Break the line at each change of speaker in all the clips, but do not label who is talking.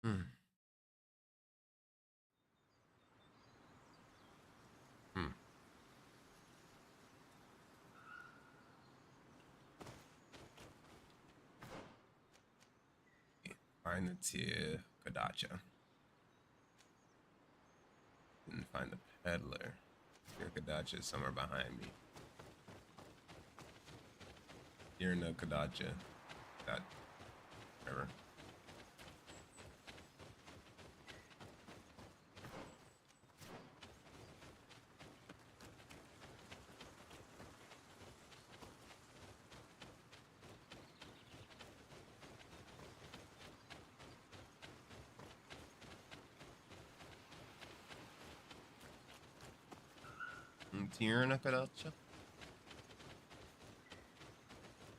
Hmm. Hmm. Find the Teer Fradee. Didn't find the peddler. Teer Fradee is somewhere behind me. Teer Fradee. That whatever. Teer Fradee.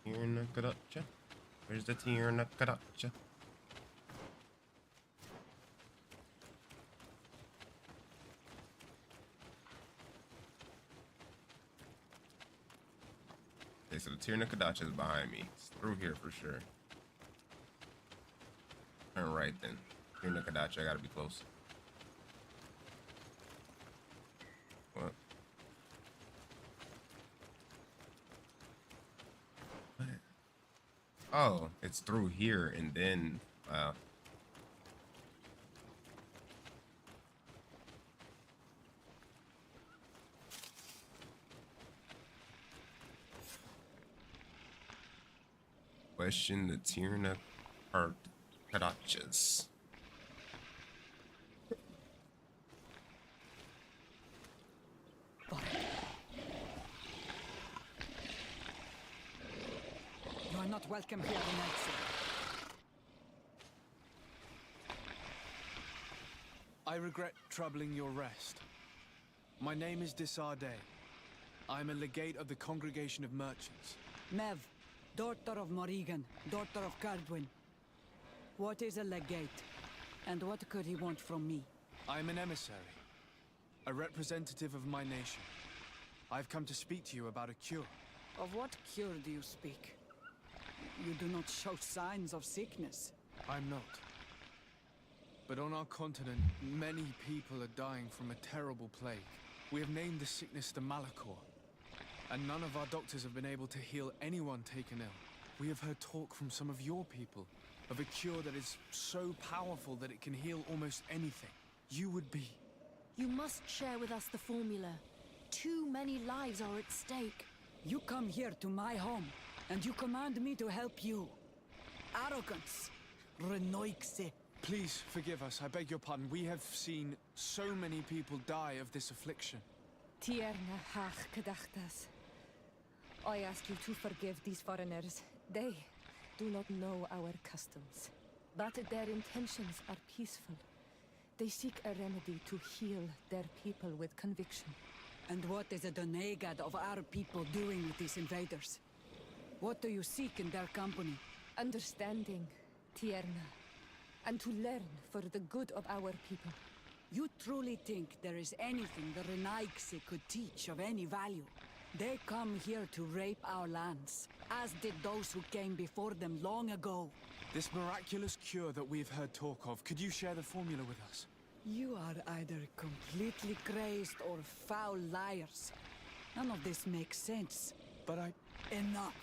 Teer Fradee. Where's the Teer Fradee? Okay, so the Teer Fradee is behind me. It's through here for sure. Turn right then. Teer Fradee, I gotta be close. What? What? Oh, it's through here and then question the Teer Fradee.
You are not welcome here tonight, sir.
I regret troubling your rest. My name is Teer Fradee. I am a legate of the Congregation of Merchants.
Mev, daughter of Morrigan, daughter of Cardwin. What is a legate? And what could he want from me?
I am an emissary, a representative of my nation. I've come to speak to you about a cure.
Of what cure do you speak? You do not show signs of sickness.
I'm not. But on our continent, many people are dying from a terrible plague. We have named the sickness the Malachor, and none of our doctors have been able to heal anyone taken ill. We have heard talk from some of your people of a cure that is so powerful that it can heal almost anything. You would be...
You must share with us the formula. Too many lives are at stake.
You come here to my home, and you command me to help you. Arrogance. Renoixe.
Please forgive us, I beg your pardon. We have seen so many people die of this affliction.
Tierna hach gedachtas. I ask you to forgive these foreigners. They do not know our customs. But their intentions are peaceful. They seek a remedy to heal their people with conviction.
And what is the Donegad of our people doing with these invaders? What do you seek in their company?
Understanding, Tierna, and to learn for the good of our people.
You truly think there is anything the Renaixe could teach of any value? They come here to rape our lands, as did those who came before them long ago.
This miraculous cure that we've heard talk of, could you share the formula with us?
You are either completely crazed or foul liars. None of this makes sense.
But
Enough!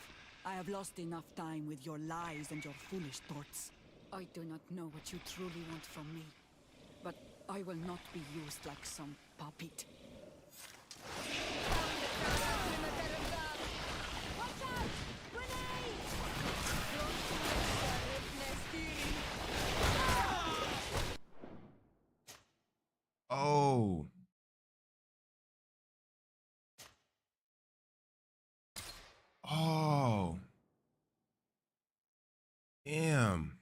I have lost enough time with your lies and your foolish thoughts. I do not know what you truly want from me, but I will not be used like some puppet.
Watch out! Grenades!
Oh. Oh. Damn.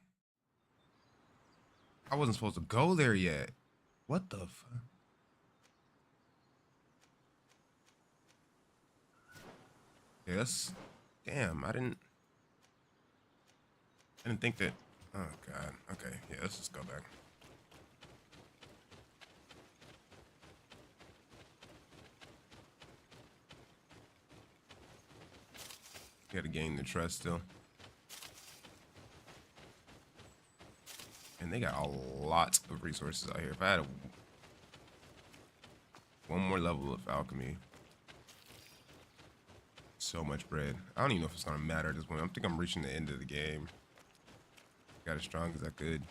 I wasn't supposed to go there yet. What the fuck? Yes. Damn, I didn't think that. Oh god. Okay, yeah, let's just go back. Gotta gain the trust still. And they got a lot of resources out here. If I had one more level of alchemy, so much bread. I don't even know if it's gonna matter at this point. I think I'm reaching the end of the game. Got as strong as I could.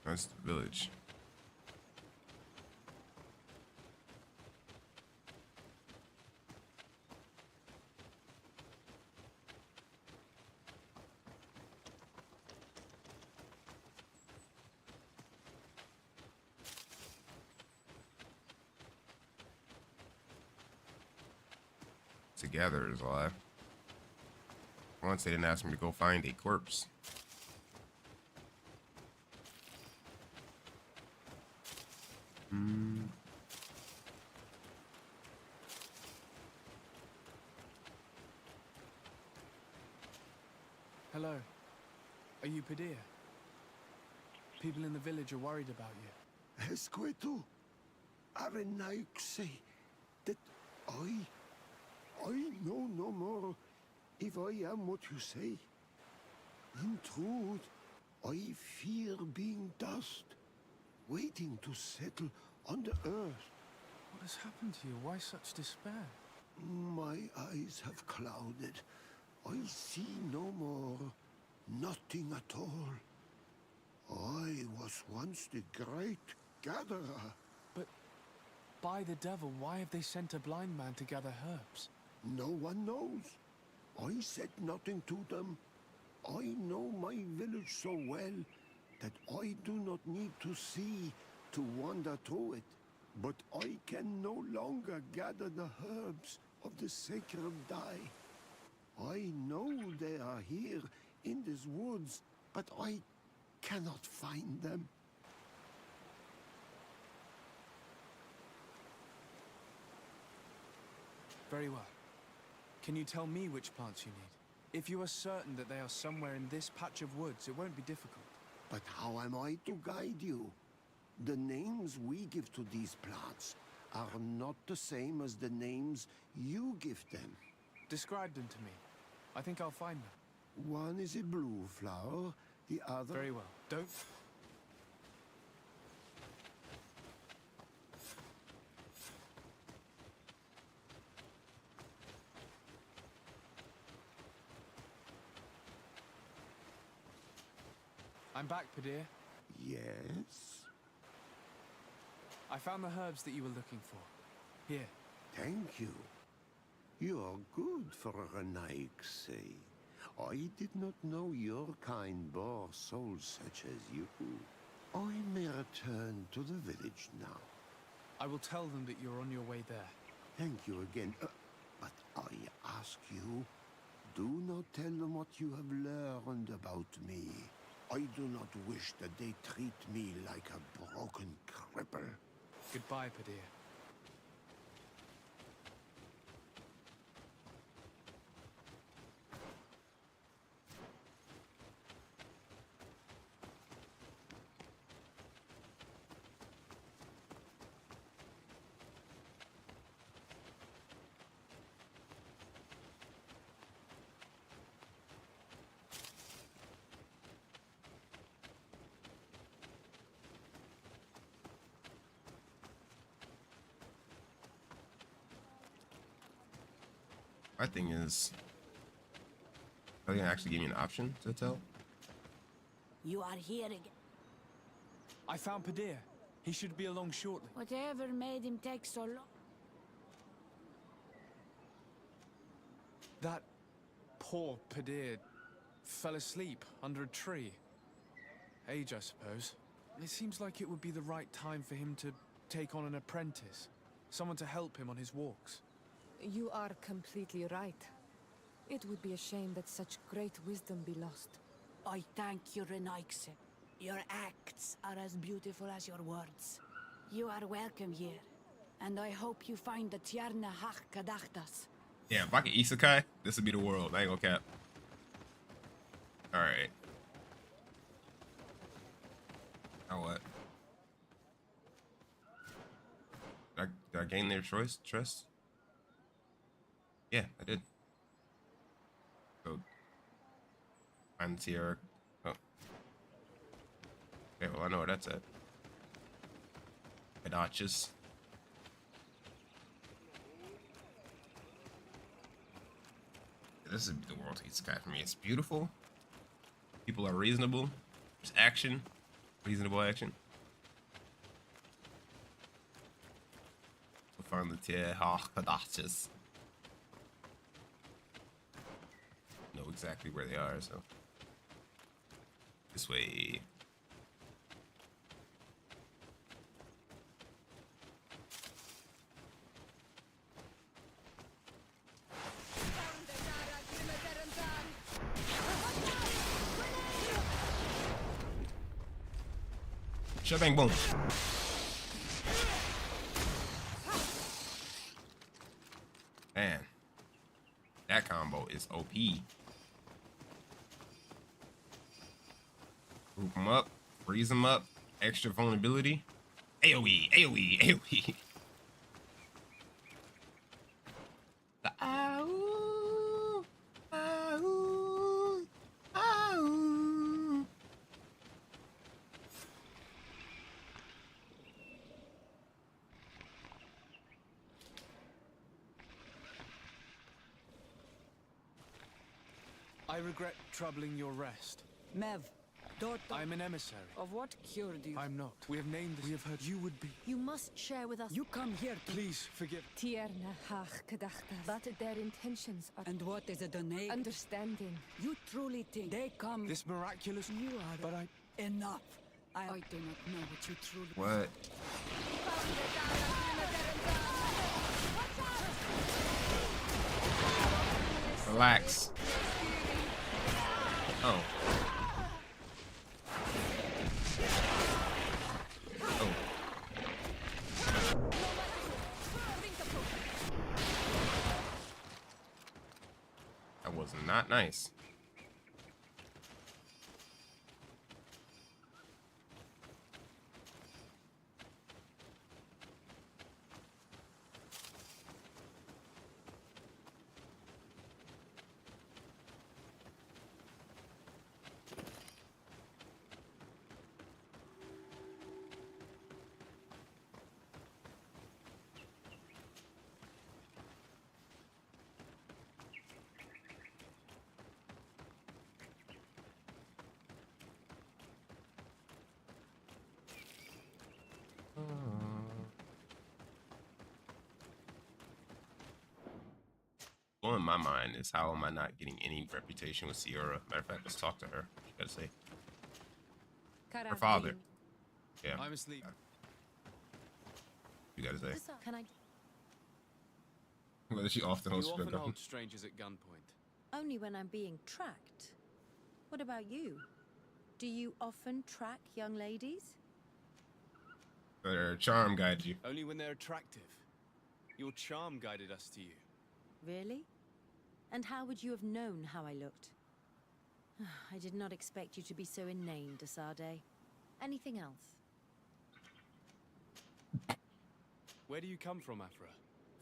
That's the village. Together is alive. Once they didn't ask me to go find a corpse.
Hello. Are you Padir? People in the village are worried about you.
Esqueto, Arenaik say that I know no more if I am what you say. In truth, I fear being dust, waiting to settle on the earth.
What has happened to you? Why such despair?
My eyes have clouded. I see no more, nothing at all. I was once the great gatherer.
But by the devil, why have they sent a blind man to gather herbs?
No one knows. I said nothing to them. I know my village so well that I do not need to see to wander through it. But I can no longer gather the herbs of the sacred dye. I know they are here in these woods, but I cannot find them.
Very well. Can you tell me which plants you need? If you are certain that they are somewhere in this patch of woods, it won't be difficult.
But how am I to guide you? The names we give to these plants are not the same as the names you give them.
Describe them to me. I think I'll find them.
One is a blue flower, the other...
Very well. Don't... I'm back, Padir.
Yes?
I found the herbs that you were looking for. Here.
Thank you. You are good for a Renaik, say. I did not know your kind bore souls such as you. I may return to the village now.
I will tell them that you're on your way there.
Thank you again. But I ask you, do not tell them what you have learned about me. I do not wish that they treat me like a broken cripple.
Goodbye, Padir.
My thing is, are they gonna actually give me an option to tell?
You are here again.
I found Padir. He should be along shortly.
Whatever made him take so long?
That poor Padir fell asleep under a tree. Age, I suppose. It seems like it would be the right time for him to take on an apprentice. Someone to help him on his walks.
You are completely right. It would be a shame that such great wisdom be lost.
I thank you, Renaikse. Your acts are as beautiful as your words. You are welcome here, and I hope you find the Tierna Hach Kadachtas.
Yeah, if I could isekai, this would be the world. I ain't gonna cap. Alright. Now what? Did I gain their trust? Yeah, I did. Find Teer. Oh. Okay, well I know where that's at. Adachus. This is the world eats sky for me. It's beautiful. People are reasonable. There's action. Reasonable action. We'll find the Teer Fradee. Know exactly where they are, so this way. Shabang boom. Man, that combo is OP. Group them up, freeze them up, extra vulnerability. AoE, AoE, AoE. The ow, ow, ow.
I regret troubling your rest.
Mev, daughter.
I'm an emissary.
Of what cure do you...
I'm not. We have named this. We have heard you would be.
You must share with us.
You come here to...
Please forgive.
Teer gedachtas. But their intentions are
And what is it, a name?
understanding.
You truly think they come...
This miraculous.
You are...
But I.
Enough. I do not know what you truly...
What? Relax. Oh. Oh. That was not nice. Blowing my mind is how am I not getting any reputation with Sierra? Matter of fact, let's talk to her. She gotta say. Her father. Yeah.
I'm asleep.
You gotta say.
Can I?
Whether she often
You
hosts
often
her
hold strangers at gunpoint.
Only when I'm being tracked. What about you? Do you often track young ladies?
Her charm guides you.
Only when they're attractive. Your charm guided us to you.
Really? And how would you have known how I looked? I did not expect you to be so inane, Desade. Anything else?
Where do you come from, Afra?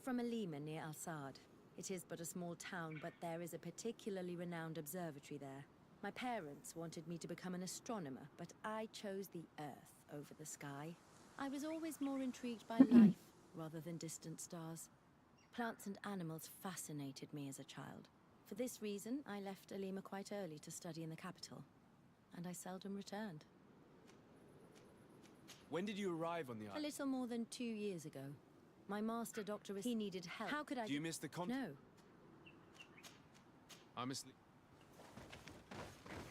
From Alima near Al-Sad. It is but a small town, but there is a particularly renowned observatory there. My parents wanted me to become an astronomer, but I chose the Earth over the sky. I was always more intrigued by life rather than distant stars. Plants and animals fascinated me as a child. For this reason, I left Alima quite early to study in the capital, and I seldom returned.
When did you arrive on the
A
island?
little more than 2 years ago. My master doctor he needed help. How could I?
Do you miss the
No.
I'm asleep.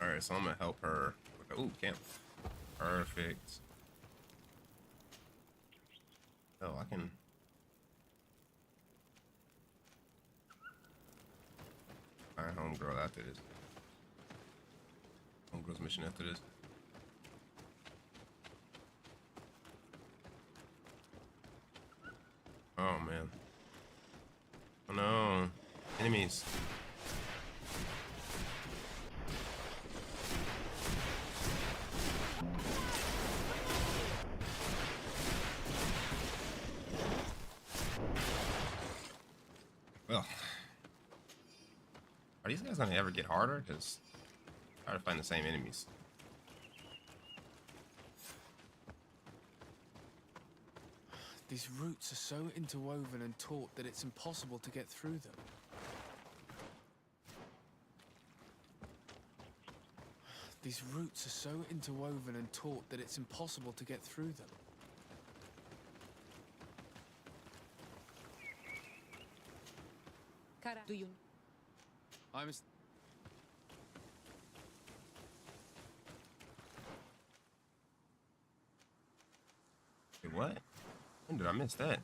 Alright, so I'm gonna help her. Ooh, camp. Perfect. Oh, I can. Find homegirl after this. Homegirl's mission after this. Oh man. Oh no. Enemies. Well, are these guys gonna ever get harder? Because Try to find the same enemies.
These roots are so interwoven and taut that it's impossible to get through them. These roots are so interwoven and taut that it's impossible to get through them.
Do you?
I'm a...
Wait, what? When did I miss that?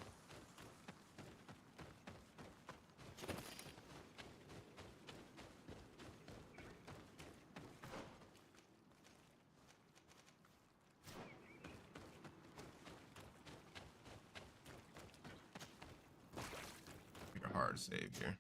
Make a hard save here.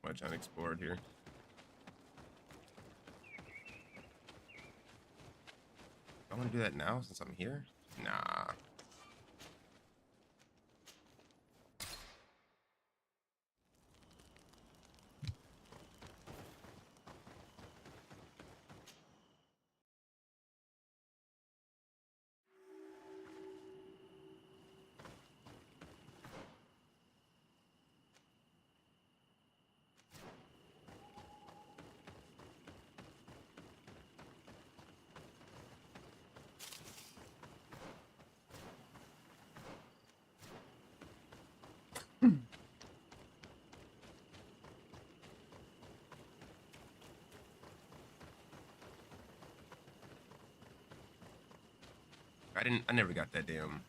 Much unexplored here. I want to do that now since I'm here? Nah. I never got that damn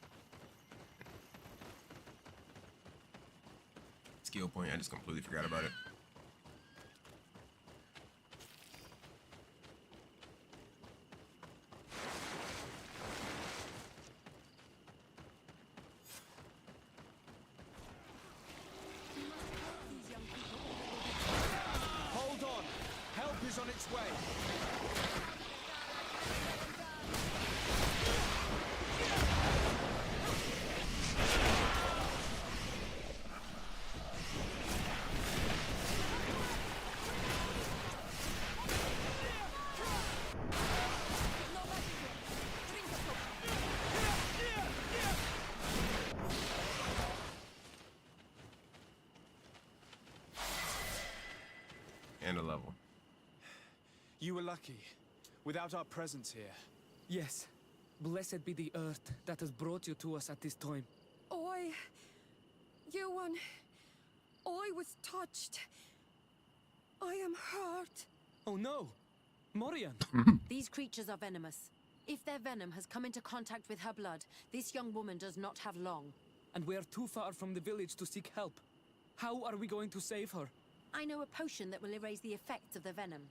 skill point. I just completely forgot about it.
Hold on! Help is on its way!
And a level.
You were lucky. Without our presence here.
Yes. Blessed be the earth that has brought you to us at this time.
Ewan, I was touched. I am hurt.
Oh no! Morian!
These creatures are venomous. If their venom has come into contact with her blood, this young woman does not have long.
And we are too far from the village to seek help. How are we going to save her?
I know a potion that will erase the effects of the venom.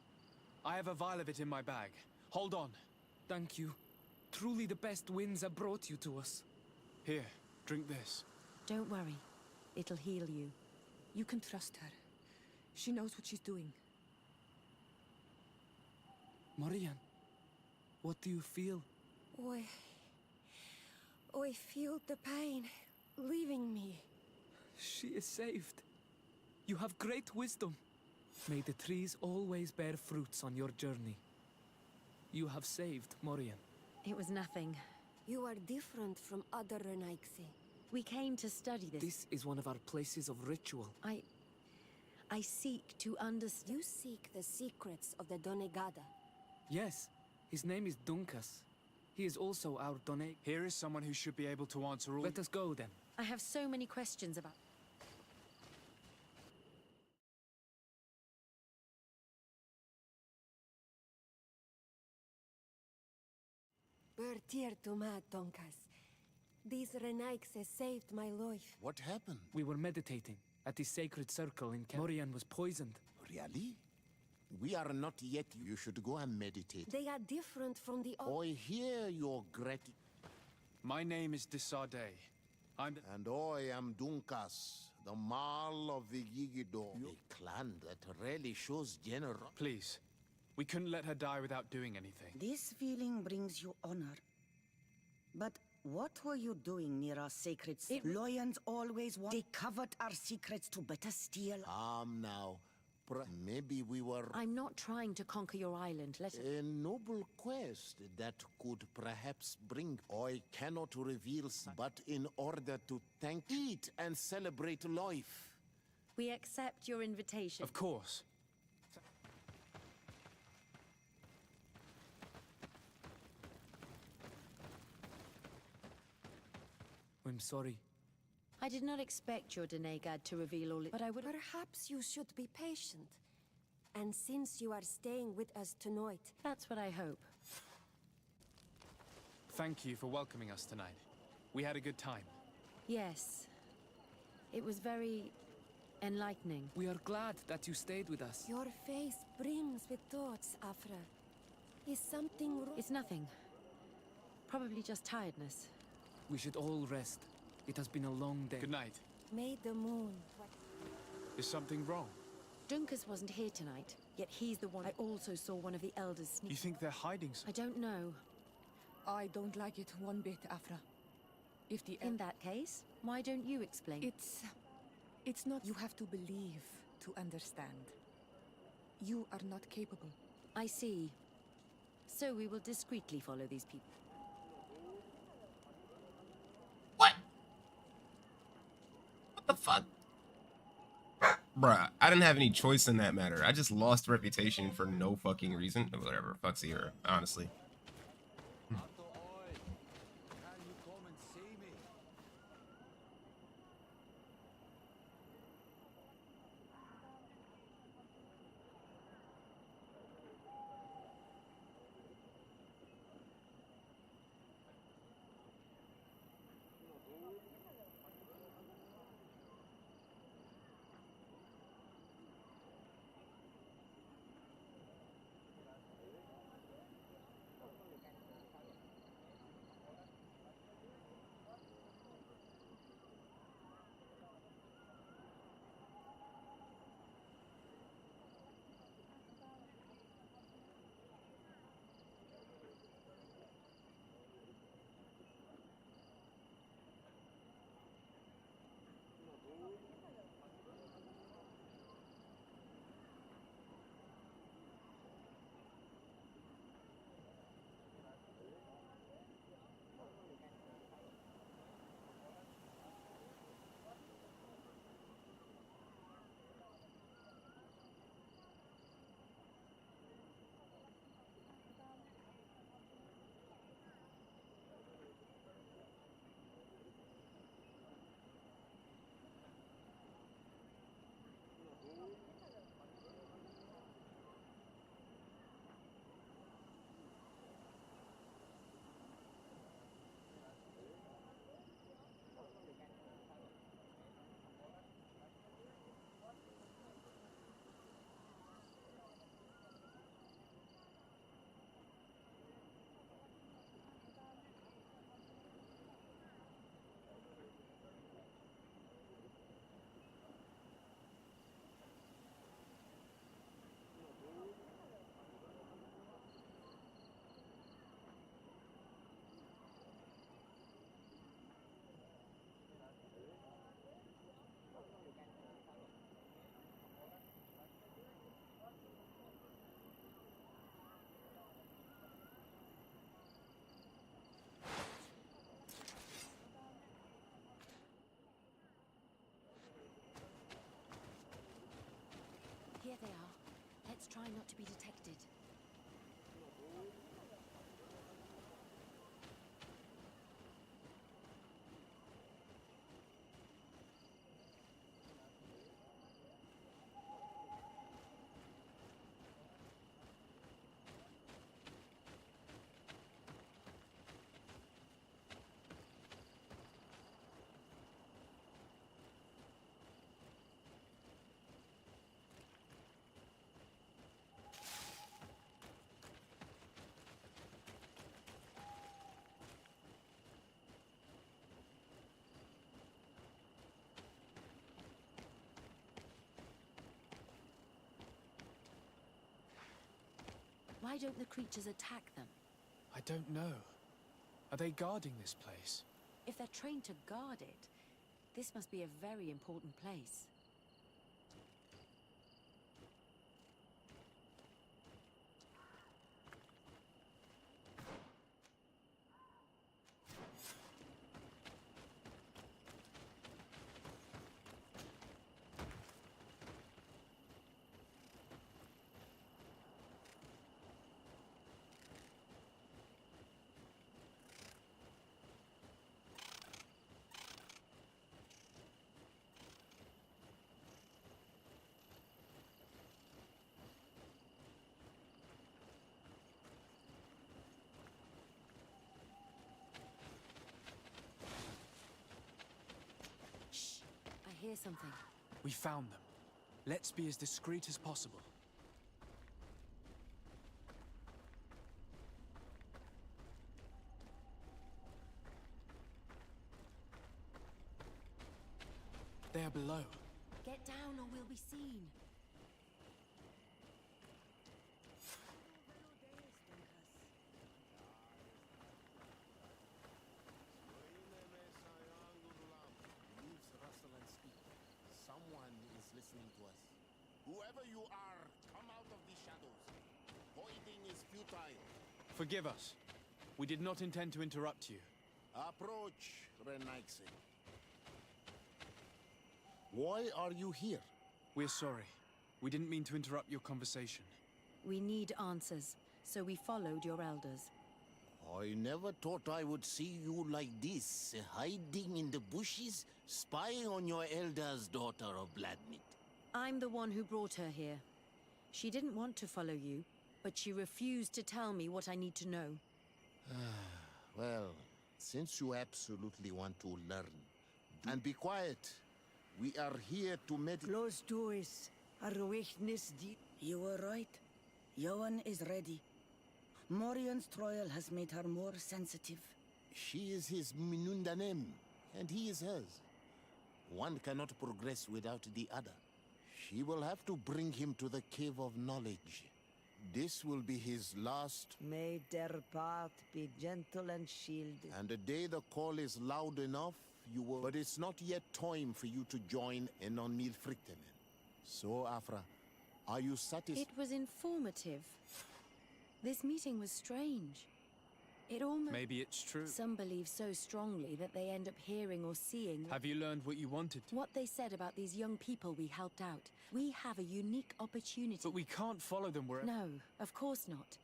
I have a vial of it in my bag. Hold on.
Thank you. Truly the best winds have brought you to us.
Here, drink this.
Don't worry. It'll heal you.
You can trust her. She knows what she's doing.
Morian, what do you feel?
I feel the pain leaving me.
She is saved. You have great wisdom. May the trees always bear fruits on your journey. You have saved Morian.
It was nothing.
You are different from other Renaigse.
We came to study this.
This is one of our places of ritual.
I seek to understand.
You seek the secrets of the Donegada.
Yes, his name is Dunkas. He is also our Done.
Here is someone who should be able to answer all.
Let us go then.
I have so many questions about.
Bertir Tuma Donkas. These Renaigse saved my life.
What happened?
We were meditating at the sacred circle in Morian was poisoned.
Really? We are not yet. You should go and meditate.
They are different from the others.
I hear your gratitude.
My name is Desade. I'm.
And I am Dunkas, the Mal of the Yigido. A clan that really shows generosity.
Please. We couldn't let her die without doing anything.
This feeling brings you honor. But what were you doing near our sacred... Loyans always want... They covered our secrets to better steal...
Now. Maybe we were...
I'm not trying to conquer your island. Let us...
A noble quest that could perhaps bring... I cannot reveal... But in order to thank... Eat and celebrate life.
We accept your invitation.
Of course.
I'm sorry.
I did not expect your Denegad to reveal all it, but I would...
Perhaps you should be patient. And since you are staying with us tonight...
That's what I hope.
Thank you for welcoming us tonight. We had a good time.
Yes. It was very... enlightening.
We are glad that you stayed with us.
Your face brims with thoughts, Afra. Is something wrong?
It's nothing. Probably just tiredness.
We should all rest. It has been a long day.
Good night.
May the moon...
Is something wrong?
Dunkas wasn't here tonight, yet he's the one. I also saw one of the elders sneak.
You think they're hiding
I don't know.
I don't like it one bit, Afra. If the...
In that case, why don't you explain?
It's not... You have to believe to understand. You are not capable.
I see. So we will discreetly follow these people.
What the fuck? Bruh, I didn't have any choice in that matter. I just lost reputation for no fucking reason. Whatever, fuck's here, honestly.
Here they are. Let's try not to be detected. Why don't the creatures attack them?
I don't know. Are they guarding this place?
If they're trained to guard it, this must be a very important place. I hear something.
We found them. Let's be as discreet as possible. They are below.
Get down or we'll be seen.
Leaves rustle and speak. Someone is listening to us. Whoever you are, come out of the shadows. Hiding is futile.
Forgive us. We did not intend to interrupt you.
Approach, Renaigse. Why are you here?
We're sorry. We didn't mean to interrupt your conversation.
We need answers, so we followed your elders.
I never thought I would see you like this, hiding in the bushes, spying on your elder's daughter of Bloodmeat.
I'm the one who brought her here. She didn't want to follow you, but she refused to tell me what I need to know.
Well, since you absolutely want to learn, and be quiet, we are here to
Close doors. You were right. Johan is ready. Morian's trial has made her more sensitive.
She is his Minundanem, and he is hers. One cannot progress without the other. She will have to bring him to the Cave of Knowledge. This will be his last...
May their path be gentle and shielded.
And the day the call is loud enough, you will... But it's not yet time for you to join in on Milfriktenen. So, Afra, are you satisfied?
It was informative. This meeting was strange. It almost...
Maybe it's true.
Some believe so strongly that they end up hearing or seeing...
Have you learned what you wanted?
What they said about these young people we helped out. We have a unique opportunity.
But we can't follow them wherever...
No, of course not.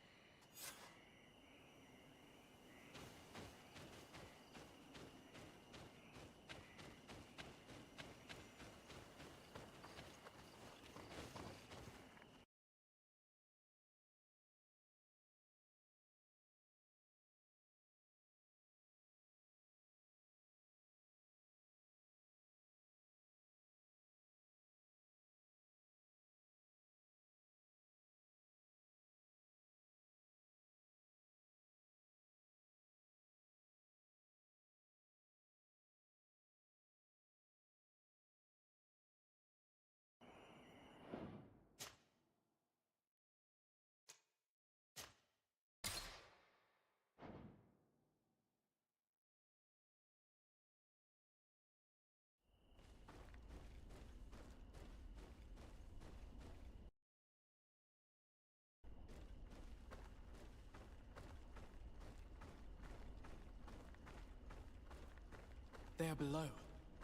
They are below.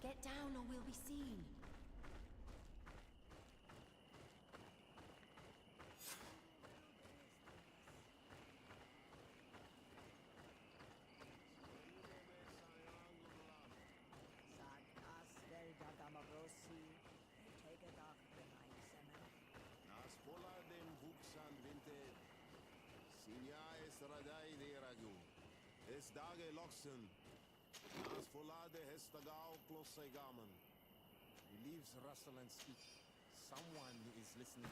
Get down or we'll be seen.
Stradai de Ragu. Es dage Loxen. Nas Folade Hestagao Klosegamen. He leaves rustle and speak. Someone is listening.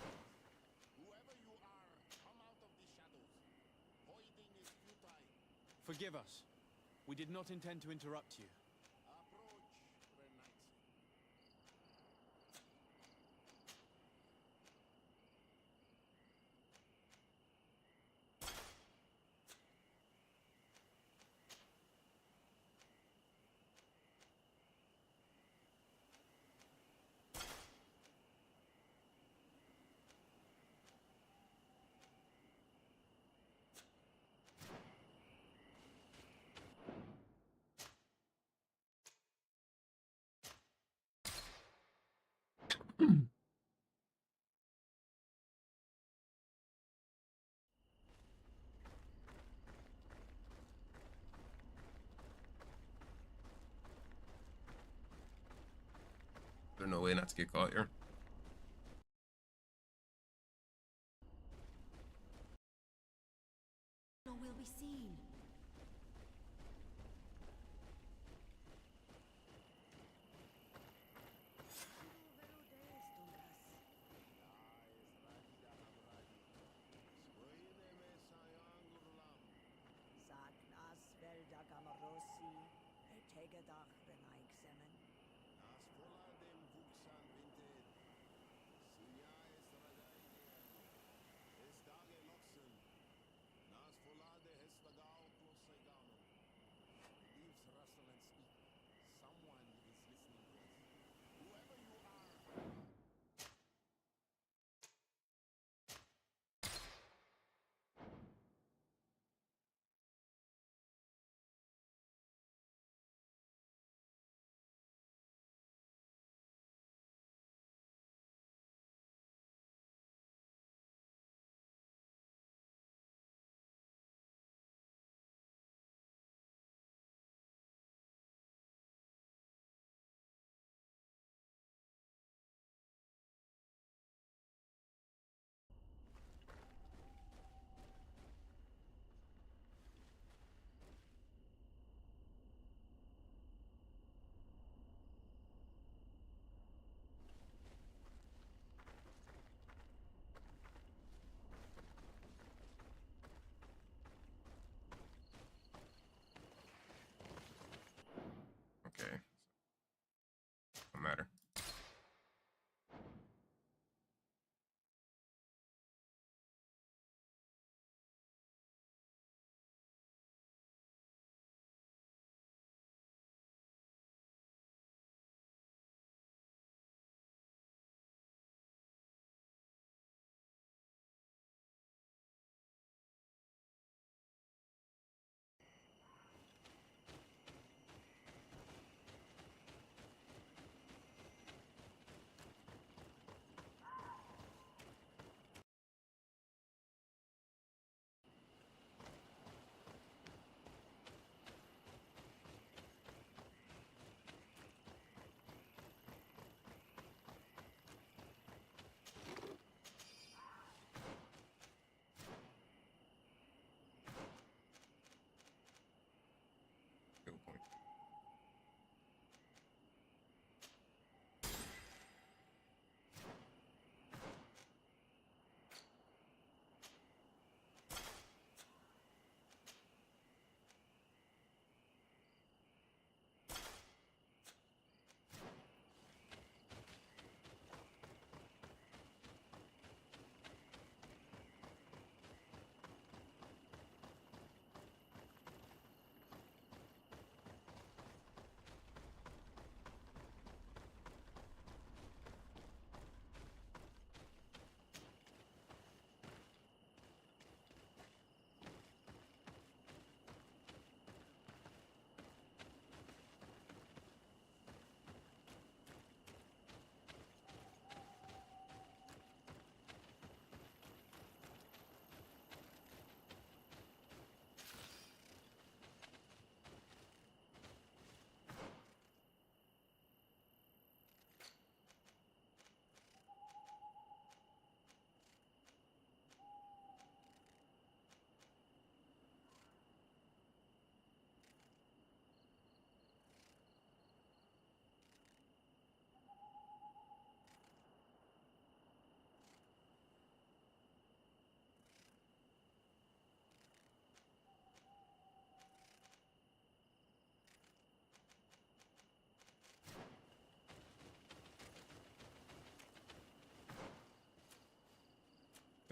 Whoever you are, come out of the shadows. Hiding is futile.
Forgive us. We did not intend to interrupt you.
Approach, Renite.
There's no way not to get caught here.
Or will be seen.
Sagnas velda gamarossi, etegedach renaixemen.
Nas Foladem Vuxan Vinted. Sinia Stradai de Ragu. Es dage Loxen. Nas Folade Hestagao Klosegamen. He leaves rustle and speak. Someone is listening to us. Whoever you are.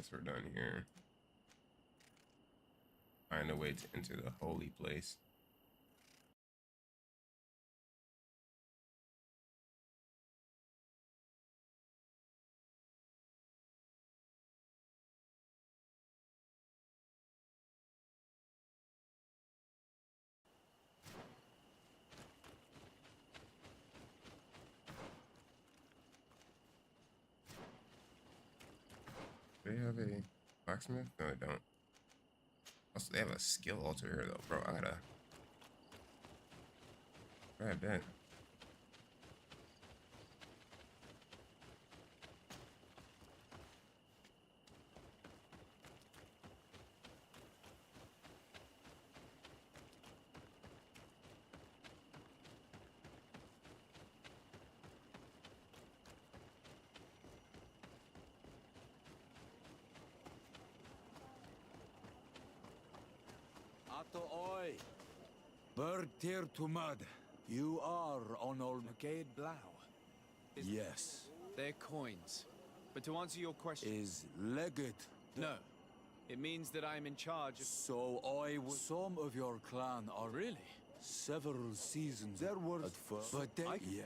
Guess we're done here. Find a way to enter the holy place. Do they have a blacksmith? No, they don't. Also, they have a skill altar here, though, bro. I gotta grab that.
Ato oi! Bird Teer to mud. You are on old
Magade Blau.
Yes.
They're coins. But to answer your question...
Is legate.
No. It means that I am in charge of...
So I was... Some of your clan are...
Really?
Several seasons. There were... At first. But they... Yeah.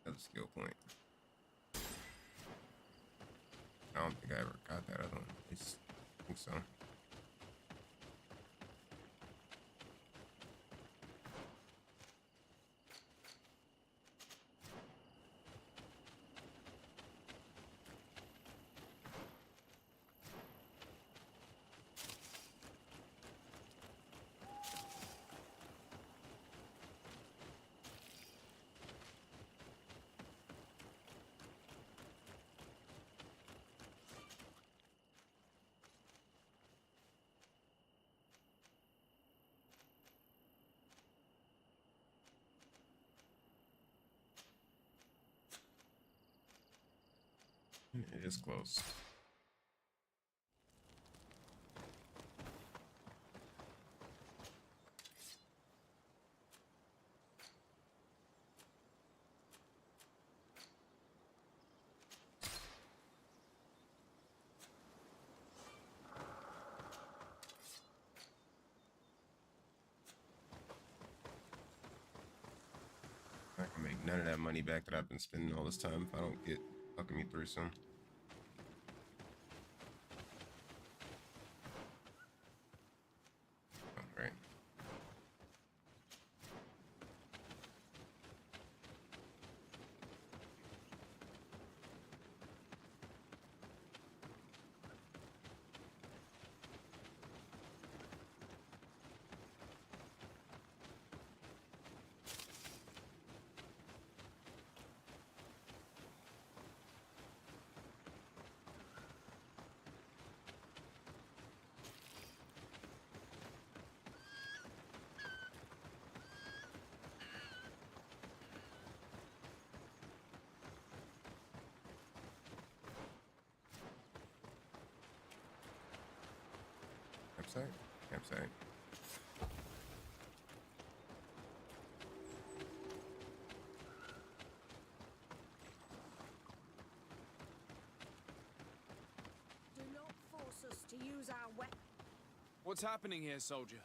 That's a skill point. I don't think I ever got that other one. I think so. It is close. I can make none of that money back that I've been spending all this time if I don't get fucking me through some. Right. Campsite.
Do not force us to use our weapons.
What's happening here, soldier?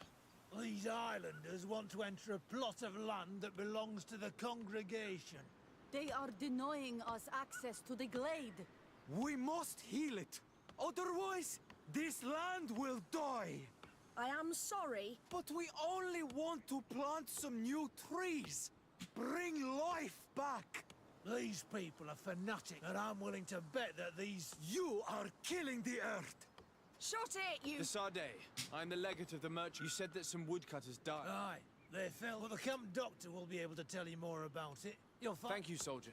These islanders want to enter a plot of land that belongs to the congregation.
They are denying us access to the glade.
We must heal it. Otherwise, this land will die.
I am sorry.
But we only want to plant some new trees. Bring life back.
These people are fanatic, and I'm willing to bet that these...
You are killing the earth.
Shut it, you...
The Sade. I'm the legate of the merchant. You said that some woodcutters died.
Aye, they fell. Well, the camp doctor will be able to tell you more about it. You'll find...
Thank you, soldier.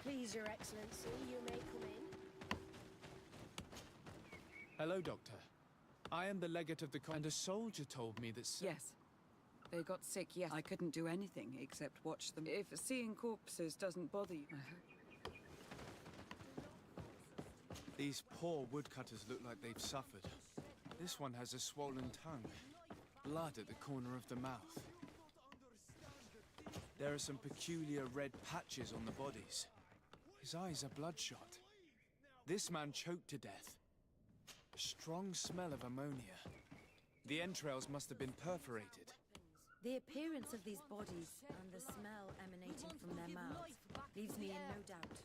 Please, Your Excellency, you may come in.
Hello, Doctor. I am the legate of the and a soldier told me that...
Yes. They got sick, yes. I couldn't do anything except watch them. If seeing corpses doesn't bother you, I hope.
These poor woodcutters look like they've suffered. This one has a swollen tongue. Blood at the corner of the mouth. There are some peculiar red patches on the bodies. His eyes are bloodshot. This man choked to death. A strong smell of ammonia. The entrails must have been perforated.
The appearance of these bodies and the smell emanating from their mouths leaves me in no doubt.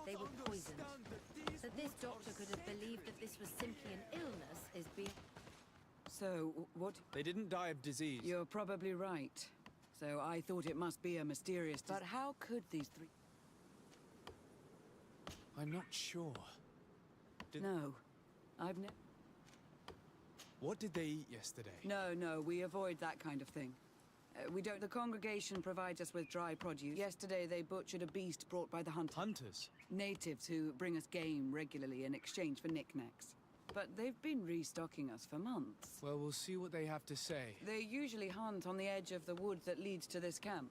They were poisoned. That this doctor could have believed that this was simply an illness is beyond...
So, what?
They didn't die of disease.
You're probably right. So I thought it must be a mysterious... But how could these three...
I'm not sure.
No. I've never...
What did they eat yesterday?
No, we avoid that kind of thing. We don't... The congregation provides us with dry produce. Yesterday they butchered a beast brought by the hunters.
Hunters?
Natives who bring us game regularly in exchange for knickknacks. But they've been restocking us for months.
Well, we'll see what they have to say.
They usually hunt on the edge of the wood that leads to this camp.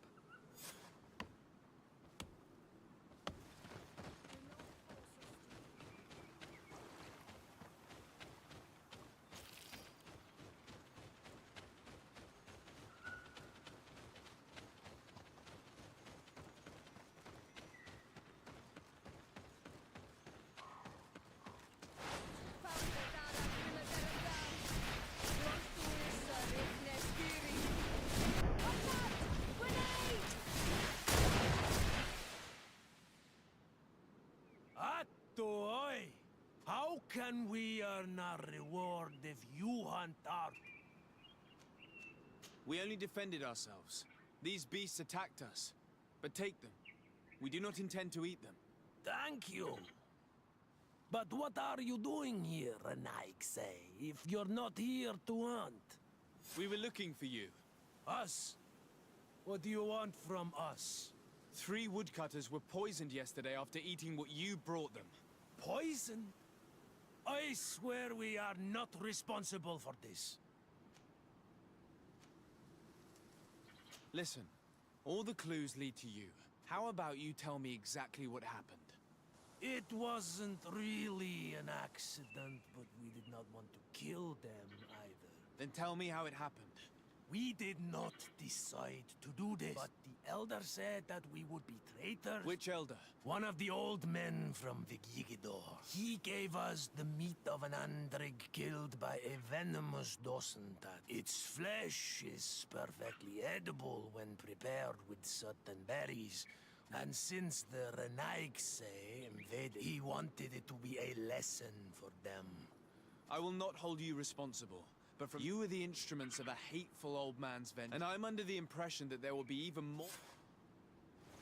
Oi! How can we earn our reward if you hunt our...
We only defended ourselves. These beasts attacked us. But take them. We do not intend to eat them.
Thank you. But what are you doing here, Renaik say, if you're not here to hunt?
We were looking for you.
Us? What do you want from us?
3 woodcutters were poisoned yesterday after eating what you brought them.
Poison? I swear we are not responsible for this.
Listen, all the clues lead to you. How about you tell me exactly what happened?
It wasn't really an accident, but we did not want to kill them either.
Then tell me how it happened.
We did not decide to do this, but the Elder said that we would be traitors.
Which Elder?
One of the old men from Vigigidor. He gave us the meat of an intrigue killed by a venomous dosentat. Its flesh is perfectly edible when prepared with certain berries. And since the Renaigse invaded, he wanted it to be a lesson for them.
I will not hold you responsible. But from you are the instruments of a hateful old man's vengeance. And I'm under the impression that there will be even more...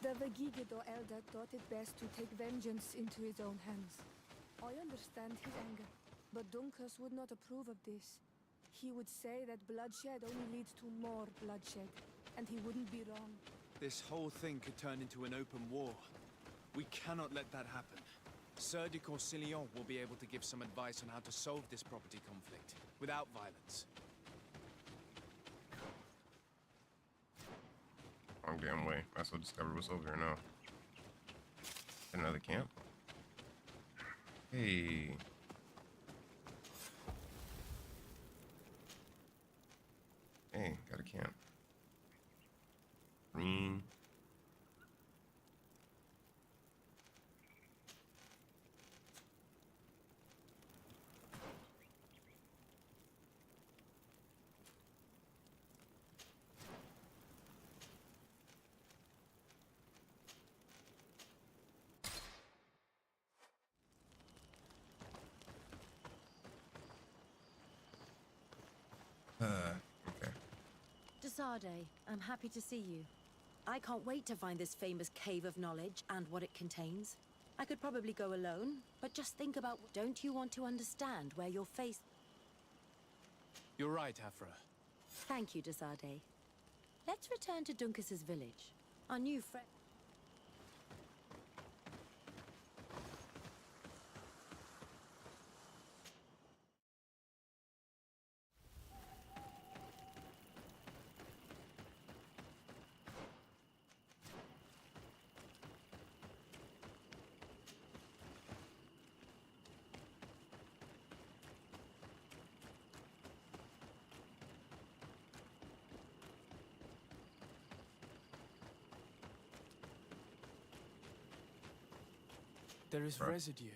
The Vegigido elder thought it best to take vengeance into his own hands. I understand his anger, but Dunkus would not approve of this. He would say that bloodshed only leads to more bloodshed, and he wouldn't be wrong.
This whole thing could turn into an open war. We cannot let that happen. Sir de Corsillon will be able to give some advice on how to solve this property conflict, without violence.
Wrong damn way. I still discovered what's over here now. Another camp? Hey. Hey, got a camp. Green. Okay.
Desade, I'm happy to see you. I can't wait to find this famous cave of knowledge and what it contains. I could probably go alone, but just think about... Don't you want to understand where you're faced?
You're right, Afra.
Thank you, Desade. Let's return to Dunkus's village. Our new friend...
There is
Right.
residue.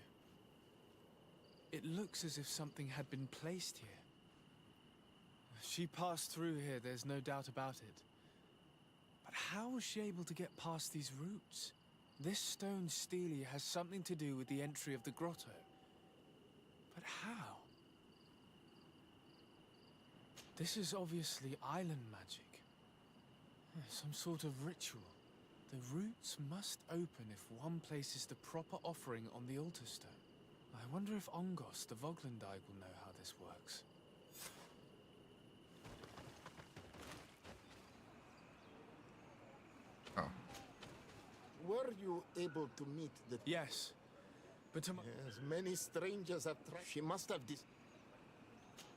It looks as if something had been placed here. She passed through here, there's no doubt about it. But how was she able to get past these roots? This stone stele has something to do with the entry of the grotto. But how? This is obviously island magic. Some sort of ritual. The roots must open if one places the proper offering on the altar stone. I wonder if Ongos, the Voglandai, will know how this works.
Oh.
Were you able to meet the...
Yes, but to my...
Yes, many strangers have tried. She must have this...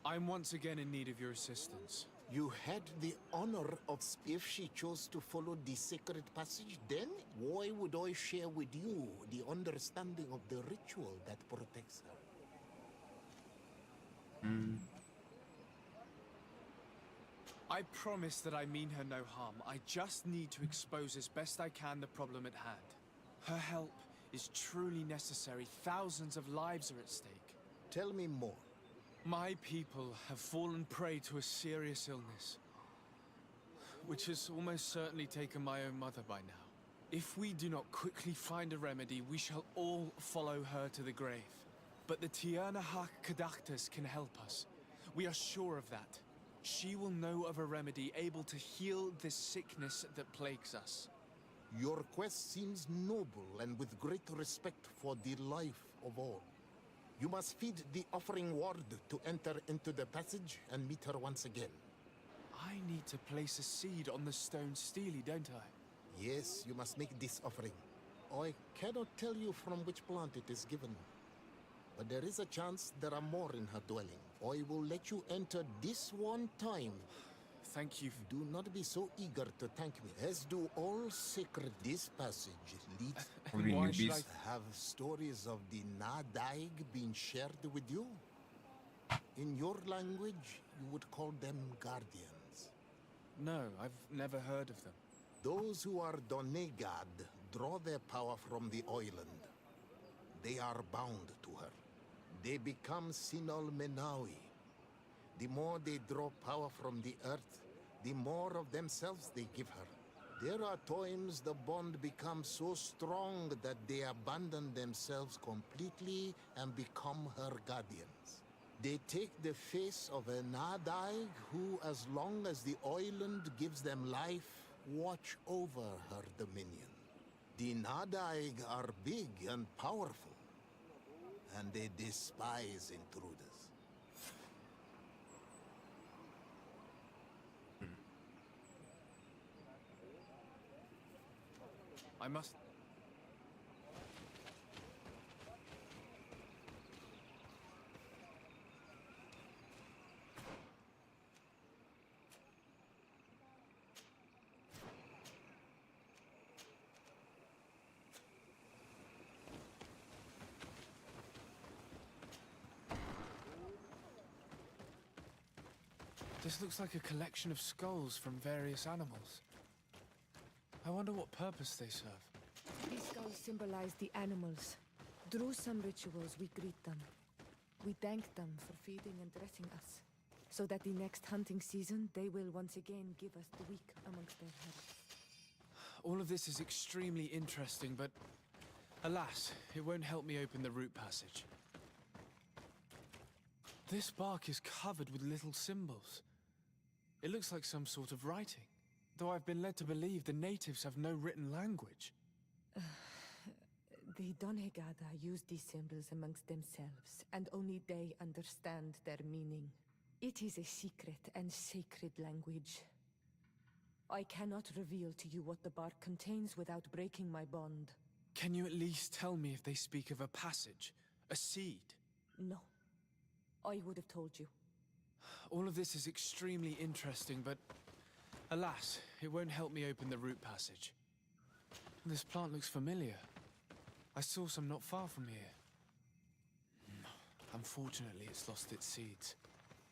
I'm once again in need of your assistance.
You had the honor of... If she chose to follow the sacred passage, then why would I share with you the understanding of the ritual that protects her?
I promise that I mean her no harm. I just need to expose as best I can the problem at hand. Her help is truly necessary. Thousands of lives are at stake.
Tell me more.
My people have fallen prey to a serious illness, which has almost certainly taken my own mother by now. If we do not quickly find a remedy, we shall all follow her to the grave. But the Tiernahak Kadachtas can help us. We are sure of that. She will know of a remedy able to heal this sickness that plagues us.
Your quest seems noble and with great respect for the life of all. You must feed the offering ward to enter into the passage and meet her once again.
I need to place a seed on the stone stele, don't I?
Yes, you must make this offering. I cannot tell you from which plant it is given. But there is a chance there are more in her dwelling. I will let you enter this one time.
Thank you.
Do not be so eager to thank me. As do all sacred, this passage leads...
Why should I...
Have stories of the Nadaig been shared with you? In your language, you would call them guardians.
No, I've never heard of them.
Those who are Donegad draw their power from the island. They are bound to her. They become Sinol Menawi. The more they draw power from the earth, the more of themselves they give her. There are times the bond becomes so strong that they abandon themselves completely and become her guardians. They take the face of a Nadaig who, as long as the island gives them life, watch over her dominion. The Nadaig are big and powerful, and they despise intruders.
I must... This looks like a collection of skulls from various animals. I wonder what purpose they serve.
These skulls symbolize the animals. Through some rituals, we greet them. We thank them for feeding and dressing us, so that the next hunting season, they will once again give us the weak amongst their herds.
All of this is extremely interesting, but alas, it won't help me open the root passage. This bark is covered with little symbols. It looks like some sort of writing, though I've been led to believe the natives have no written language.
The Donegada use these symbols amongst themselves, and only they understand their meaning. It is a secret and sacred language. I cannot reveal to you what the bark contains without breaking my bond.
Can you at least tell me if they speak of a passage, a seed?
No. I would have told you.
All of this is extremely interesting, but alas, it won't help me open the root passage. This plant looks familiar. I saw some not far from here. Unfortunately, it's lost its seeds.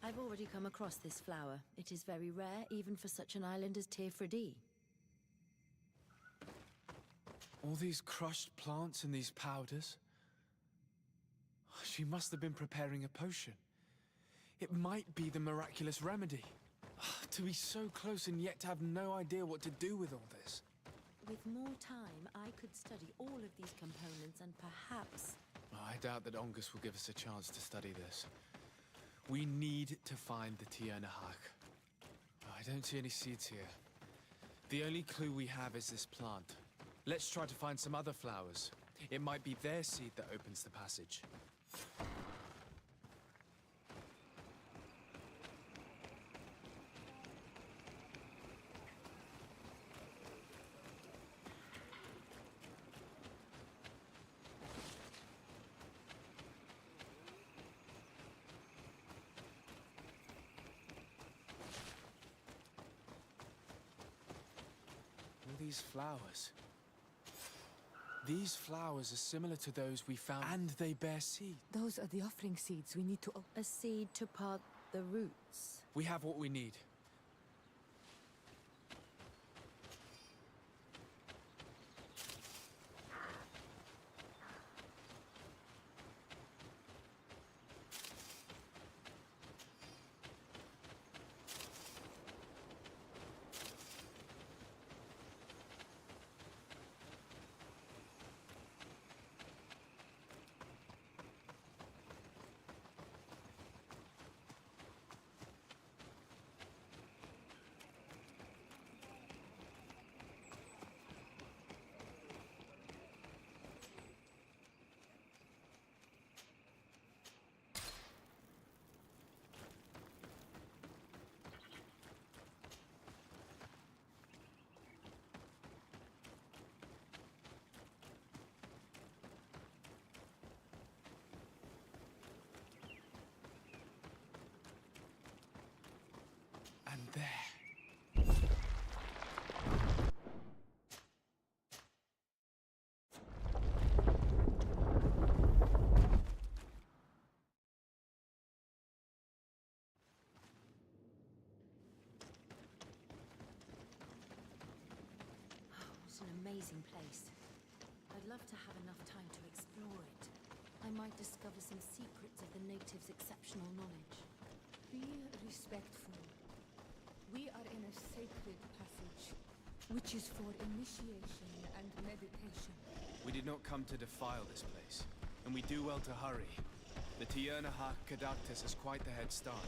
I've already come across this flower. It is very rare, even for such an island as Teer Fradee.
All these crushed plants and these powders. She must have been preparing a potion. It might be the miraculous remedy. To be so close and yet to have no idea what to do with all this.
With more time, I could study all of these components and perhaps...
I doubt that Ongus will give us a chance to study this. We need to find the Teer Fradee. I don't see any seeds here. The only clue we have is this plant. Let's try to find some other flowers. It might be their seed that opens the passage. These flowers. These flowers are similar to those we found, and they bear seed.
Those are the offering seeds we need to...
A seed to part the roots.
We have what we need. And there.
What an amazing place. I'd love to have enough time to explore it. I might discover some secrets of the natives' exceptional knowledge.
Be respectful. We are in a sacred passage, which is for initiation and meditation.
We did not come to defile this place, and we do well to hurry. The Teer Fradee has quite the head start.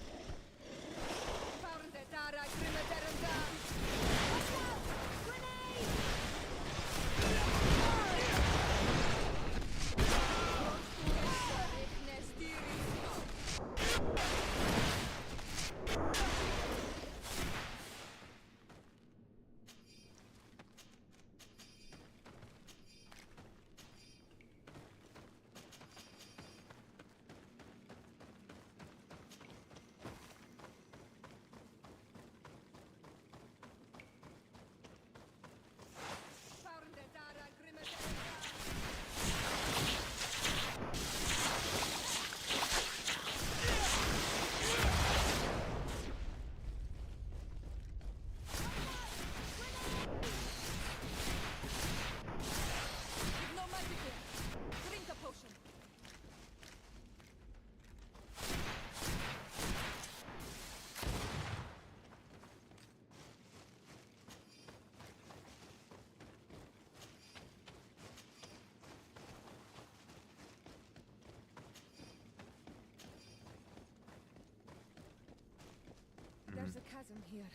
There's a chasm here.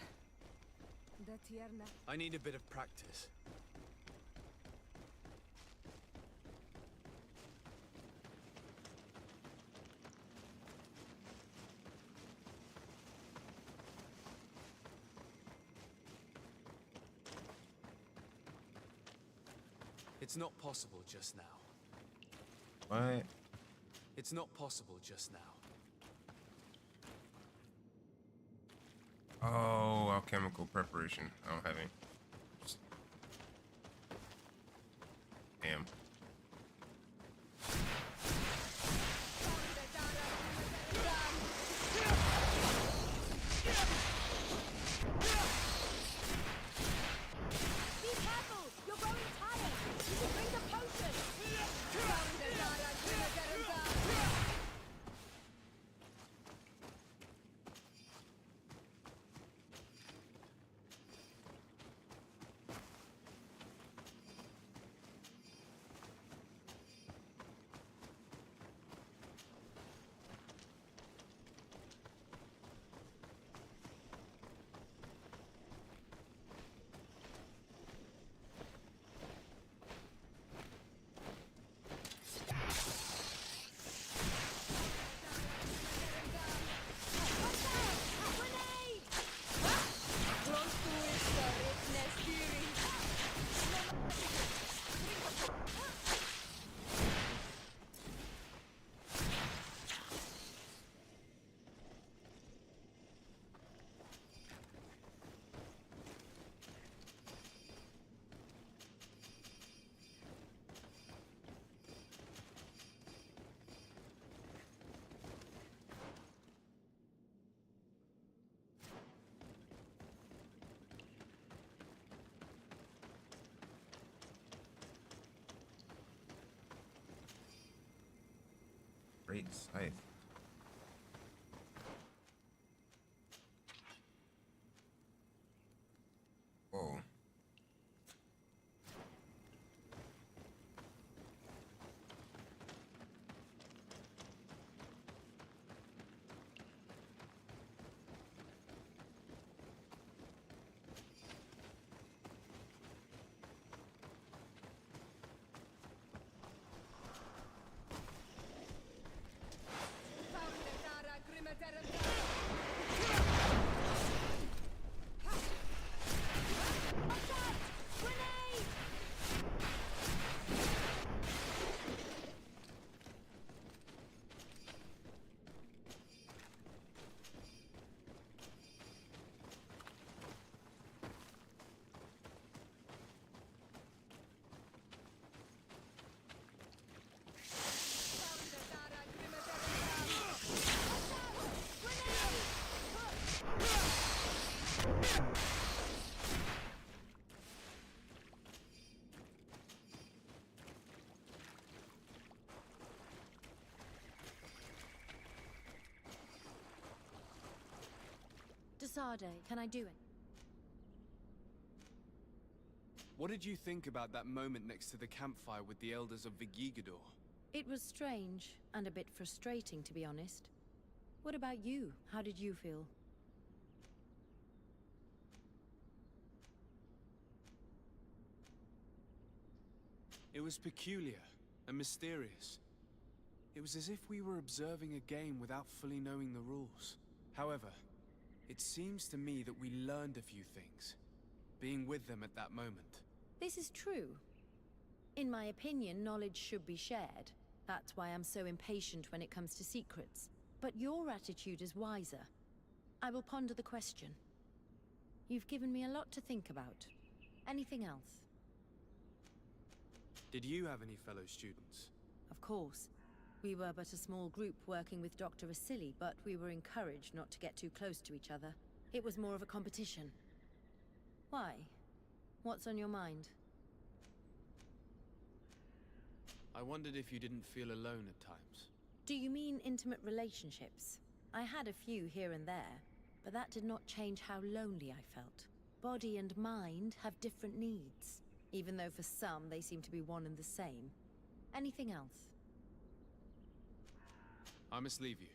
The Teer
I need a bit of practice. It's not possible just now.
What?
It's not possible just now.
Oh, alchemical preparation. I don't have any. Damn.
Be careful! You're growing tired! You should bring the potion!
great scythe. Whoa.
Desade, can I do it?
What did you think about that moment next to the campfire with the elders of Vigigador?
It was strange, and a bit frustrating, to be honest. What about you? How did you feel?
It was peculiar and mysterious. It was as if we were observing a game without fully knowing the rules. However, it seems to me that we learned a few things, being with them at that moment.
This is true. In my opinion, knowledge should be shared. That's why I'm so impatient when it comes to secrets. But your attitude is wiser. I will ponder the question. You've given me a lot to think about. Anything else?
Did you have any fellow students?
Of course. We were but a small group working with Dr. Vasily, but we were encouraged not to get too close to each other. It was more of a competition. Why? What's on your mind?
I wondered if you didn't feel alone at times.
Do you mean intimate relationships? I had a few here and there, but that did not change how lonely I felt. Body and mind have different needs, even though for some they seem to be one and the same. Anything else?
I must leave you.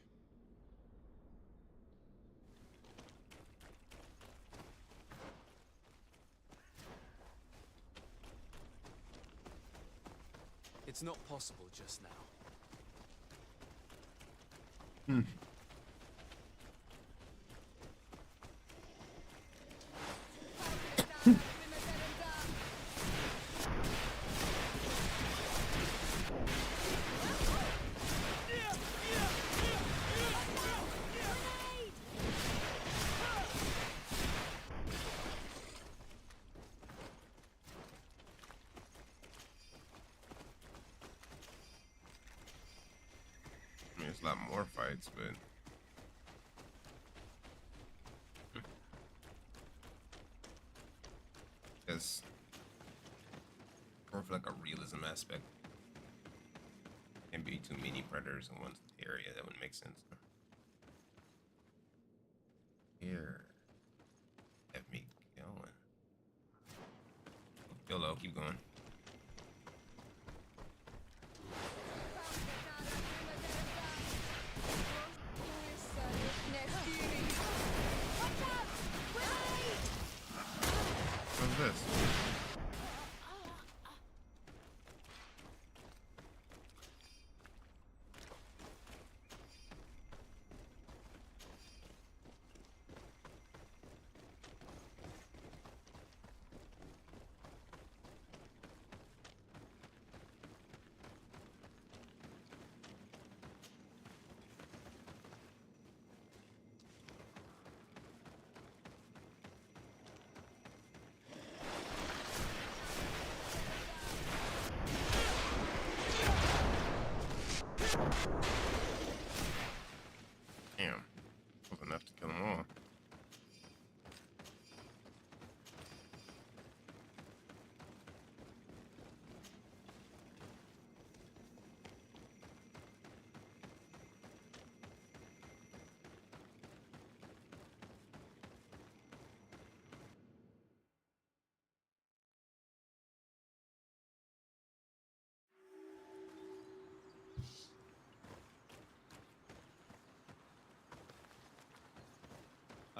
It's not possible just now.
There's a lot more fights, but just more for like a realism aspect. Can't be too many predators in one area. That wouldn't make sense. Here, have me going. YOLO, keep going. What's this? Damn, that was enough to kill them all.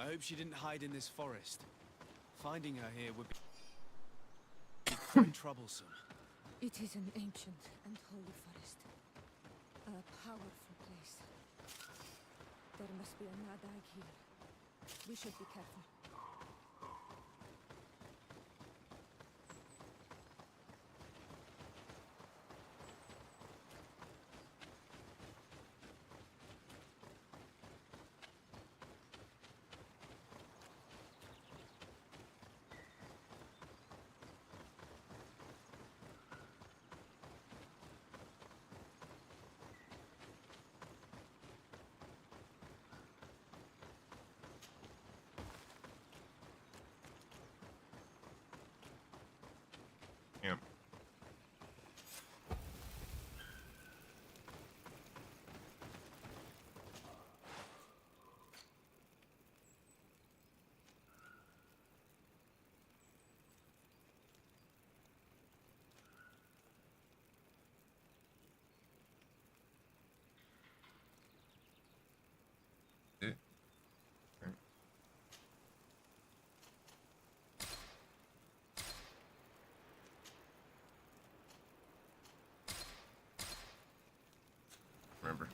hope she didn't hide in this forest. Finding her here would be quite troublesome.
It is an ancient and holy forest. A powerful place. There must be a Nadag here. We should be careful.
Yep. Remember.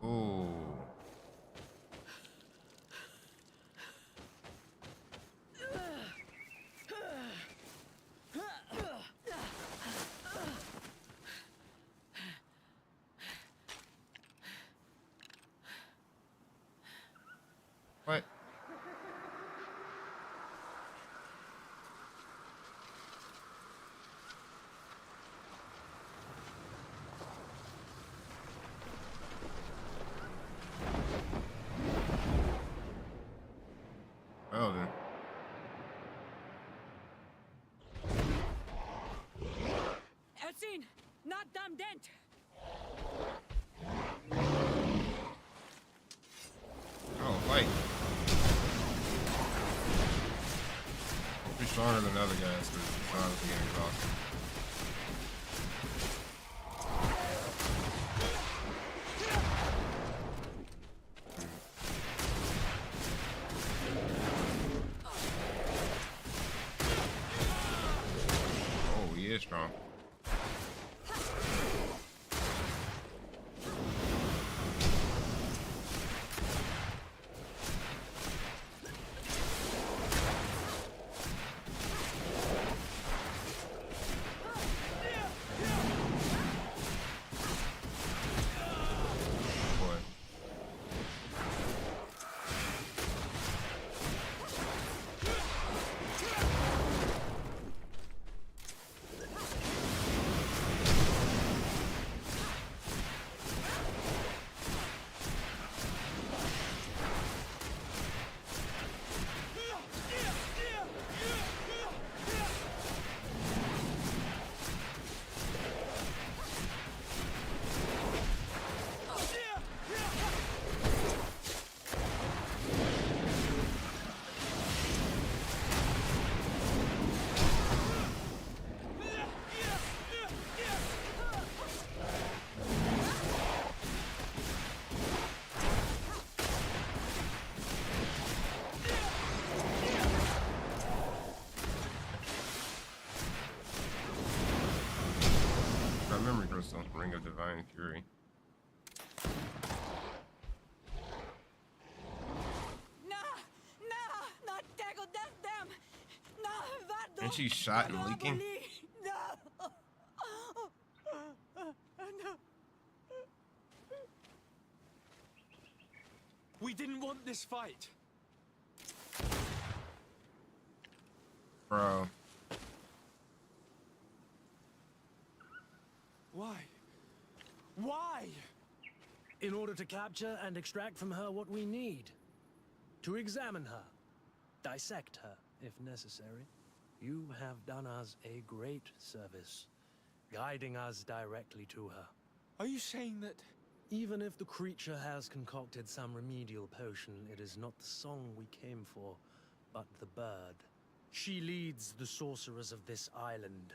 Ooh. What? Oh, then.
Elsin! Not damn dent!
Oh, fight. Be stronger than the other guys because it's honestly getting exhausted. Oh, he is strong. Memory crystal, ring of divine fury. And she's shot and leaking.
We didn't want this fight.
Bro.
Why? Why?
In order to capture and extract from her what we need. To examine her. Dissect her, if necessary. You have done us a great service. guiding us directly to her.
Are you saying that...
Even if the creature has concocted some remedial potion, it is not the song we came for, but the bird. She leads the sorcerers of this island.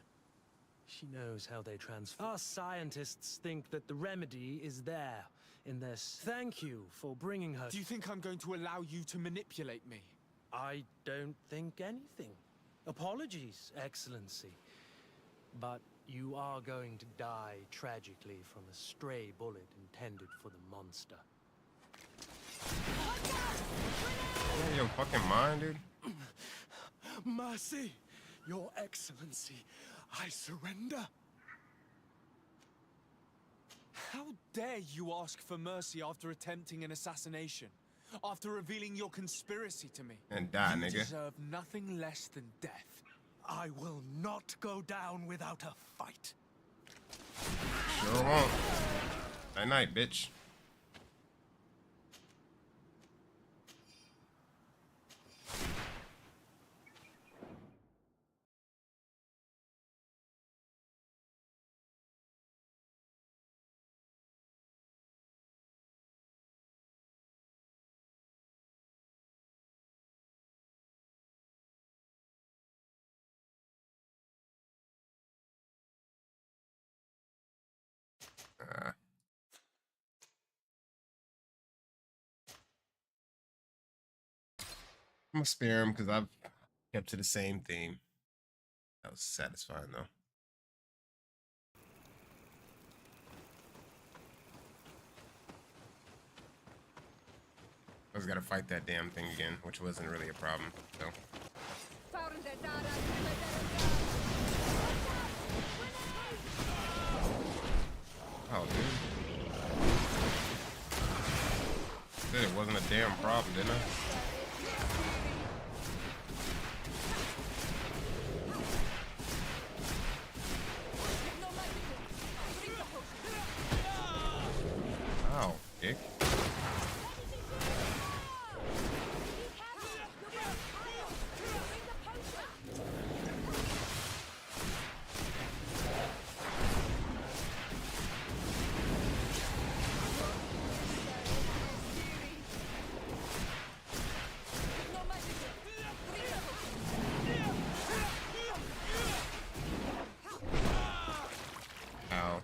She knows how they transform. Us scientists think that the remedy is there, in this. Thank you for bringing her.
Do you think I'm going to allow you to manipulate me?
I don't think anything. Apologies, Excellency. But you are going to die tragically from a stray bullet intended for the monster.
Yeah, your fucking mind, dude.
Mercy, Your Excellency, I surrender. How dare you ask for mercy after attempting an assassination? After revealing your conspiracy to me?
And die, nigga.
You deserve nothing less than death.
I will not go down without a fight.
Sure won't. Night night, bitch. I'm gonna spare him because I've kept to the same theme. That was satisfying though. I was gotta fight that damn thing again, which wasn't really a problem. So. Oh, dude. Said it wasn't a damn problem, didn't I? Ow, dick. Ow.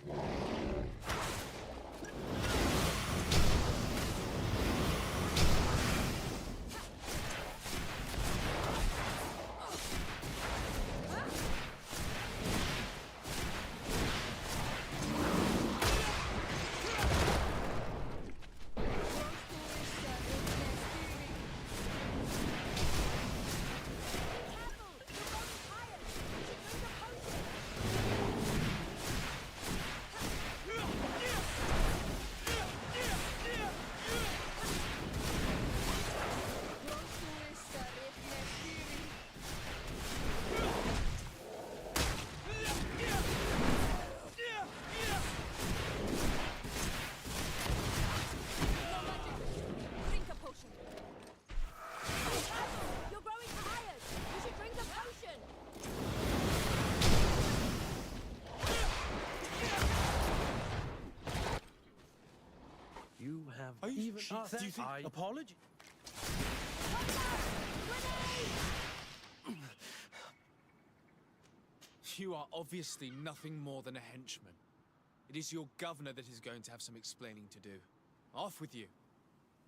You have
Are you
even
asked, do you think...
apology.
You are obviously nothing more than a henchman. It is your governor that is going to have some explaining to do. Off with you.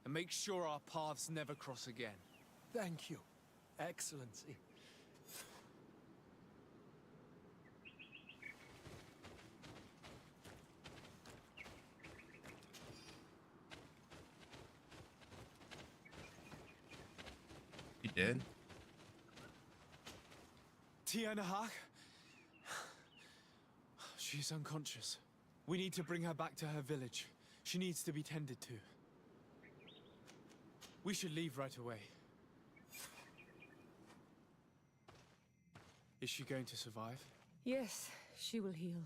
And make sure our paths never cross again.
Thank you, Excellency.
He did?
Teer Fradee? She's unconscious. We need to bring her back to her village. She needs to be tended to. We should leave right away. Is she going to survive?
Yes, she will heal.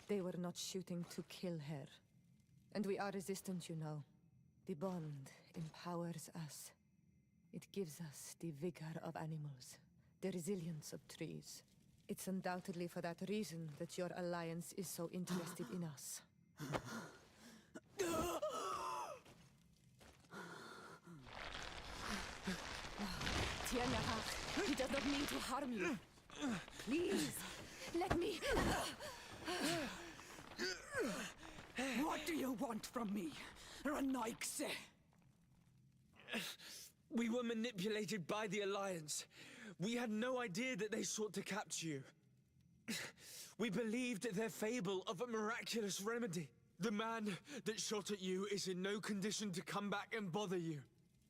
They were not shooting to kill her. And we are resistant, you know. The bond empowers us. It gives us the vigor of animals, the resilience of trees. It's undoubtedly for that reason that your alliance is so interested in us. Teer, he does not mean to harm you. Please, let me...
What do you want from me, Ranaikse?
We were manipulated by the Alliance. We had no idea that they sought to capture you. We believed their fable of a miraculous remedy. The man that shot at you is in no condition to come back and bother you.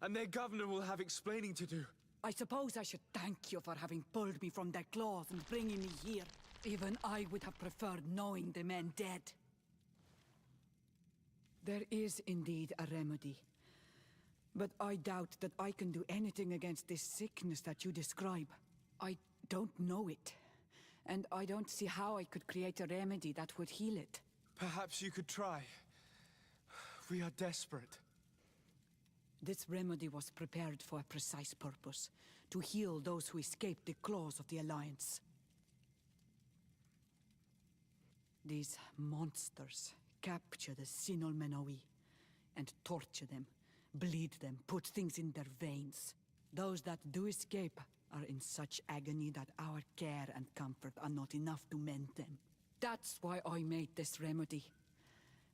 And their governor will have explaining to do.
I suppose I should thank you for having pulled me from their claws and bringing me here. Even I would have preferred knowing the men dead. There is indeed a remedy. But I doubt that I can do anything against this sickness that you describe. I don't know it. And I don't see how I could create a remedy that would heal it.
Perhaps you could try. We are desperate.
This remedy was prepared for a precise purpose. To heal those who escaped the claws of the Alliance. These monsters capture the Sinol Menoi and torture them, bleed them, put things in their veins. Those that do escape are in such agony that our care and comfort are not enough to mend them. That's why I made this remedy.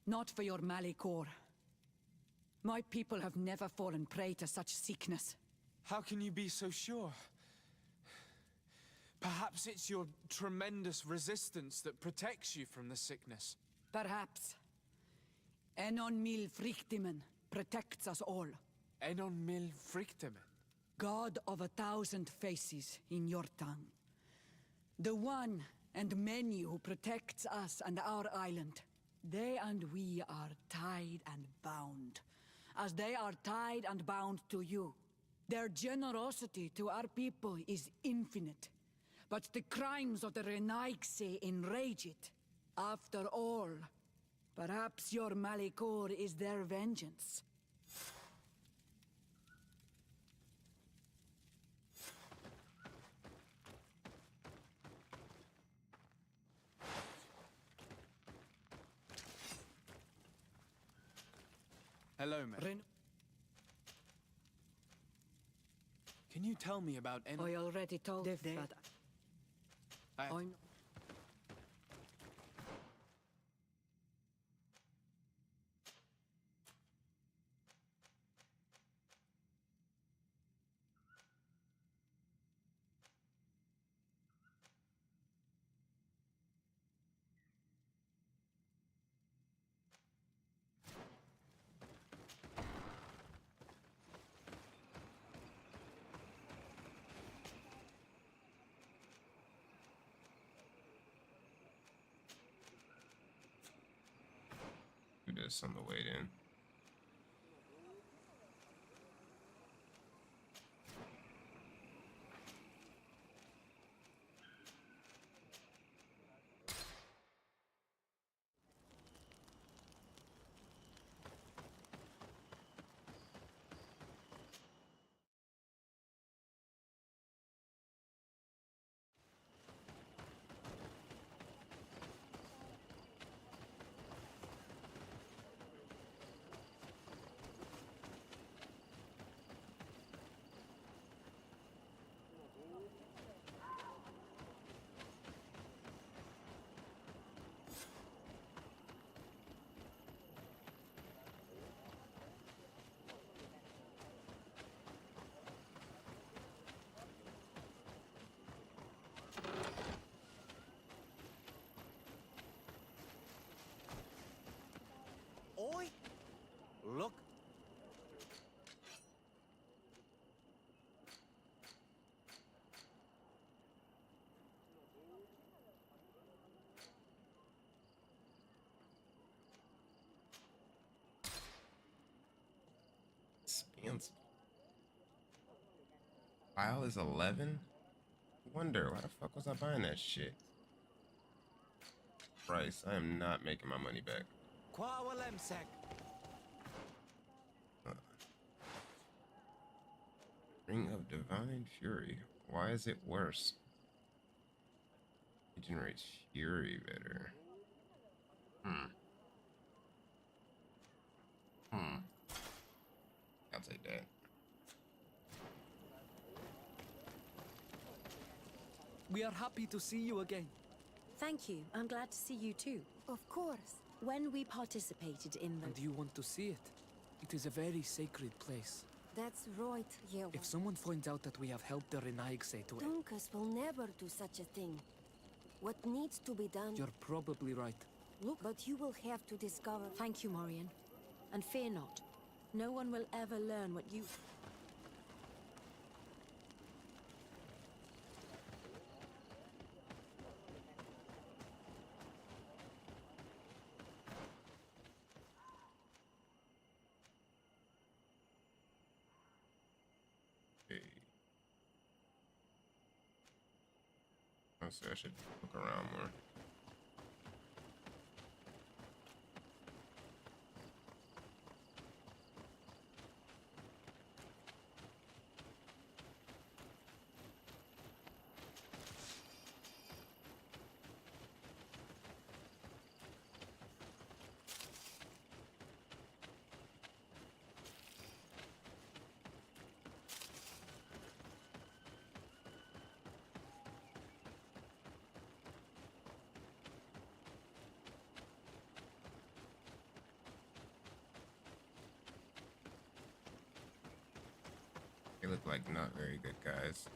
Not for your Malikor. My people have never fallen prey to such sickness.
How can you be so sure? Perhaps it's your tremendous resistance that protects you from the sickness.
Perhaps. Enon mil frictimen protects us all.
Enon mil frictimen?
God of 1,000 faces in your tongue. The one and many who protects us and our island. They and we are tied and bound, as they are tied and bound to you. Their generosity to our people is infinite, but the crimes of the Renaigse enrage it. After all, perhaps your Malikor is their vengeance.
Hello, man. Can you tell me about any...
I already told you that. I'm...
Do this on the way in.
Oi! Look!
Expensive. File is 11? Wonder why the fuck was I buying that shit? Price, I am not making my money back. Ring of Divine Fury. Why is it worse? It generates fury better. I'll take that.
We are happy to see you again.
Thank you. I'm glad to see you too.
Of course.
When we participated in the...
And you want to see it? It is a very sacred place.
That's right, Yewa.
If someone finds out that we have helped the Renaigse to...
Dunkus will never do such a thing. What needs to be done...
You're probably right.
Look, but you will have to discover...
Thank you, Morian. And fear not. No one will ever learn what you...
Honestly, I should look around more. They look like not very good guys.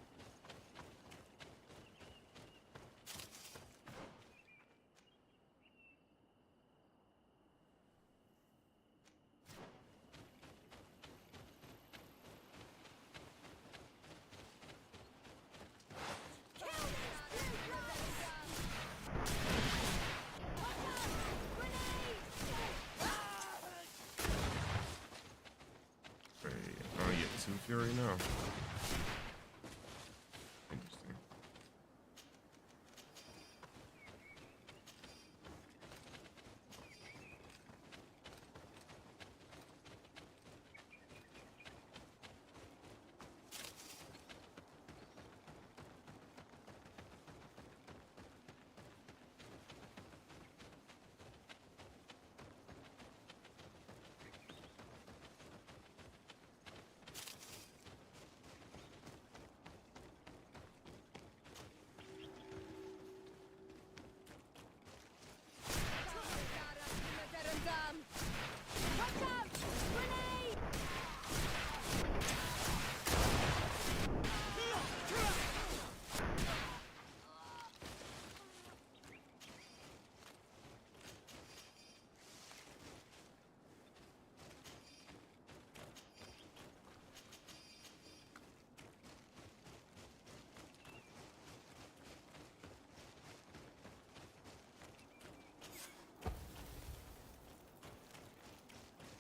Oh, you get 2 fury now. Interesting.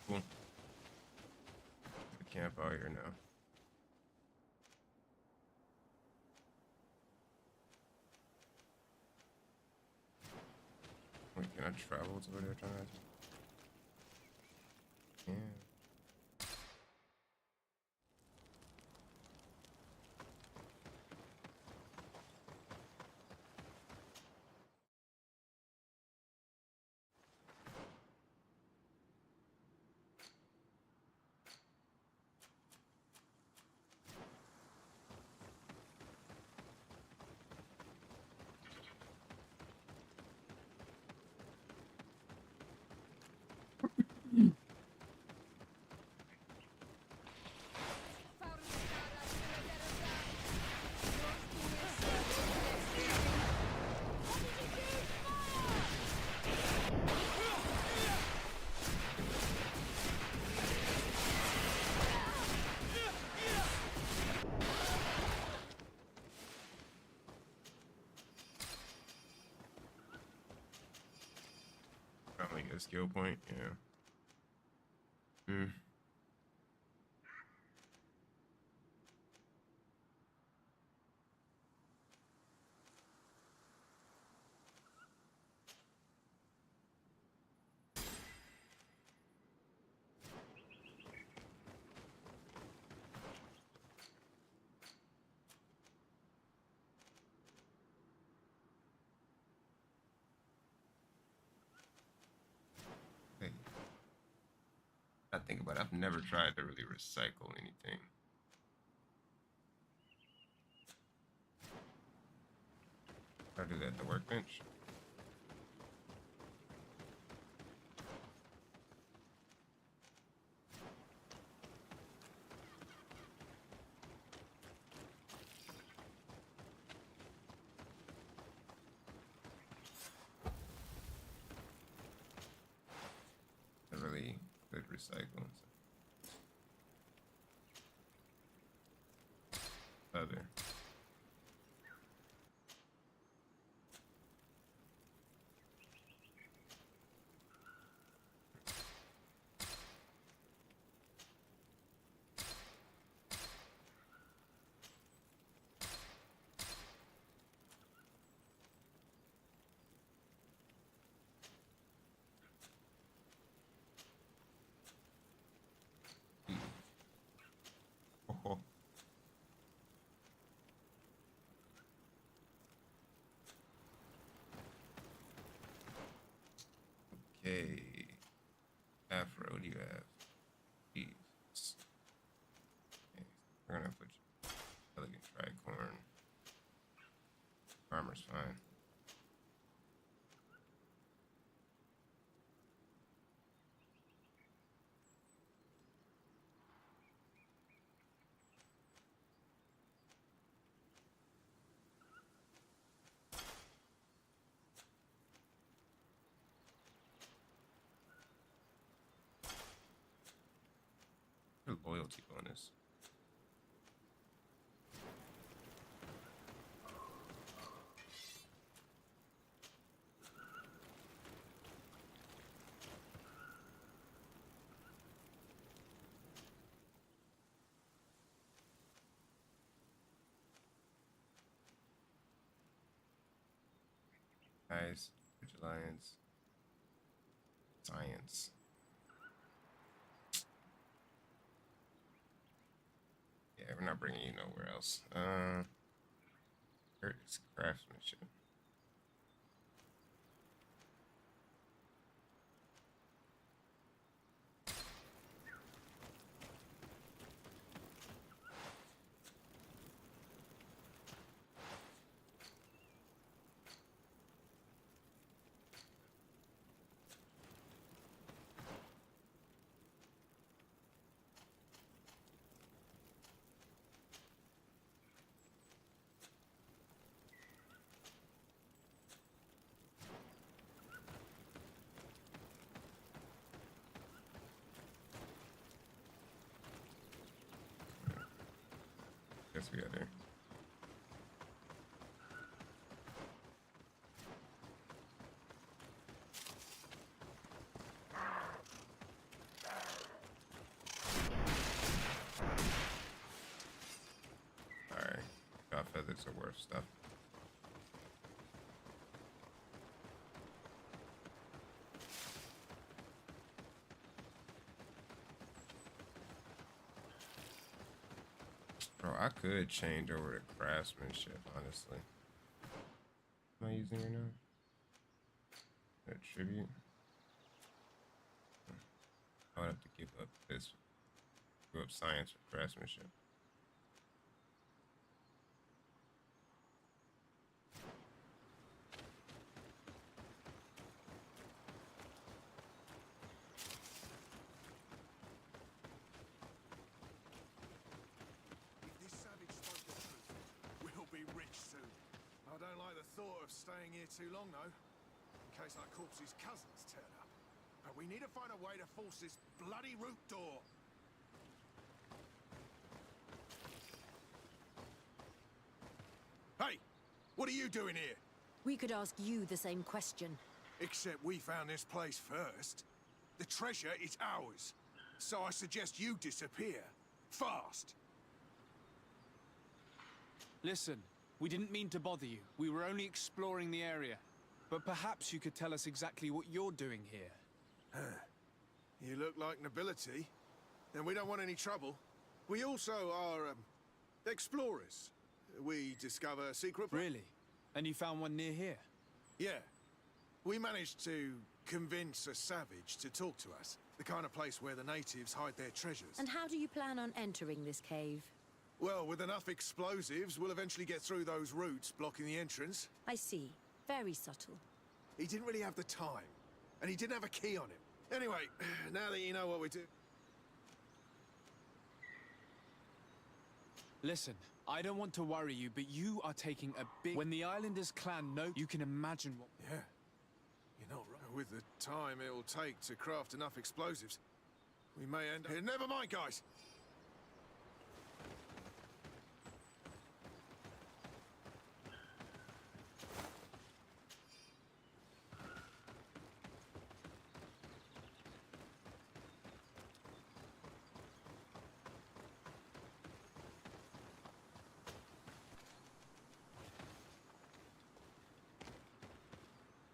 Cool. The camp out here now. Wait, can I travel to where they're trying to? Yeah. Probably get a skill point, yeah. I think about it, I've never tried to really recycle anything. I'll do that at the workbench. A really good recycling. Other. Oh. Okay. Afro, what do you have? Jeez. Okay. We're gonna put elegant tricorn. Armor's fine. Loyalty bonus. Nice. Vigilance. Science. Yeah, we're not bringing you nowhere else. Here is craftsmanship. Guess we got there. Alright. Got feathers are worth stuff. Bro, I could change over to craftsmanship, honestly. Am I using right now? Attribute. I would have to give up this. Give up science for craftsmanship.
I don't like the thought of staying here too long, though. In case our corpse's cousins turn up. But we need to find a way to force this bloody root door. Hey! What are you doing here?
We could ask you the same question.
Except we found this place first. The treasure is ours. So I suggest you disappear. Fast!
Listen, we didn't mean to bother you. We were only exploring the area. But perhaps you could tell us exactly what you're doing here.
You look like nobility. And we don't want any trouble. We also are, explorers. We discover secret...
Really? And you found one near here?
Yeah. We managed to convince a savage to talk to us? The kind of place where the natives hide their treasures.
And how do you plan on entering this cave?
Well, with enough explosives, we'll eventually get through those roots blocking the entrance.
I see. Very subtle.
He didn't really have the time, and he didn't have a key on him. Anyway, now that you know what we do...
Listen, I don't want to worry you, but you are taking a big... When the Islanders clan know, you can imagine what...
Yeah. You're not wrong. With the time it will take to craft enough explosives, we may end up... Never mind, guys!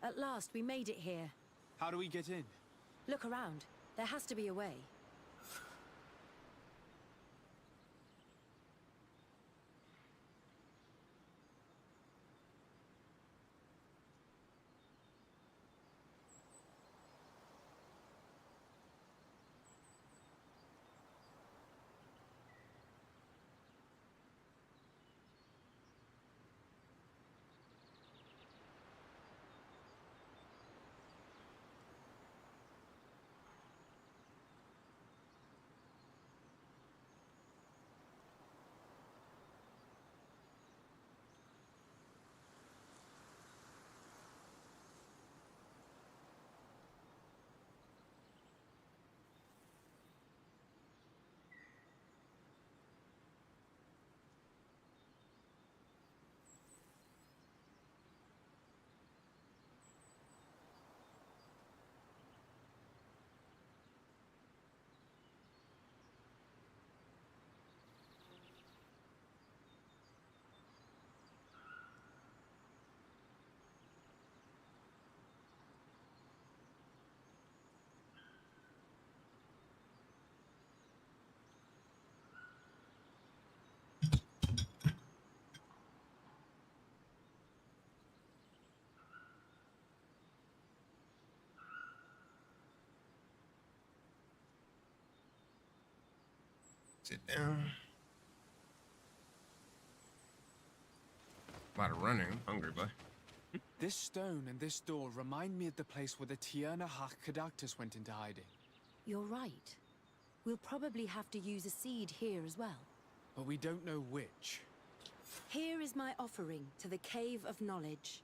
At last, we made it here.
How do we get in?
Look around. There has to be a way.
Sit down. A lot of running. I'm hungry, boy.
This stone and this door remind me of the place where the Tierna Kadactus went into hiding.
You're right. We'll probably have to use a seed here as well.
But we don't know which.
Here is my offering to the Cave of Knowledge.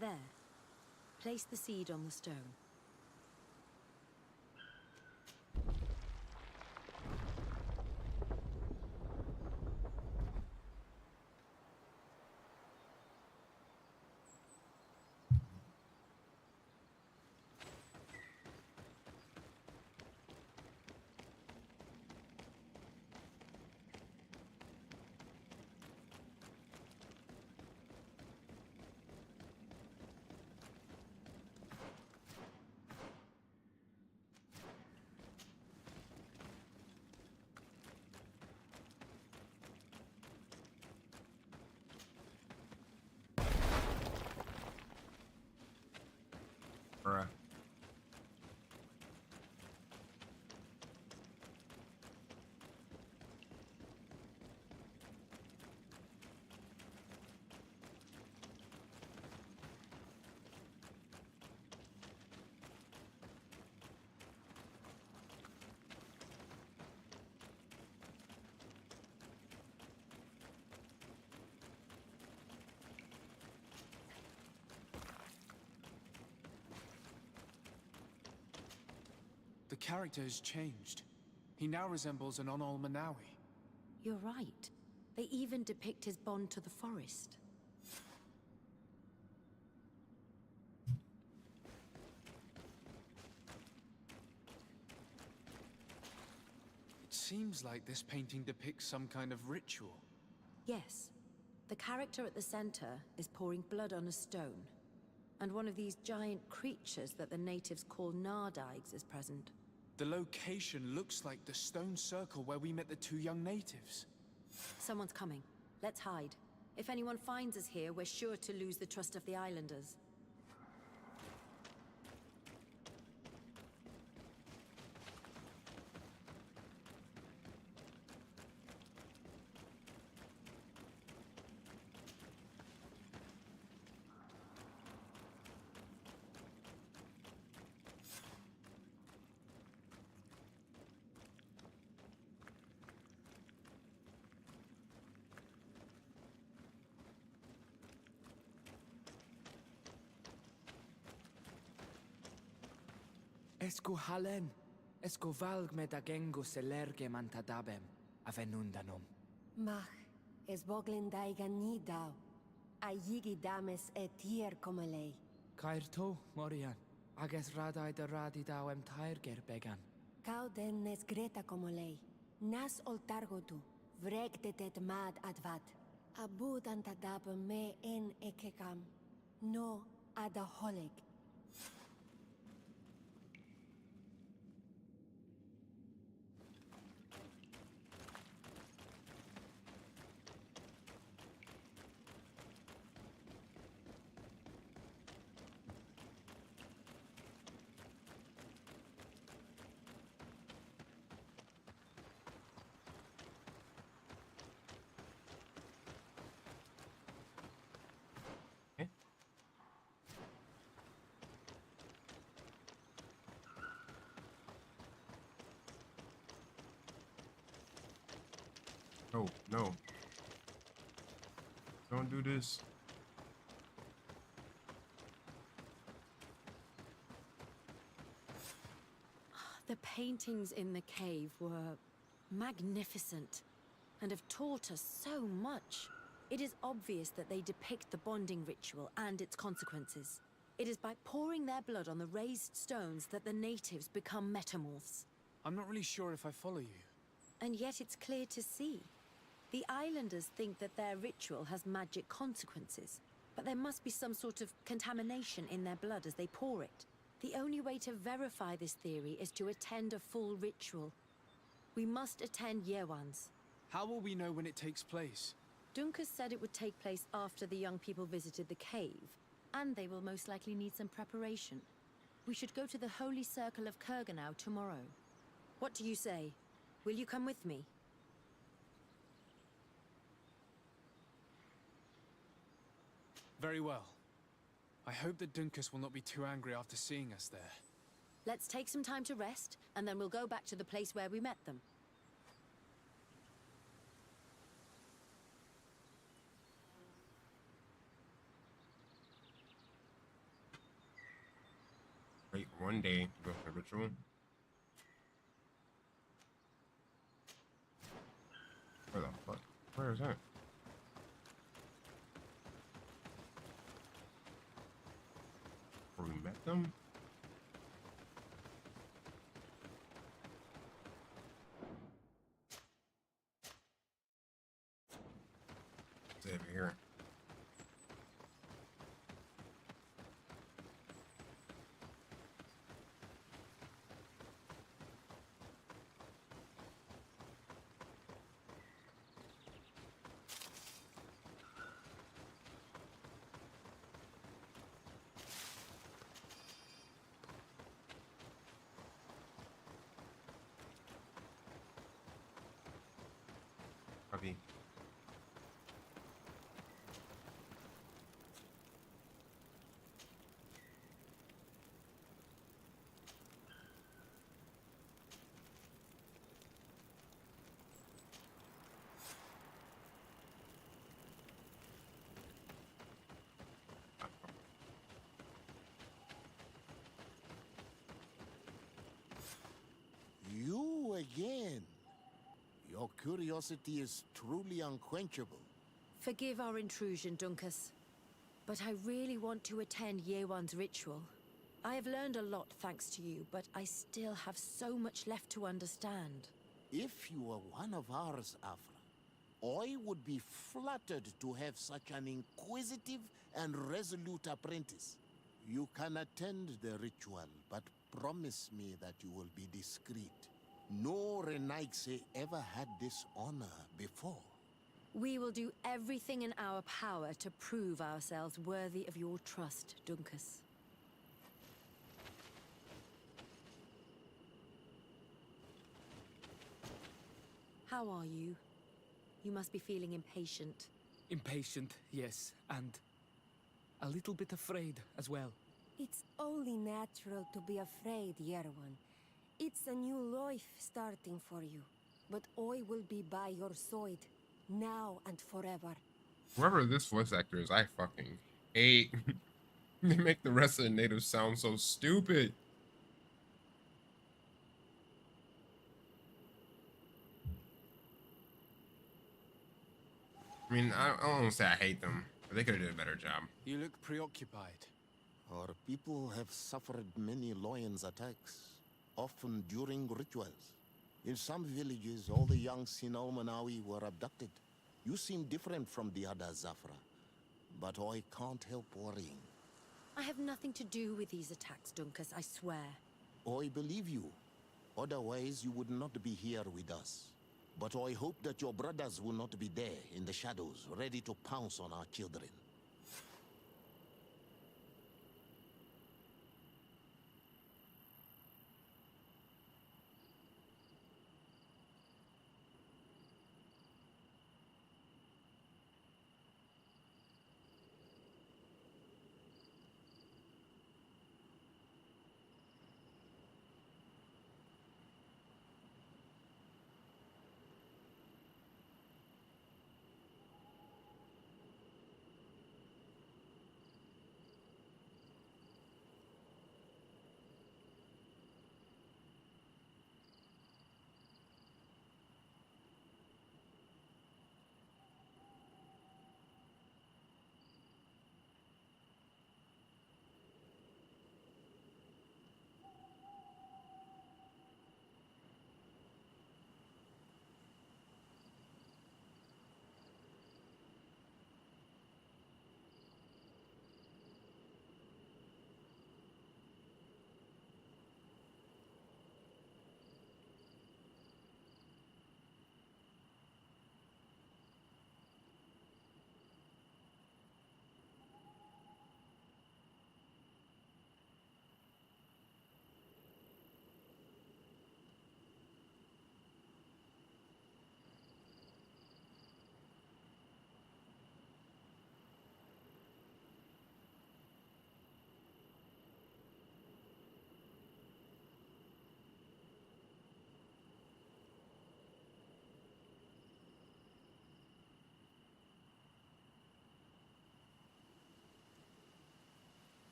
There. Place the seed on the stone.
Bruh.
The character has changed. He now resembles an Onol Manawi.
You're right. They even depict his bond to the forest.
It seems like this painting depicts some kind of ritual.
Yes. The character at the center is pouring blood on a stone. And one of these giant creatures that the natives call Nardigs is present.
The location looks like the stone circle where we met the two young natives.
Someone's coming. Let's hide. If anyone finds us here, we're sure to lose the trust of the islanders.
Esco halen, esco valg med agengo selerge mantadabem, avenundanum.
Mach, es boglin daigan ni dau. A yigi dames e tier comelei.
Cair to, Morian, ages radai de radi dawem tairger began.
Cauden nes greta comelei. Nas oltargodu, vreg de det mad advat. Abud antadab me en ekekam. No adaholeg.
Oh, no. Don't do this.
The paintings in the cave were magnificent and have taught us so much. It is obvious that they depict the bonding ritual and its consequences. It is by pouring their blood on the raised stones that the natives become metamorphs.
I'm not really sure if I follow you.
And yet it's clear to see. The islanders think that their ritual has magic consequences, but there must be some sort of contamination in their blood as they pour it. The only way to verify this theory is to attend a full ritual. We must attend Yewan's.
How will we know when it takes place?
Dunkus said it would take place after the young people visited the cave, and they will most likely need some preparation. We should go to the Holy Circle of Kurganau tomorrow. What do you say? Will you come with me?
Very well. I hope that Dunkus will not be too angry after seeing us there.
Let's take some time to rest, and then we'll go back to the place where we met them.
Wait one day to go for the ritual. Where the fuck? Where is that? Where we met them? It's over here. Copy.
You again. Your curiosity is truly unquenchable.
Forgive our intrusion, Dunkus. But I really want to attend Yewan's ritual. I have learned a lot thanks to you, but I still have so much left to understand.
If you were one of ours, Afra, I would be flattered to have such an inquisitive and resolute apprentice. You can attend the ritual, but promise me that you will be discreet. No Renaigse ever had this honor before.
We will do everything in our power to prove ourselves worthy of your trust, Duncas. How are you? You must be feeling impatient.
Impatient, yes, and a little bit afraid as well.
It's only natural to be afraid, Yerwan. It's a new life starting for you. But I will be by your side, now and forever.
Whoever this voice actor is, I fucking hate. They make the rest of the natives sound so stupid. I mean, I don't want to say I hate them, but they could have did a better job.
You look preoccupied.
Our people have suffered many lions attacks, often during rituals. In some villages, all the young Sinal Manawi were abducted. You seem different from the other Zafra, but I can't help worrying.
I have nothing to do with these attacks, Duncas, I swear.
I believe you. Otherwise, you would not be here with us. But I hope that your brothers will not be there in the shadows, ready to pounce on our children.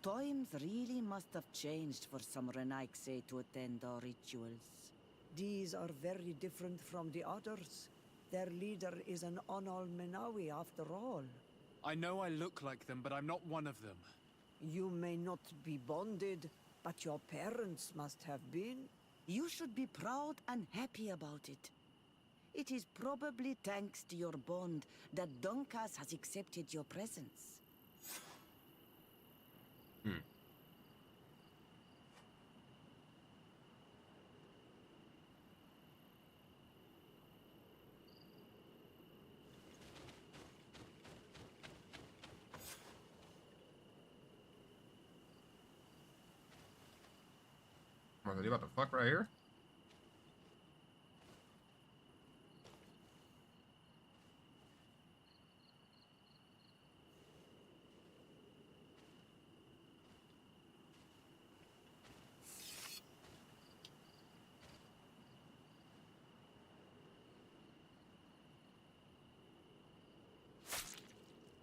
Times really must have changed for some Renaigse to attend our rituals.
These are very different from the others. Their leader is an Onal Menawi after all.
I know I look like them, but I'm not one of them.
You may not be bonded, but your parents must have been.
You should be proud and happy about it. It is probably thanks to your bond that Duncas has accepted your presence.
Are they about to fuck right here?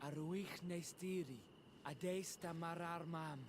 Aruich Nestiri, Adesta Marar Mam.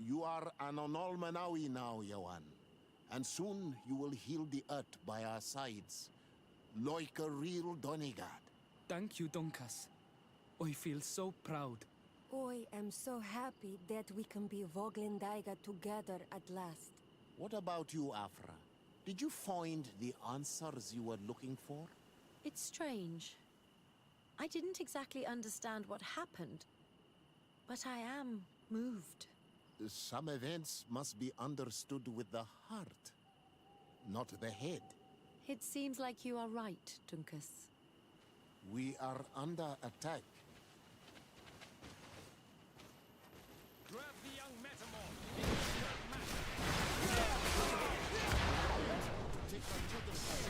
You are an Onolmanawi now, Yawan. And soon you will heal the earth by our sides. Like a real Donegard.
Thank you, Donkas. I feel so proud.
I am so happy that we can be Voglendaiga together at last.
What about you, Afra? Did you find the answers you were looking for?
It's strange. I didn't exactly understand what happened, but I am moved.
Some events must be understood with the heart, not the head.
It seems like you are right, Dunkus.
We are under attack.
Grab the young metamorph.
Take her to the side.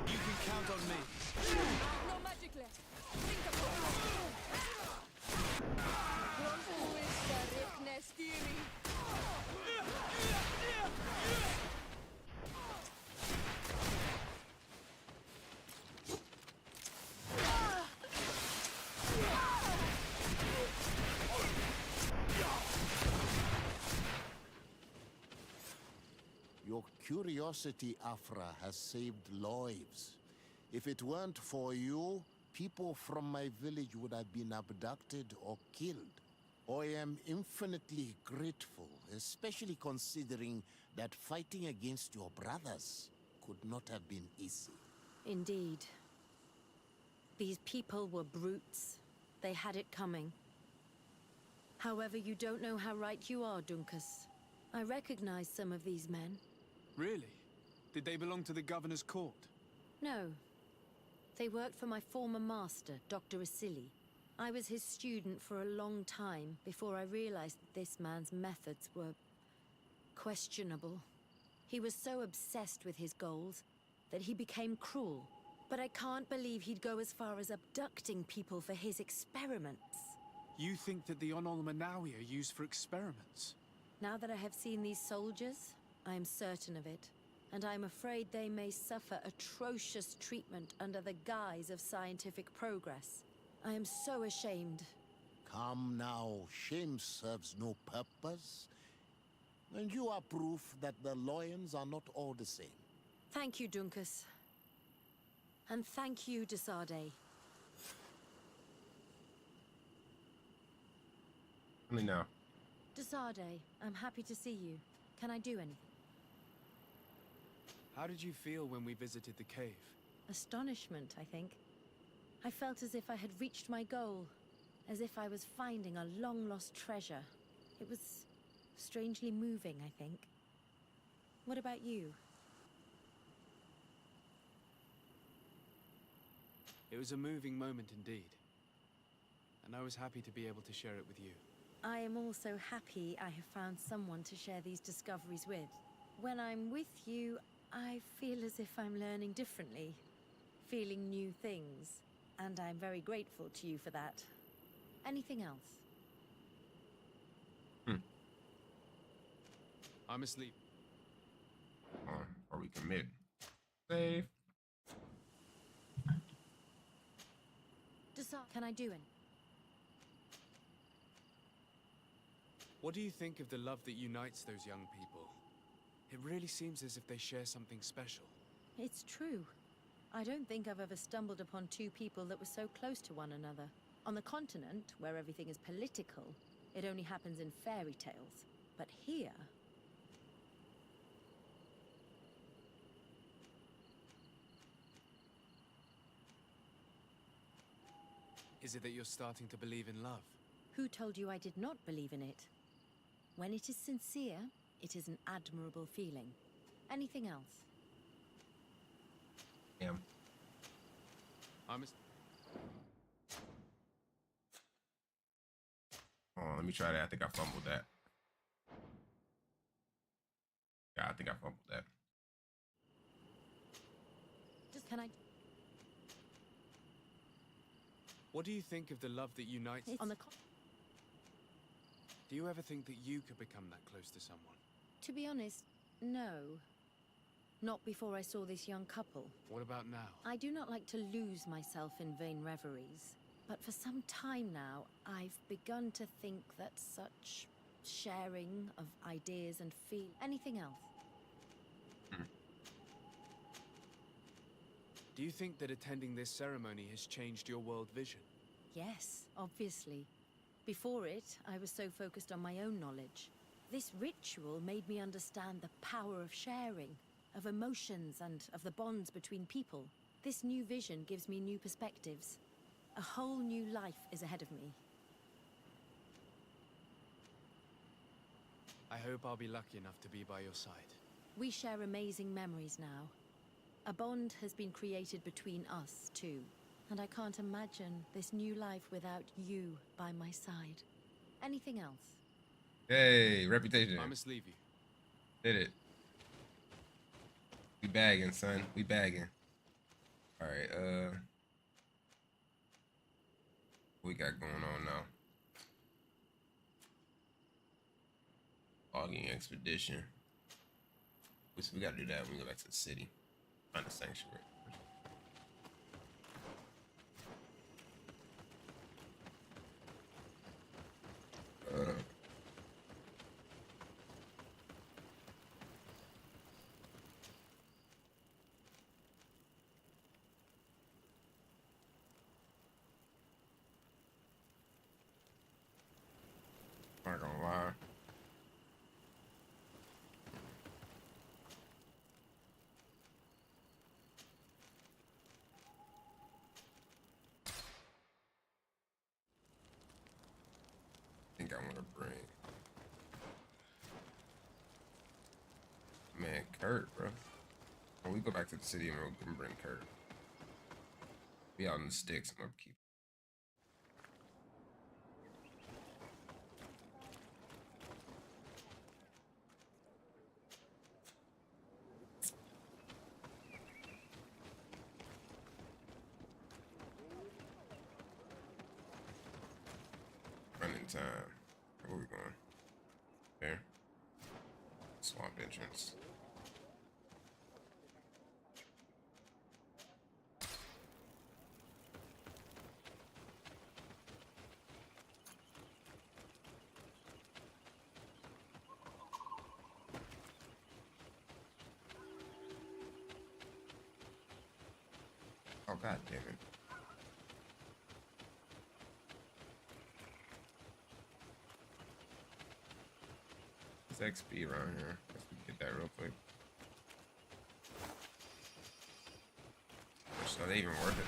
You can count on me.
No magic left. Think of it.
Your curiosity, Afra, has saved lives. If it weren't for you, people from my village would have been abducted or killed. I am infinitely grateful, especially considering that fighting against your brothers could not have been easy.
Indeed. These people were brutes. They had it coming. However, you don't know how right you are, Dunkus. I recognize some of these men.
Really? Did they belong to the governor's court?
No. They worked for my former master, Dr. Asili. I was his student for a long time before I realized that this man's methods were questionable. He was so obsessed with his goals that he became cruel. But I can't believe he'd go as far as abducting people for his experiments.
You think that the Onol Manawi are used for experiments?
Now that I have seen these soldiers, I am certain of it. And I'm afraid they may suffer atrocious treatment under the guise of scientific progress. I am so ashamed.
Come now, shame serves no purpose. And you are proof that the lions are not all the same.
Thank you, Dunkus. And thank you, Desade.
Let me know.
Desade, I'm happy to see you. Can I do anything?
How did you feel when we visited the cave?
Astonishment, I think. I felt as if I had reached my goal. As if I was finding a long-lost treasure. It was strangely moving, I think. What about you?
It was a moving moment indeed. And I was happy to be able to share it with you.
I am also happy I have found someone to share these discoveries with. When I'm with you, I feel as if I'm learning differently. Feeling new things. And I'm very grateful to you for that. Anything else?
I'm asleep.
Or we commit. Save.
Can I do anything?
What do you think of the love that unites those young people? It really seems as if they share something special.
It's true. I don't think I've ever stumbled upon two people that were so close to one another. On the continent, where everything is political, it only happens in fairy tales. But here...
Is it that you're starting to believe in love?
Who told you I did not believe in it? When it is sincere, it is an admirable feeling. Anything else?
Damn. Oh, let me try that. I think I fumbled that. Yeah, I think I fumbled that.
Can I...
What do you think of the love that unites...
On the
Do you ever think that you could become that close to someone?
To be honest, no. Not before I saw this young couple.
What about now?
I do not like to lose myself in vain reveries, but for some time now, I've begun to think that such sharing of ideas and feel anything else.
Do you think that attending this ceremony has changed your world vision?
Yes, obviously. Before it, I was so focused on my own knowledge. This ritual made me understand the power of sharing, of emotions and of the bonds between people. This new vision gives me new perspectives. A whole new life is ahead of me.
I hope I'll be lucky enough to be by your side.
We share amazing memories now. A bond has been created between us, too. And I can't imagine this new life without you by my side. Anything else?
Hey, reputation.
I must leave you.
Did it. We bagging, son. We bagging. All right, what we got going on now? Logging expedition. So we gotta do that when we go back to the city. Find the sanctuary. Not gonna lie. I think I want to bring man Kurt, bro. When we go back to the city, and we're gonna bring Kurt. Be out in the sticks. I'm gonna keep. Running time. Where we going? There. Swamp entrance. Oh, god damn it. There's XP around here. Let's get that real quick. It's not even worth it.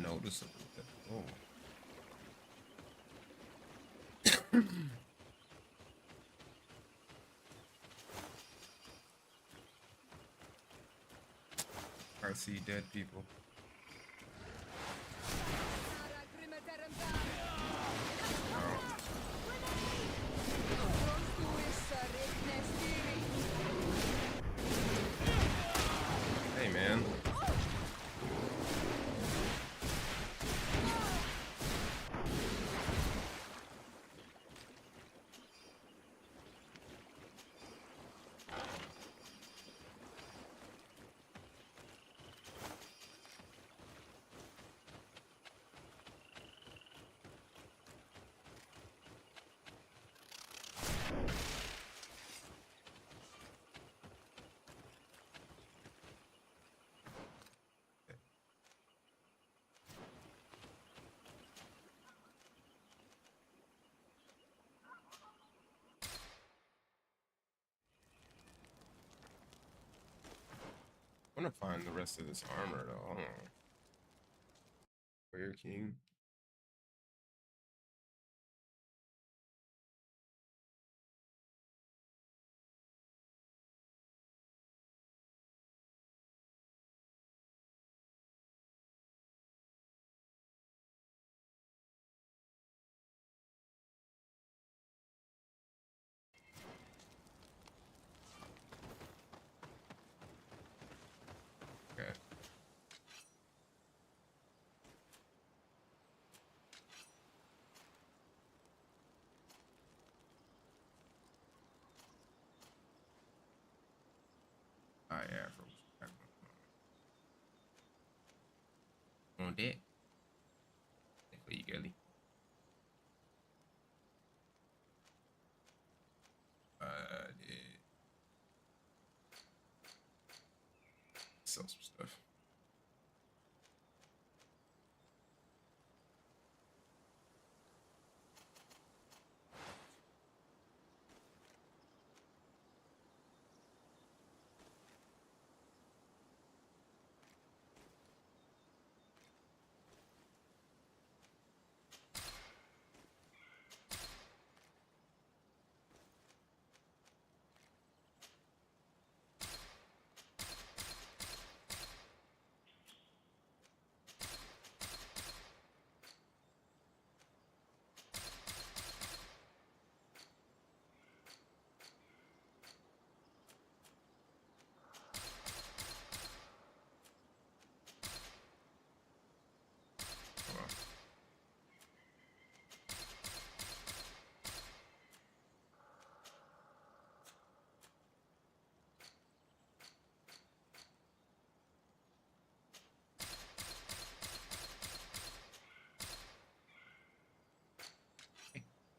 Noticeable. Oh. I see dead people. Hey, man. I want to find the rest of this armor though. Hold on. Warrior King. on deck. For you, girly. Yeah. Sell some stuff.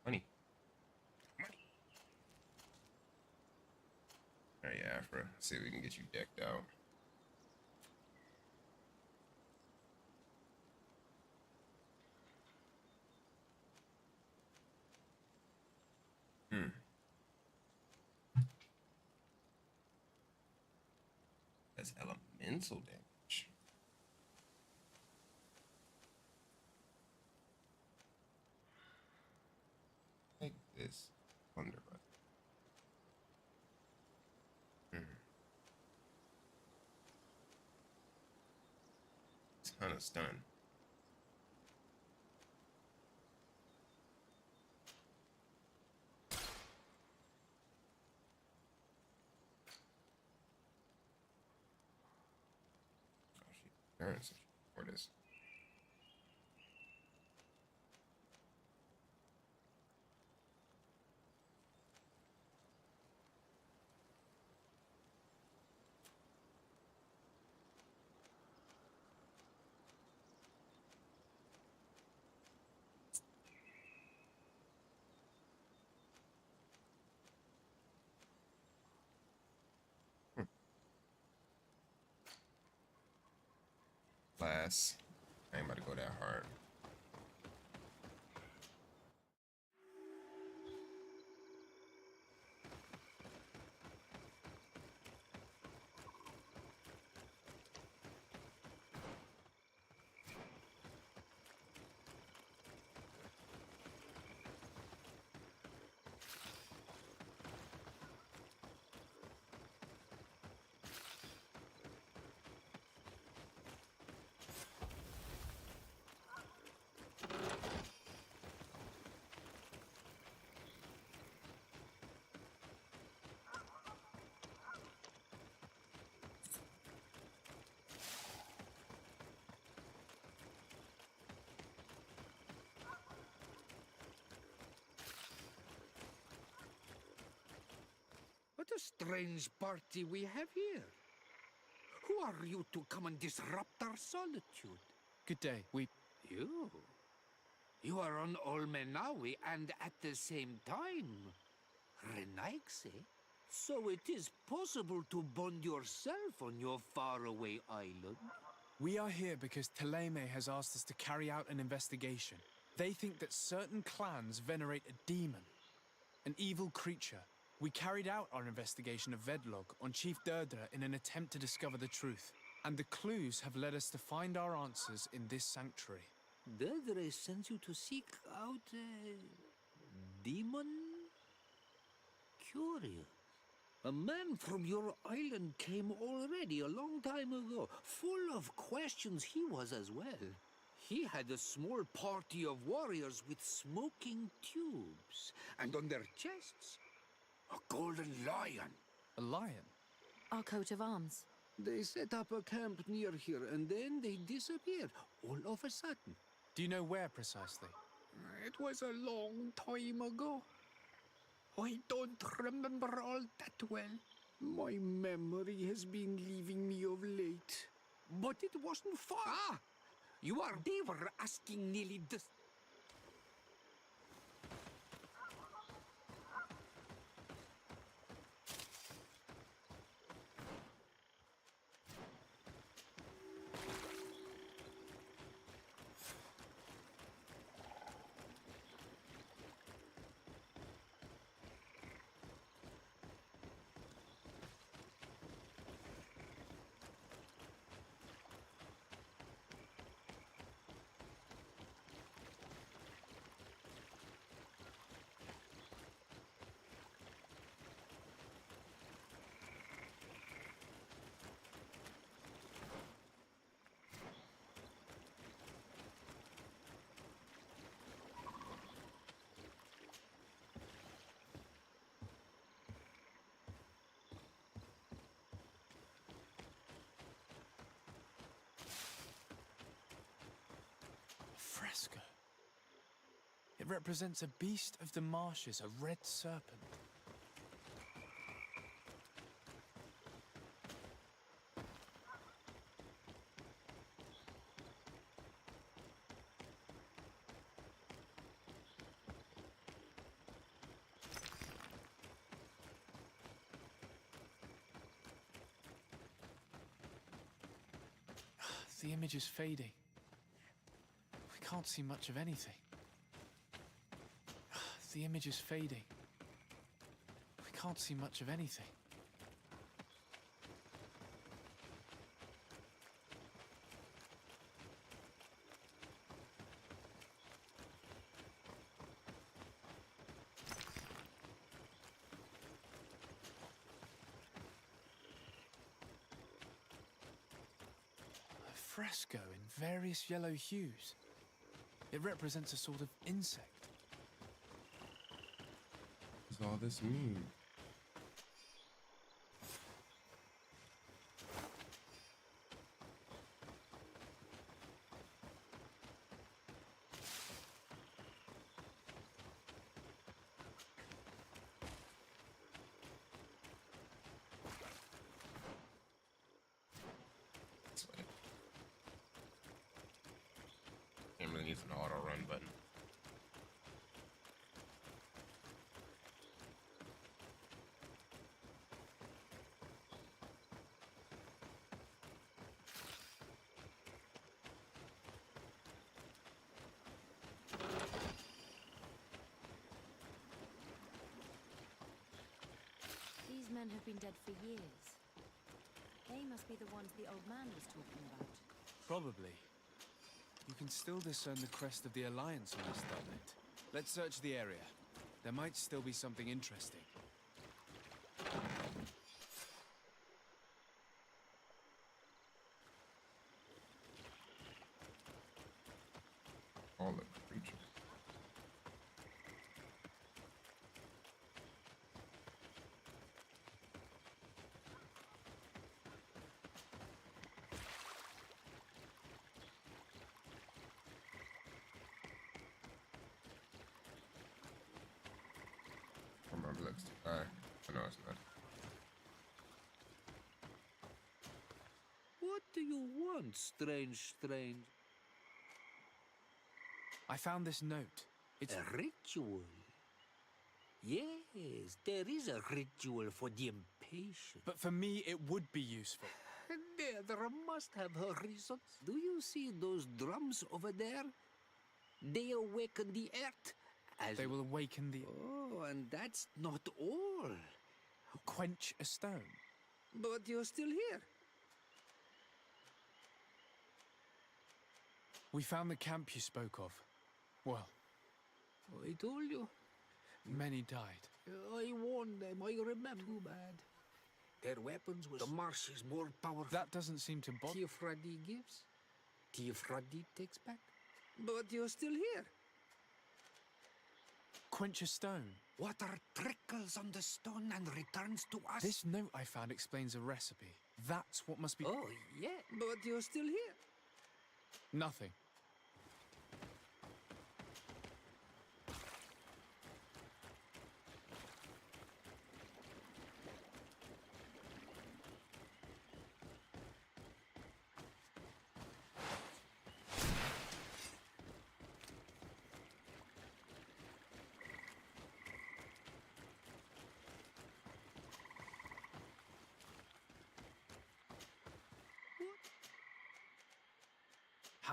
Money. Alright, yeah, Afra. Let's see if we can get you decked out. That's elemental damage. Take this. Thunder button. Ton of stun. Parents, what is? Class. I ain't about to go that hard.
What a strange party we have here. Who are you to come and disrupt our solitude?
Good day.
You are on Olmenawi and at the same time Renaigse. So it is possible to bond yourself on your faraway island?
We are here because Teleme has asked us to carry out an investigation. They think that certain clans venerate a demon, an evil creature. We carried out our investigation of Vedlog on Chief Derdra in an attempt to discover the truth, and the clues have led us to find our answers in this sanctuary.
Derdra sends you to seek out a demon? Curious. A man from your island came already a long time ago, full of questions he was as well. He had a small party of warriors with smoking tubes, and on their chests, a golden lion.
A lion?
Our coat of arms.
They set up a camp near here, and then they disappeared, all of a sudden.
Do you know where precisely?
It was a long time ago. I don't remember all that well. My memory has been leaving me of late. But it wasn't far. Ah! You are never asking nearly this.
Fresco. It represents a beast of the marshes, a red serpent. The image is fading. We can't see much of anything. The image is fading. We can't see much of anything. A fresco in various yellow hues. It represents a sort of insect.
What does all this mean? It really needs an auto run button.
These men have been dead for years. They must be the ones the old man was talking about.
Probably. You can still discern the crest of the Alliance on this doublet. Let's search the area. There might still be something interesting.
All the creatures. My looks. I know it's not.
What do you want, strange?
I found this note. It's
a ritual. Yes, there is a ritual for the impatient.
But for me, it would be useful.
There must have her reasons. Do you see those drums over there? They awaken the earth. As
they will awaken the...
Oh, and that's not all.
Quench a stone.
But you're still here.
We found the camp you spoke of. Well,
I told you.
Many died.
I warned them, I remember. Too bad. Their weapons was... The marsh is more powerful.
That doesn't seem to bother...
Teer Fradee gives. Teer Fradee takes back. But you're still here.
Quench a stone.
Water trickles on the stone and returns to us.
This note I found explains a recipe. That's what must be...
Oh, yeah, but you're still here.
Nothing.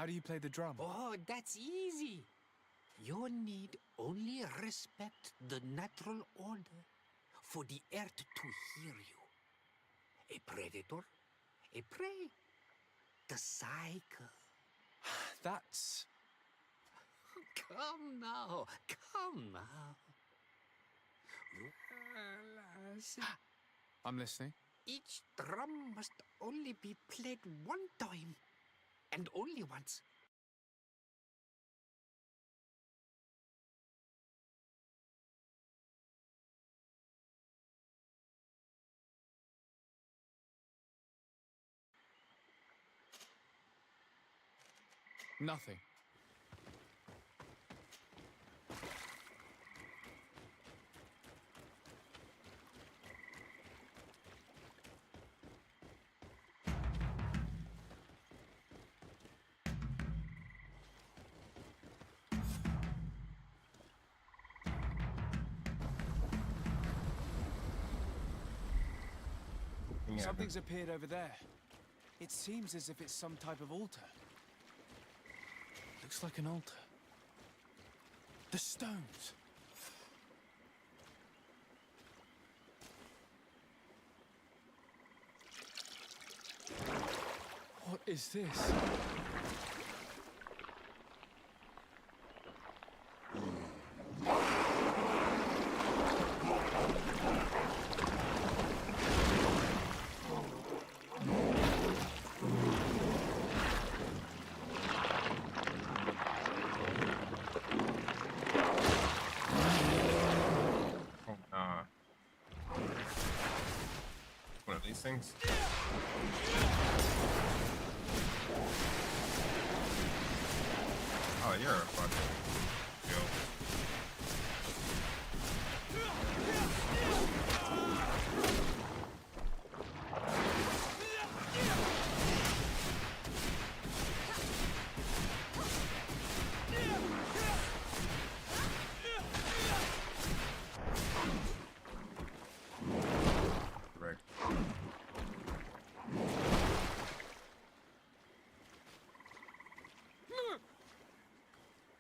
How do you play the drum?
Oh, that's easy. You need only respect the natural order for the earth to hear you. A predator, a prey, the cycle.
That's...
Come now, come now.
I'm listening.
Each drum must only be played one time, and only once.
Nothing.
Yeah,
Something's appeared over there. It seems as if it's some type of altar. Looks like an altar. The stones. What is this?
One of these things. Oh, you're a fucking joke. Correct.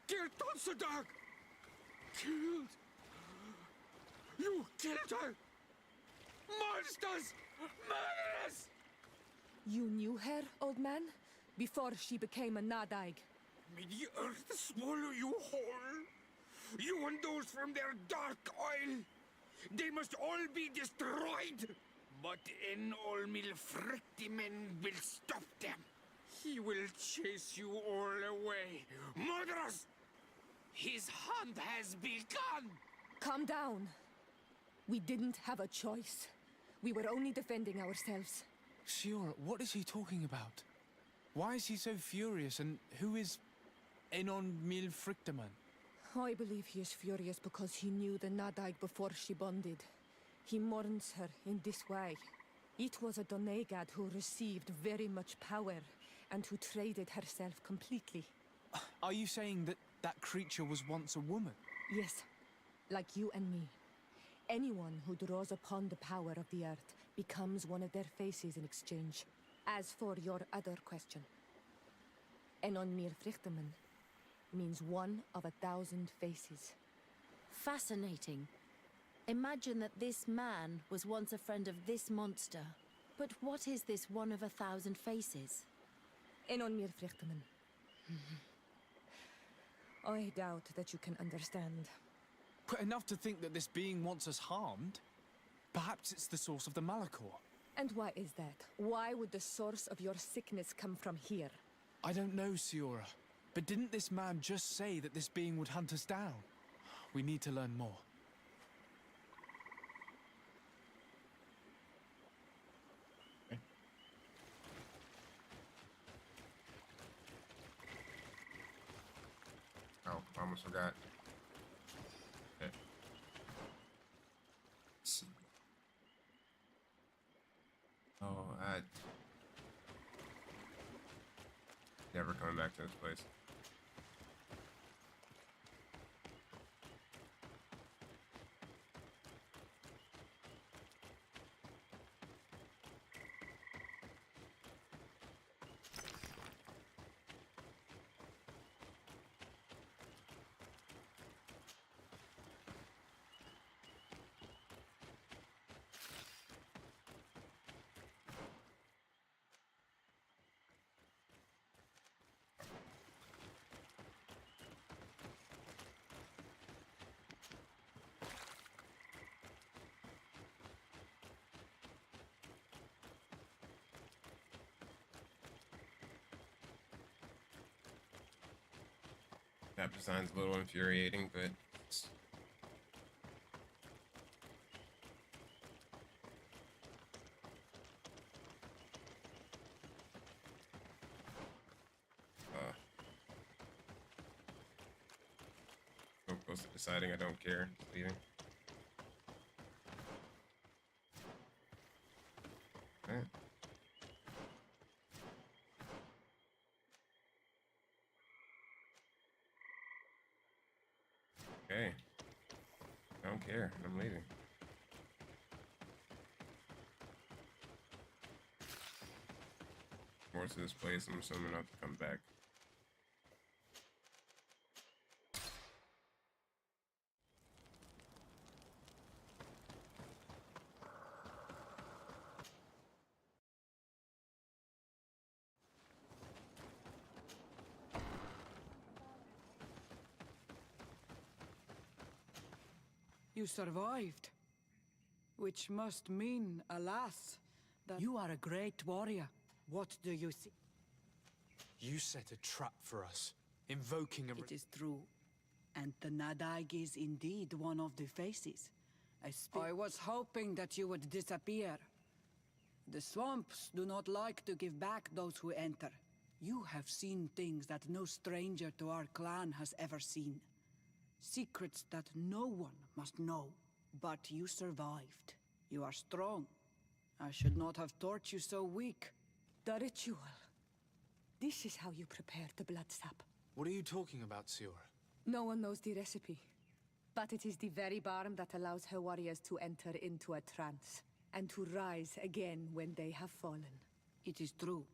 Dear Dog! Killed! You killed her! Monsters! Murderers!
You knew her, old man? Before she became a Nadaig?
May the earth swallow you whole! You and those from their dark oil! They must all be destroyed! But Enolmil Frictimen will stop them! He will chase you all away! Murderers! His hunt has begun!
Calm down. We didn't have a choice. We were only defending ourselves.
Shiora, what is he talking about? Why is he so furious, and who is Enon Mil Frictaman?
I believe he is furious because he knew the Nadaig before she bonded. He mourns her in this way. It was a Donegad who received very much power and who traded herself completely.
Are you saying that that creature was once a woman?
Yes, like you and me. Anyone who draws upon the power of the earth becomes one of their faces in exchange. As for your other question, Enon Mir Frichteman means one of 1,000 faces.
Fascinating. Imagine that this man was once a friend of this monster. But what is this one of 1,000 faces?
Enon Mir Frichteman. I doubt that you can understand.
But enough to think that this being wants us harmed? Perhaps it's the source of the Malachor.
And why is that? Why would the source of your sickness come from here?
I don't know, Siora. But didn't this man just say that this being would hunt us down? We need to learn more.
Oh, I almost forgot. Okay. Oh, never coming back to this place. That design's a little infuriating, but so close to deciding I don't care. Just leaving. Alright. Okay. I don't care. I'm leaving. More to this place, I'm assuming I'll have to come back.
You survived. Which must mean, alas, that you are a great warrior. What do you see?
You set a trap for us, invoking a...
It is true. And the Nadaig is indeed one of the faces. I was hoping that you would disappear. The swamps do not like to give back those who enter. You have seen things that no stranger to our clan has ever seen. Secrets that no one must know. But you survived. You are strong. I should not have thought you so weak.
The ritual. This is how you prepare the blood sap.
What are you talking about, Siora?
No one knows the recipe. But it is the very balm that allows her warriors to enter into a trance, and to rise again when they have fallen.
It is true.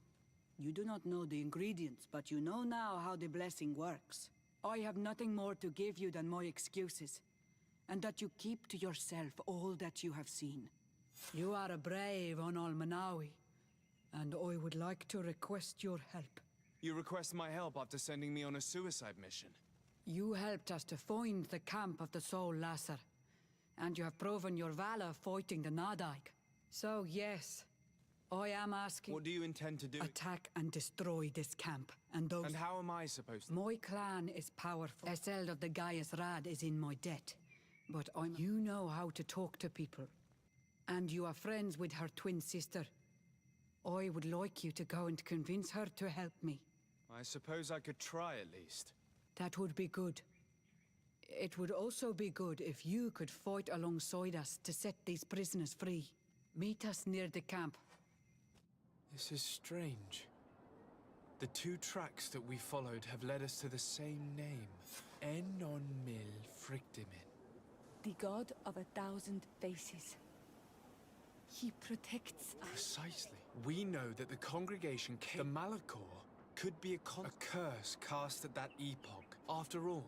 You do not know the ingredients, but you know now how the blessing works. I have nothing more to give you than my excuses, and that you keep to yourself all that you have seen. You are a brave Onal Manawi, and I would like to request your help.
You request my help after sending me on a suicide mission?
You helped us to find the camp of the Soul Lasser, and you have proven your valor fighting the Nadaig. So yes, I am asking...
What do you intend to do?
Attack and destroy this camp, and those...
And how am I supposed to...
My clan is powerful. Eseld of the Gaius Rad is in my debt, but You know how to talk to people, and you are friends with her twin sister. I would like you to go and convince her to help me.
I suppose I could try at least.
That would be good. It would also be good if you could fight alongside us to set these prisoners free. Meet us near the camp.
This is strange. The two tracks that we followed have led us to the same name. Enon Mil Frictimin.
The god of 1,000 faces. He protects us.
Precisely. We know that the congregation came... The Malachor could be a curse cast at that epoch. After all,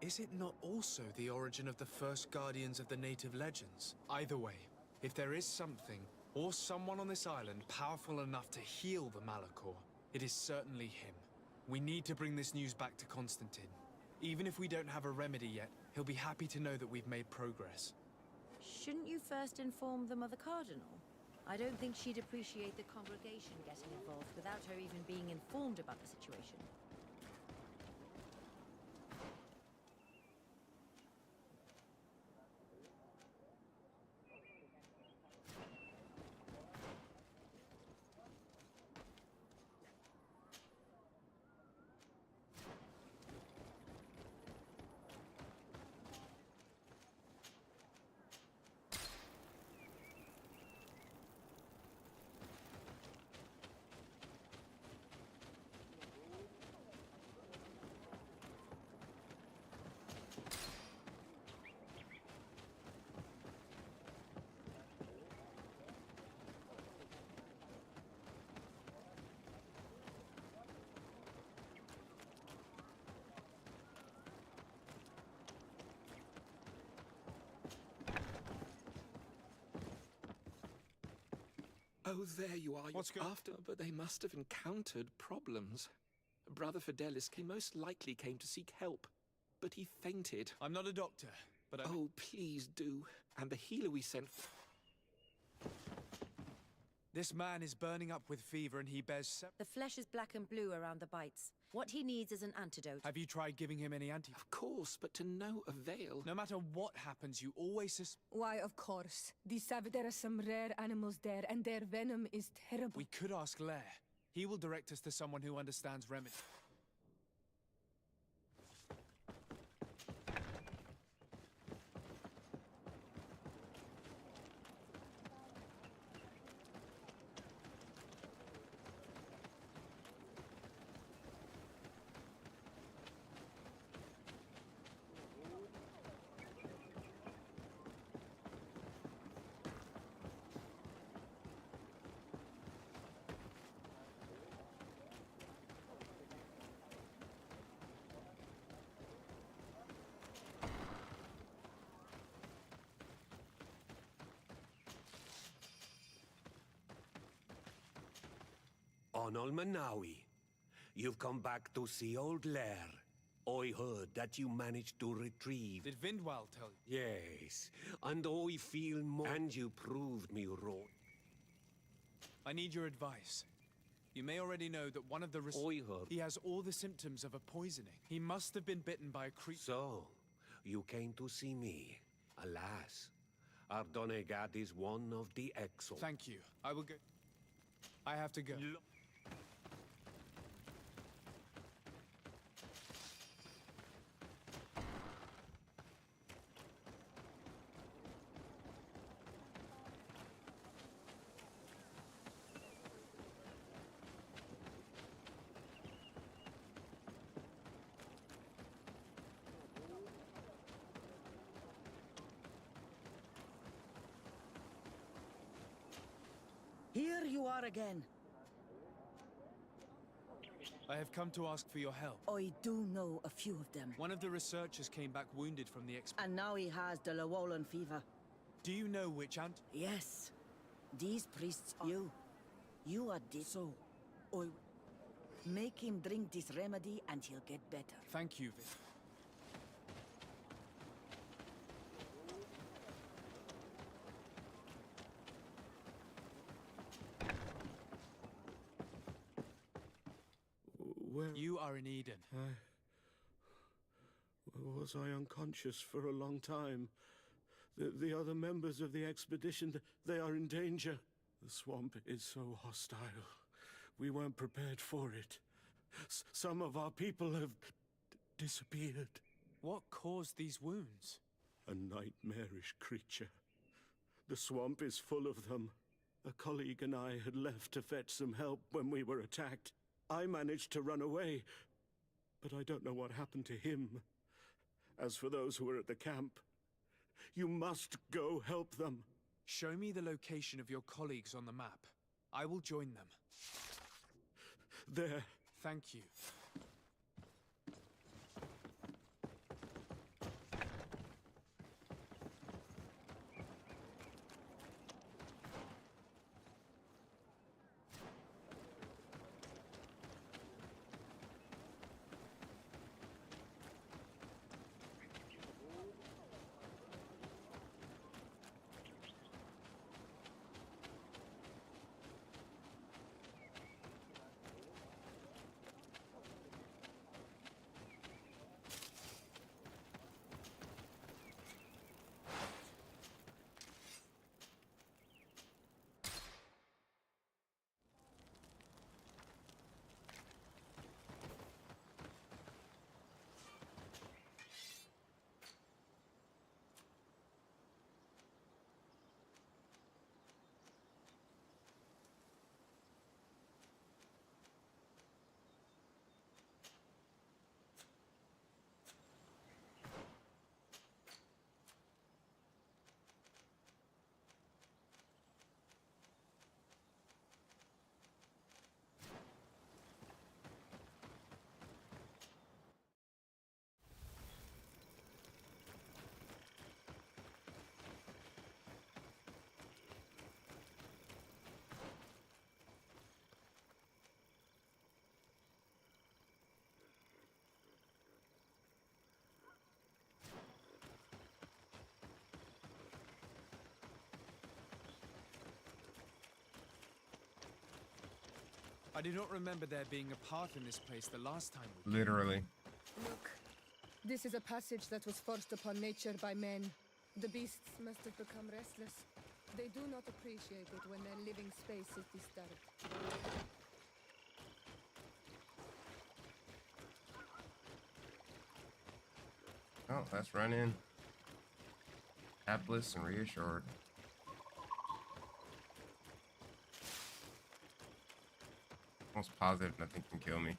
is it not also the origin of the first guardians of the native legends? Either way, if there is something or someone on this island powerful enough to heal the Malachor, it is certainly him. We need to bring this news back to Constantine. Even if we don't have a remedy yet, he'll be happy to know that we've made progress.
Shouldn't you first inform them of the Cardinal? I don't think she'd appreciate the congregation getting involved without her even being informed about the situation.
Oh, there you are.
What's going on?
But they must have encountered problems. Brother Fidelis most likely came to seek help, but he fainted.
I'm not a doctor, but I...
Oh, please do. And the healer we sent...
This man is burning up with fever and he bears...
The flesh is black and blue around the bites. What he needs is an antidote.
Have you tried giving him any antidote?
Of course, but to no avail.
No matter what happens, you always
Why, of course. There are some rare animals there, and their venom is terrible.
We could ask Lair. He will direct us to someone who understands remedy.
Onol Manawi, you've come back to see old Lair. I heard that you managed to retrieve...
Did Vindwal tell you?
Yes, and I feel more... And you proved me wrong.
I need your advice. You may already know that one of the...
I heard...
He has all the symptoms of a poisoning. He must have been bitten by a creature...
So, you came to see me. Alas, our Donegat is one of the exiled.
Thank you. I will go... I have to go.
Here you are again.
I have come to ask for your help.
I do know a few of them.
One of the researchers came back wounded from the
And now he has the Llewellyn fever.
Do you know which ant?
Yes. These priests are... You are dead. So, I... Make him drink this remedy and he'll get better.
Thank you, Vin.
Where...
You are in Eden.
Was I unconscious for a long time? The other members of the expedition, they are in danger. The swamp is so hostile. We weren't prepared for it. Some of our people have disappeared.
What caused these wounds?
A nightmarish creature. The swamp is full of them. A colleague and I had left to fetch some help when we were attacked. I managed to run away, but I don't know what happened to him. As for those who were at the camp, you must go help them.
Show me the location of your colleagues on the map. I will join them.
There.
Thank you. I do not remember there being a path in this place the last time we came.
Literally.
Look, this is a passage that was forced upon nature by men. The beasts must have become restless. They do not appreciate it when their living space is disturbed.
Oh, let's run in. Hapless and reassured. Almost positive nothing can kill me.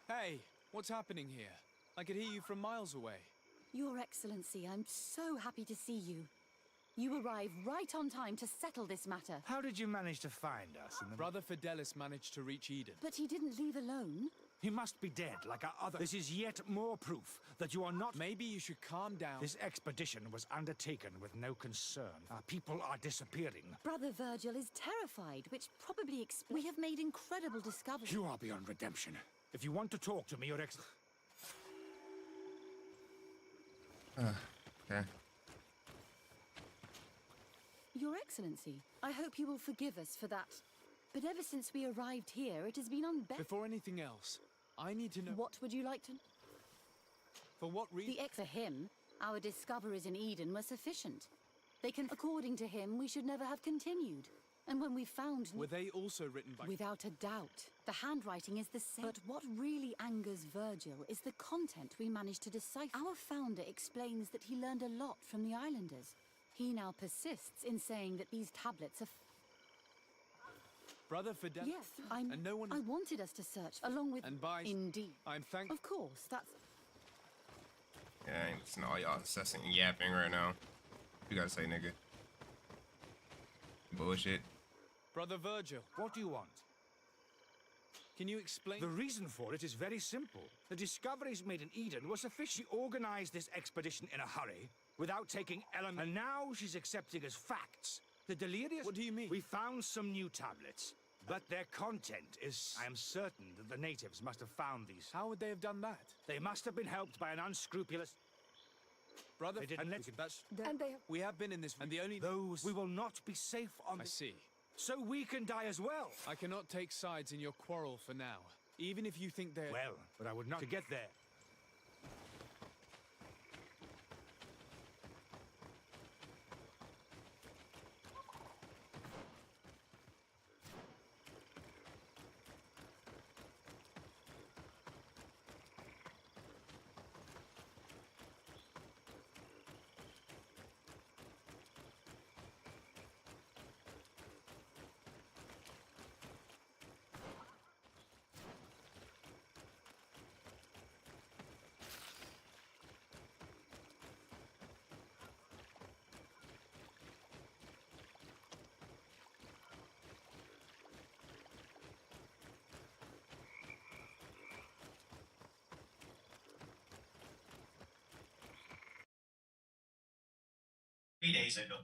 Hey, what's happening here? I could hear you from miles away.
Your Excellency, I'm so happy to see you. You arrived right on time to settle this matter.
How did you manage to find us?
Brother Fidelis managed to reach Eden.
But he didn't leave alone.
He must be dead, like our other. This is yet more proof that you are not.
Maybe you should calm down.
This expedition was undertaken with no concern. Our people are disappearing.
Brother Virgil is terrified, which probably explains. We have made incredible discoveries.
You are beyond redemption. If you want to talk to me, Your
Okay.
Your Excellency, I hope you will forgive us for that. But ever since we arrived here, it has been unbearable.
Before anything else, I need to know...
What would you like to...
For what reason?
For him, our discoveries in Eden were sufficient. According to him, we should never have continued. And when we found...
Were they also written by...
Without a doubt. The handwriting is the same. But what really angers Virgil is the content we managed to decipher. Our founder explains that he learned a lot from the islanders. He now persists in saying that these tablets are...
Brother Fidelis...
Yes,
and no one...
I wanted us to search, along with...
And by...
Indeed.
I'm thankful...
Of course, that's...
Yeah, I ain't listening to all y'all incessant yapping right now. You gotta say, nigga. Bullshit.
Brother Virgil,
what do you want?
Can you explain?
The reason for it is very simple. The discoveries made in Eden were sufficient. She organized this expedition in a hurry, without taking elements. And now she's accepting as facts the delirious...
What do you mean?
We found some new tablets, but their content is... I am certain that the natives must have found these.
How would they have done that?
They must have been helped by an unscrupulous...
Brother...
They didn't let...
And they have... We have been in this... And the only...
Those... We will not be safe on...
I see.
So we can die as well.
I cannot take sides in your quarrel for now. Even if you think they're...
Well, but I would not... To get there.
Days ago.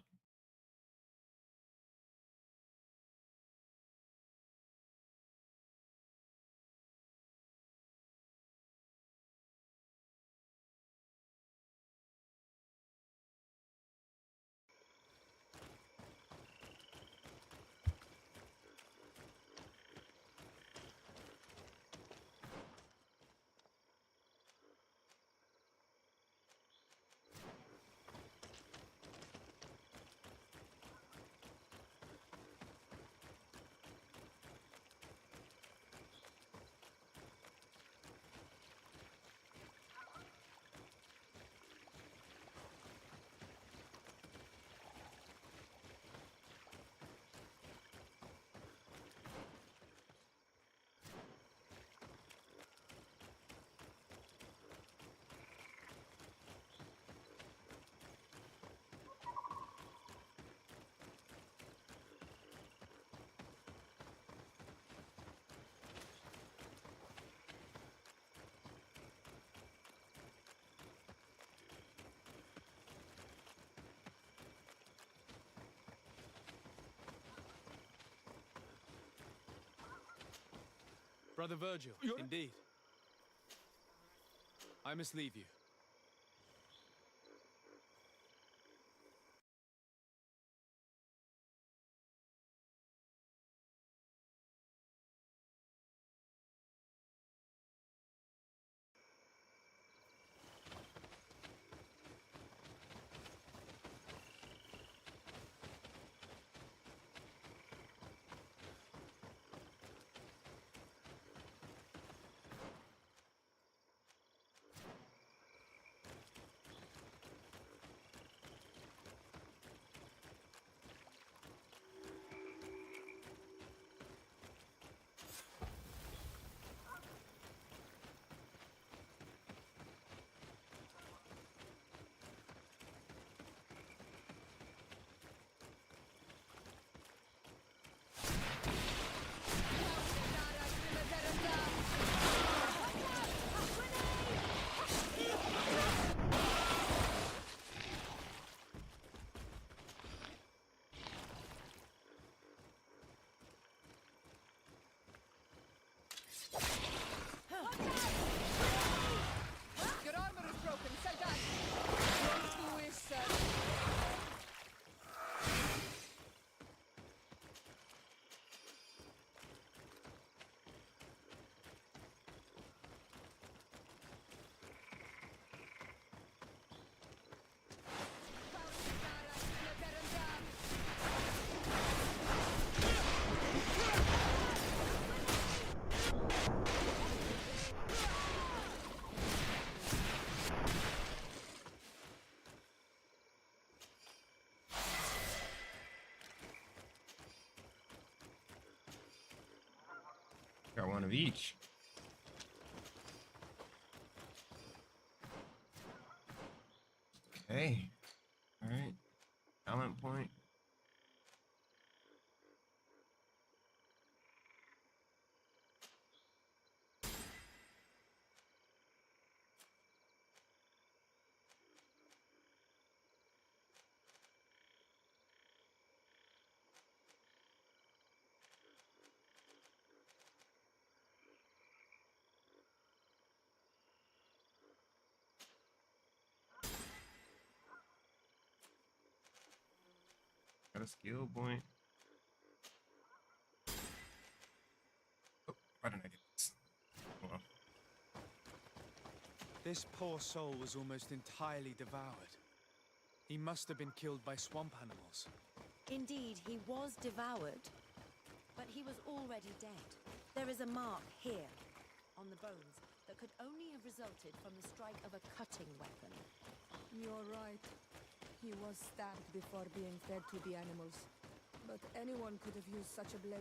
Brother Virgil, indeed. I must leave you.
Got one of each. Okay. All right. Talent point. Got a skill point. Oh, why didn't I get this? Oh, well.
This poor soul was almost entirely devoured. He must have been killed by swamp animals.
Indeed, he was devoured, but he was already dead. There is a mark here, on the bones, that could only have resulted from the strike of a cutting weapon.
You're right. He was stabbed before being fed to the animals. But anyone could have used such a blade.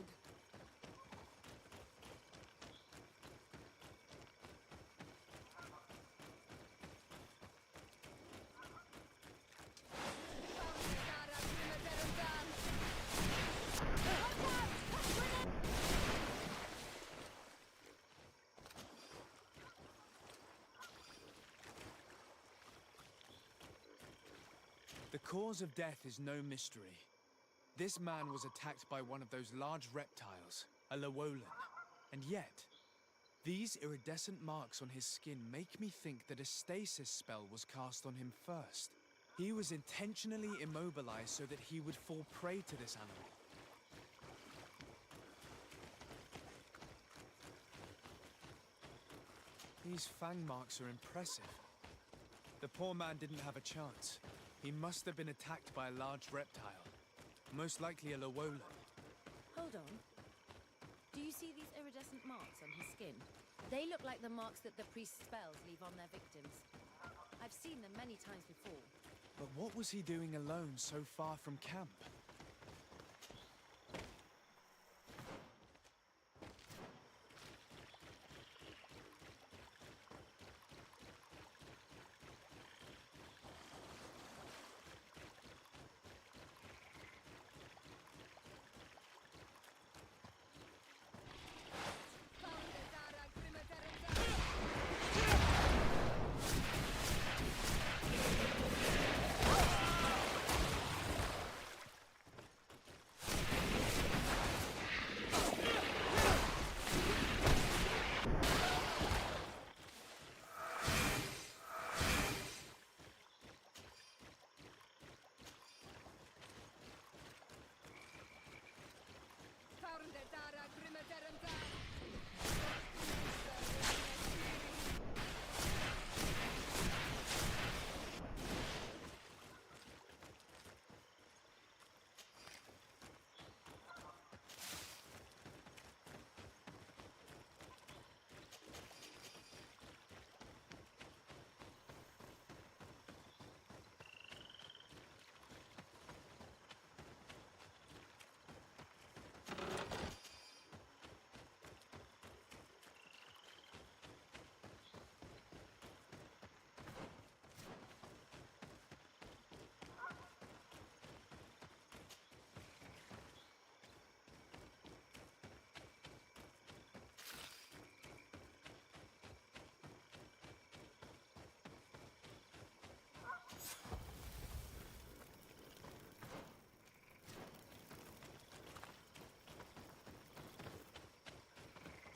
The cause of death is no mystery. This man was attacked by one of those large reptiles, a Llewellyn. And yet, these iridescent marks on his skin make me think that a stasis spell was cast on him first. He was intentionally immobilized so that he would fall prey to this animal. These fang marks are impressive. The poor man didn't have a chance. He must have been attacked by a large reptile. Most likely a Llewellyn.
Hold on. Do you see these iridescent marks on his skin? They look like the marks that the priest's spells leave on their victims. I've seen them many times before.
But what was he doing alone so far from camp?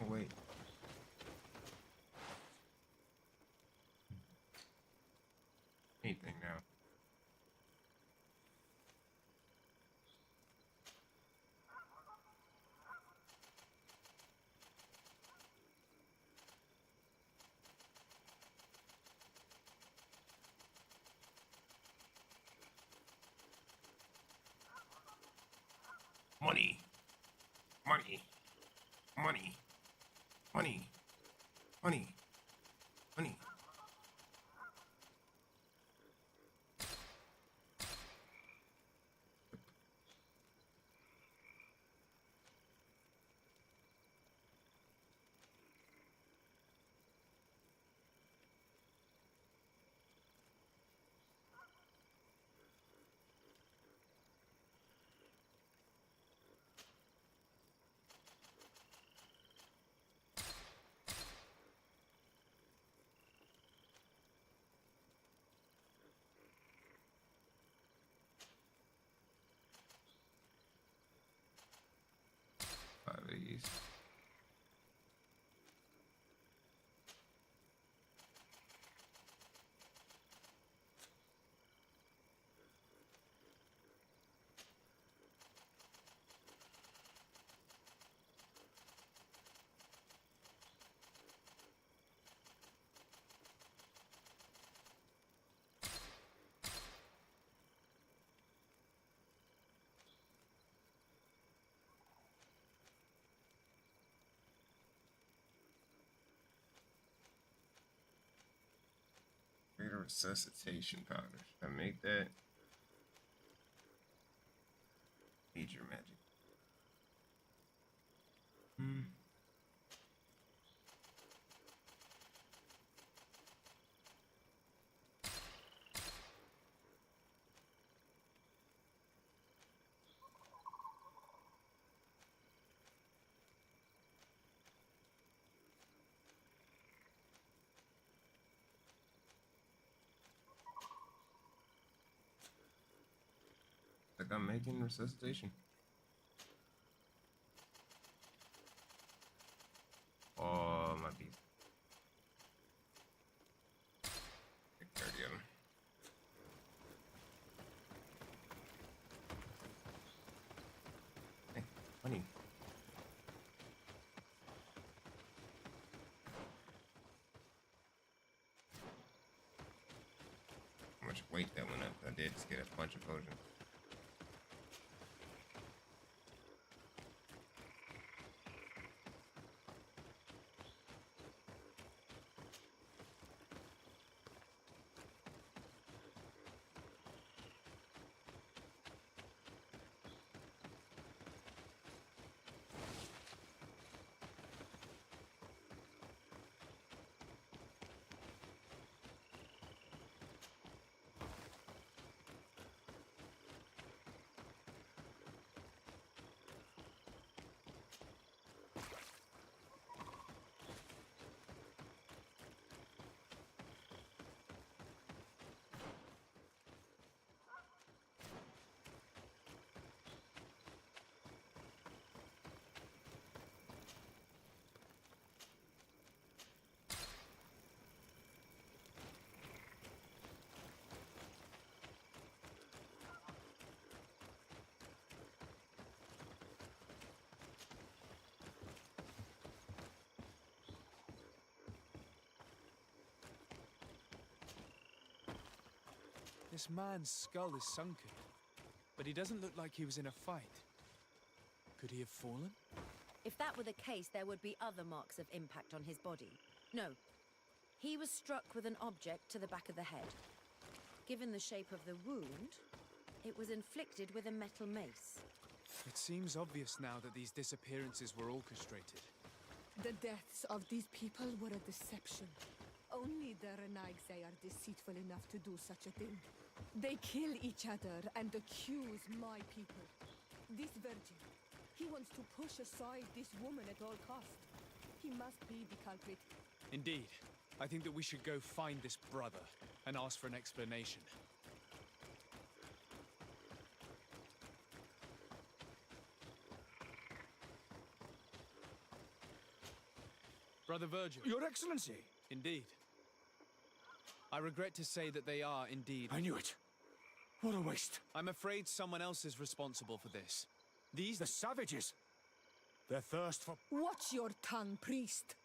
Oh, wait. Anything now. Money. Money. Money. Money. Money. Money. face. Greater resuscitation powder. Should I make that? Major magic. Like I'm making resuscitation. Oh, my beast. Take 30 of them. Hey, honey. How much weight that went up? I did just get a bunch of potions.
This man's skull is sunken, but he doesn't look like he was in a fight. Could he have fallen?
If that were the case, there would be other marks of impact on his body. No. He was struck with an object to the back of the head. Given the shape of the wound, it was inflicted with a metal mace.
It seems obvious now that these disappearances were orchestrated.
The deaths of these people were a deception. Only the Renaigse are deceitful enough to do such a thing. They kill each other and accuse my people. This virgin, he wants to push aside this woman at all cost. He must be the culprit.
Indeed. I think that we should go find this brother and ask for an explanation. Brother Virgil.
Your Excellency!
Indeed. I regret to say that they are indeed...
I knew it! What a waste!
I'm afraid someone else is responsible for this. These...
The savages! Their thirst for...
Watch your tongue, priest!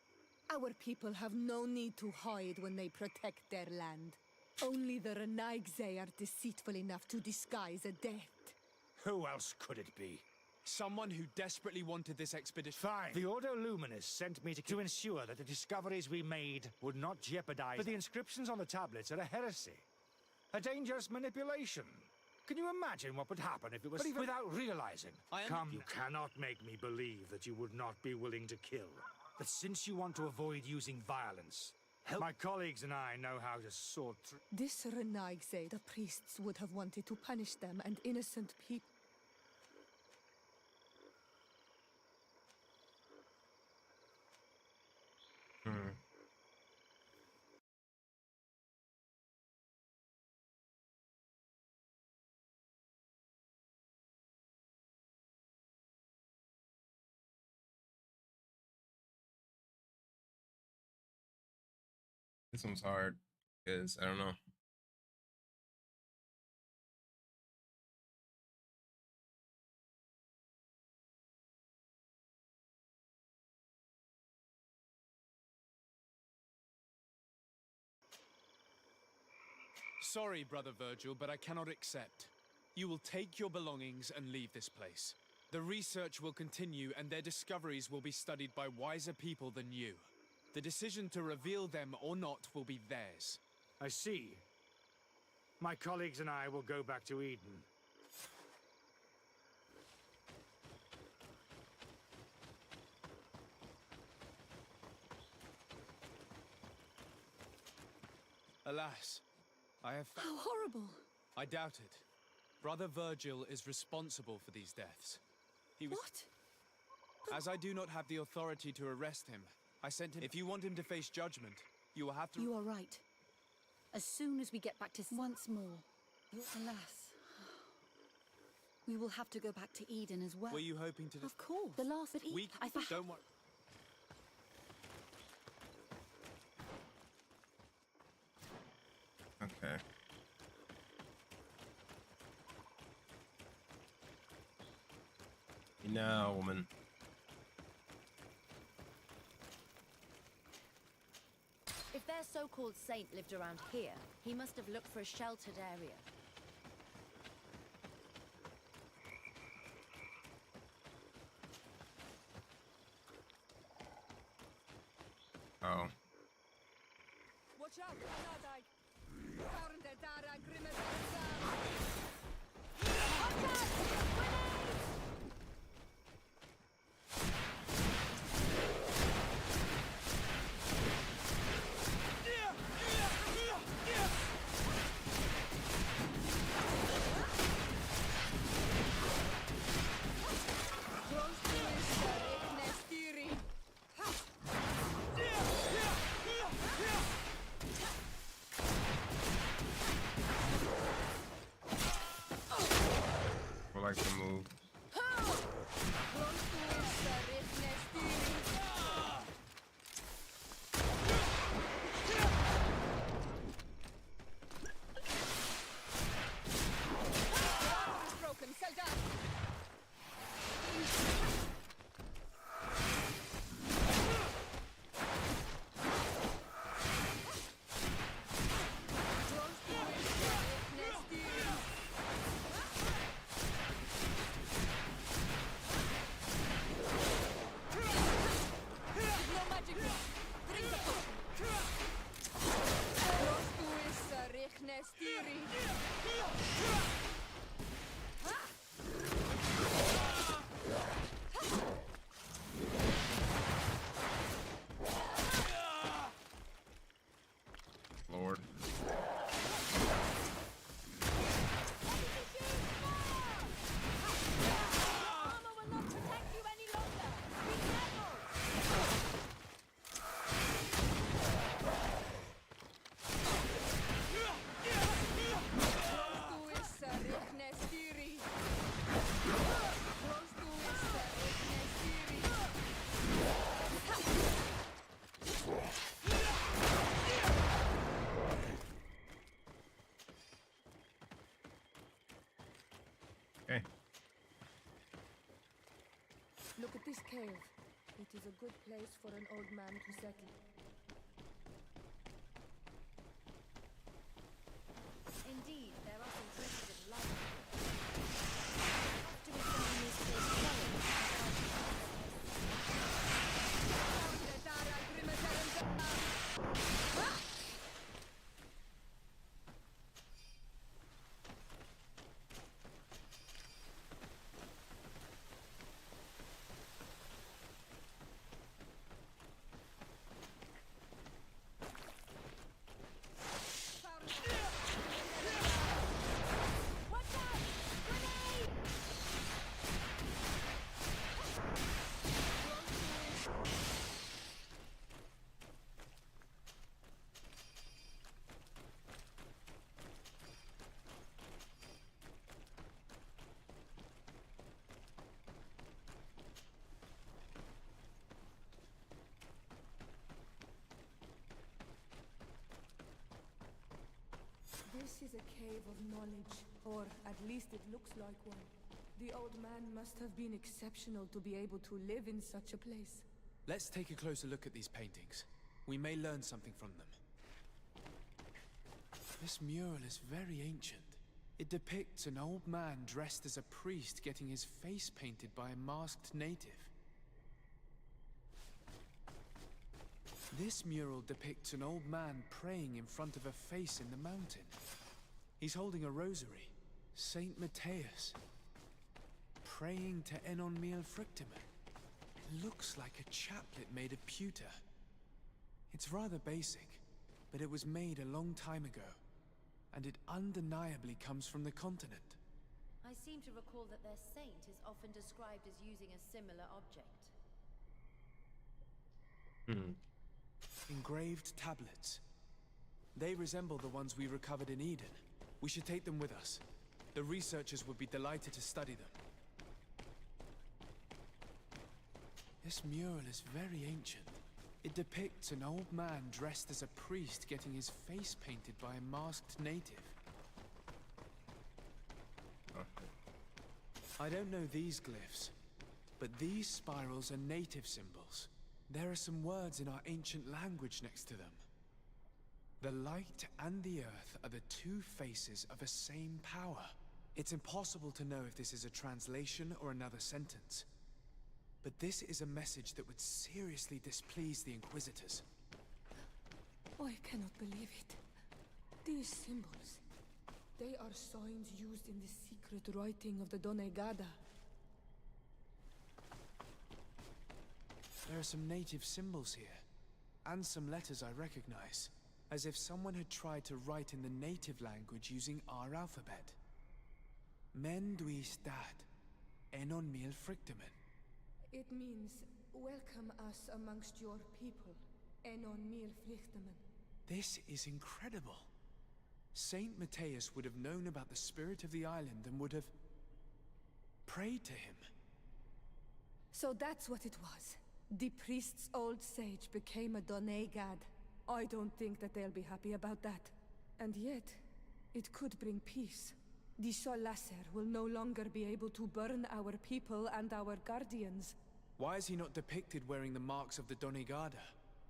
Our people have no need to hide when they protect their land. Only the Renaigse are deceitful enough to disguise a death.
Who else could it be?
Someone who desperately wanted this expedition.
Fine. The Ordo Luminis sent me to ensure that the discoveries we made would not jeopardize... But the inscriptions on the tablets are a heresy. A dangerous manipulation. Can you imagine what would happen if it was... without realizing? Come, you cannot make me believe that you would not be willing to kill. But since you want to avoid using violence, my colleagues and I know how to sort through...
This Renaigse, the priests would have wanted to punish them and innocent people.
This one's hard because I don't know.
Sorry, Brother Virgil, but I cannot accept. You will take your belongings and leave this place. The research will continue, and their discoveries will be studied by wiser people than you. The decision to reveal them or not will be theirs.
I see. My colleagues and I will go back to Eden.
Alas, I have found...
How horrible!
I doubt it. Brother Virgil is responsible for these deaths. He was...
What?
As I do not have the authority to arrest him, I sent him... If you want him to face judgment, you will have to...
You are right. As soon as we get back to... Once more. Alas. We will have to go back to Eden as well.
Were you hoping to...
Of course. The last but
We... Don't worry.
Okay. Now, woman.
If their so-called saint lived around here, he must have looked for a sheltered area.
Oh.
Watch out, Anadai!
I like the move. Lord. Okay.
Look at this cave. It is a good place for an old man to settle.
Indeed, there are some traces of life. To examine this place
This is a cave of knowledge, or at least it looks like one. The old man must have been exceptional to be able to live in such a place.
Let's take a closer look at these paintings. We may learn something from them. This mural is very ancient. It depicts an old man dressed as a priest getting his face painted by a masked native. This mural depicts an old man praying in front of a face in the mountain. He's holding a rosary. Saint Matthias. Praying to Enon Miel Frictimen. Looks like a chaplet made of pewter. It's rather basic, but it was made a long time ago. And it undeniably comes from the continent.
I seem to recall that their saint is often described as using a similar object.
Engraved tablets. They resemble the ones we recovered in Eden. We should take them with us. The researchers would be delighted to study them. This mural is very ancient. It depicts an old man dressed as a priest getting his face painted by a masked native. I don't know these glyphs, but these spirals are native symbols. There are some words in our ancient language next to them. The light and the earth are the two faces of a same power. It's impossible to know if this is a translation or another sentence. But this is a message that would seriously displease the Inquisitors.
I cannot believe it. These symbols, they are signs used in the secret writing of the Donegada.
There are some native symbols here, and some letters I recognize, as if someone had tried to write in the native language using our alphabet. Men duis dat, enon mil frictimen.
It means, welcome us amongst your people, Enon Mil Frichtemen.
This is incredible. Saint Matthias would have known about the spirit of the island and would have prayed to him.
So that's what it was. The priest's old sage became a Donegad. I don't think that they'll be happy about that. And yet, it could bring peace. The Solacer will no longer be able to burn our people and our guardians.
Why is he not depicted wearing the marks of the Donegada?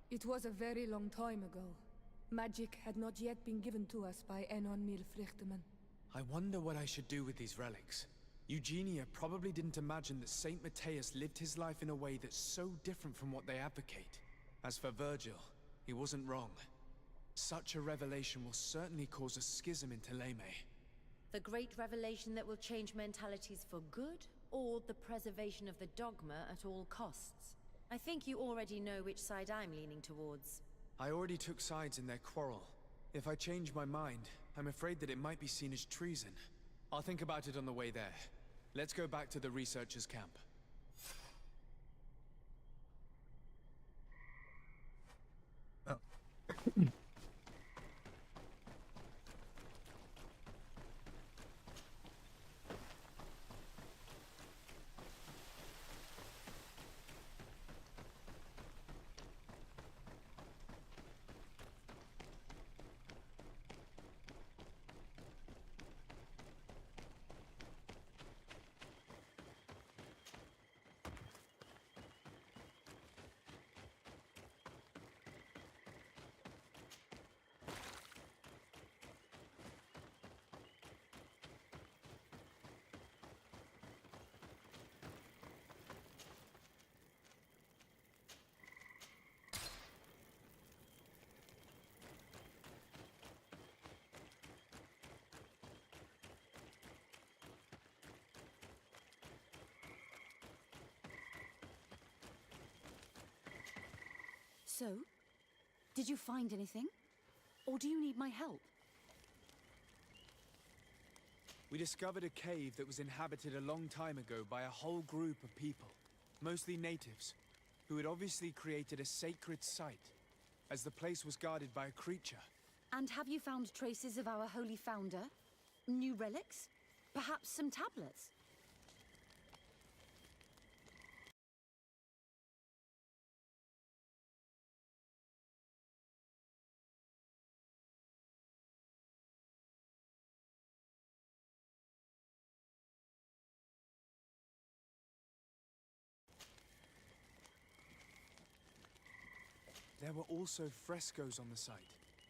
It was a very long time ago. Magic had not yet been given to us by Enon Mil Frichtemen.
I wonder what I should do with these relics. Eugenia probably didn't imagine that Saint Matthias lived his life in a way that's so different from what they advocate. As for Virgil, he wasn't wrong. Such a revelation will certainly cause a schism in Thélème.
The great revelation that will change mentalities for good, or the preservation of the dogma at all costs? I think you already know which side I'm leaning towards.
I already took sides in their quarrel. If I change my mind, I'm afraid that it might be seen as treason. I'll think about it on the way there. Let's go back to the researchers' camp.
So, did you find anything? Or do you need my help?
We discovered a cave that was inhabited a long time ago by a whole group of people, mostly natives, who had obviously created a sacred site, as the place was guarded by a creature.
And have you found traces of our holy founder? New relics? Perhaps some tablets?
There were also frescoes on the site,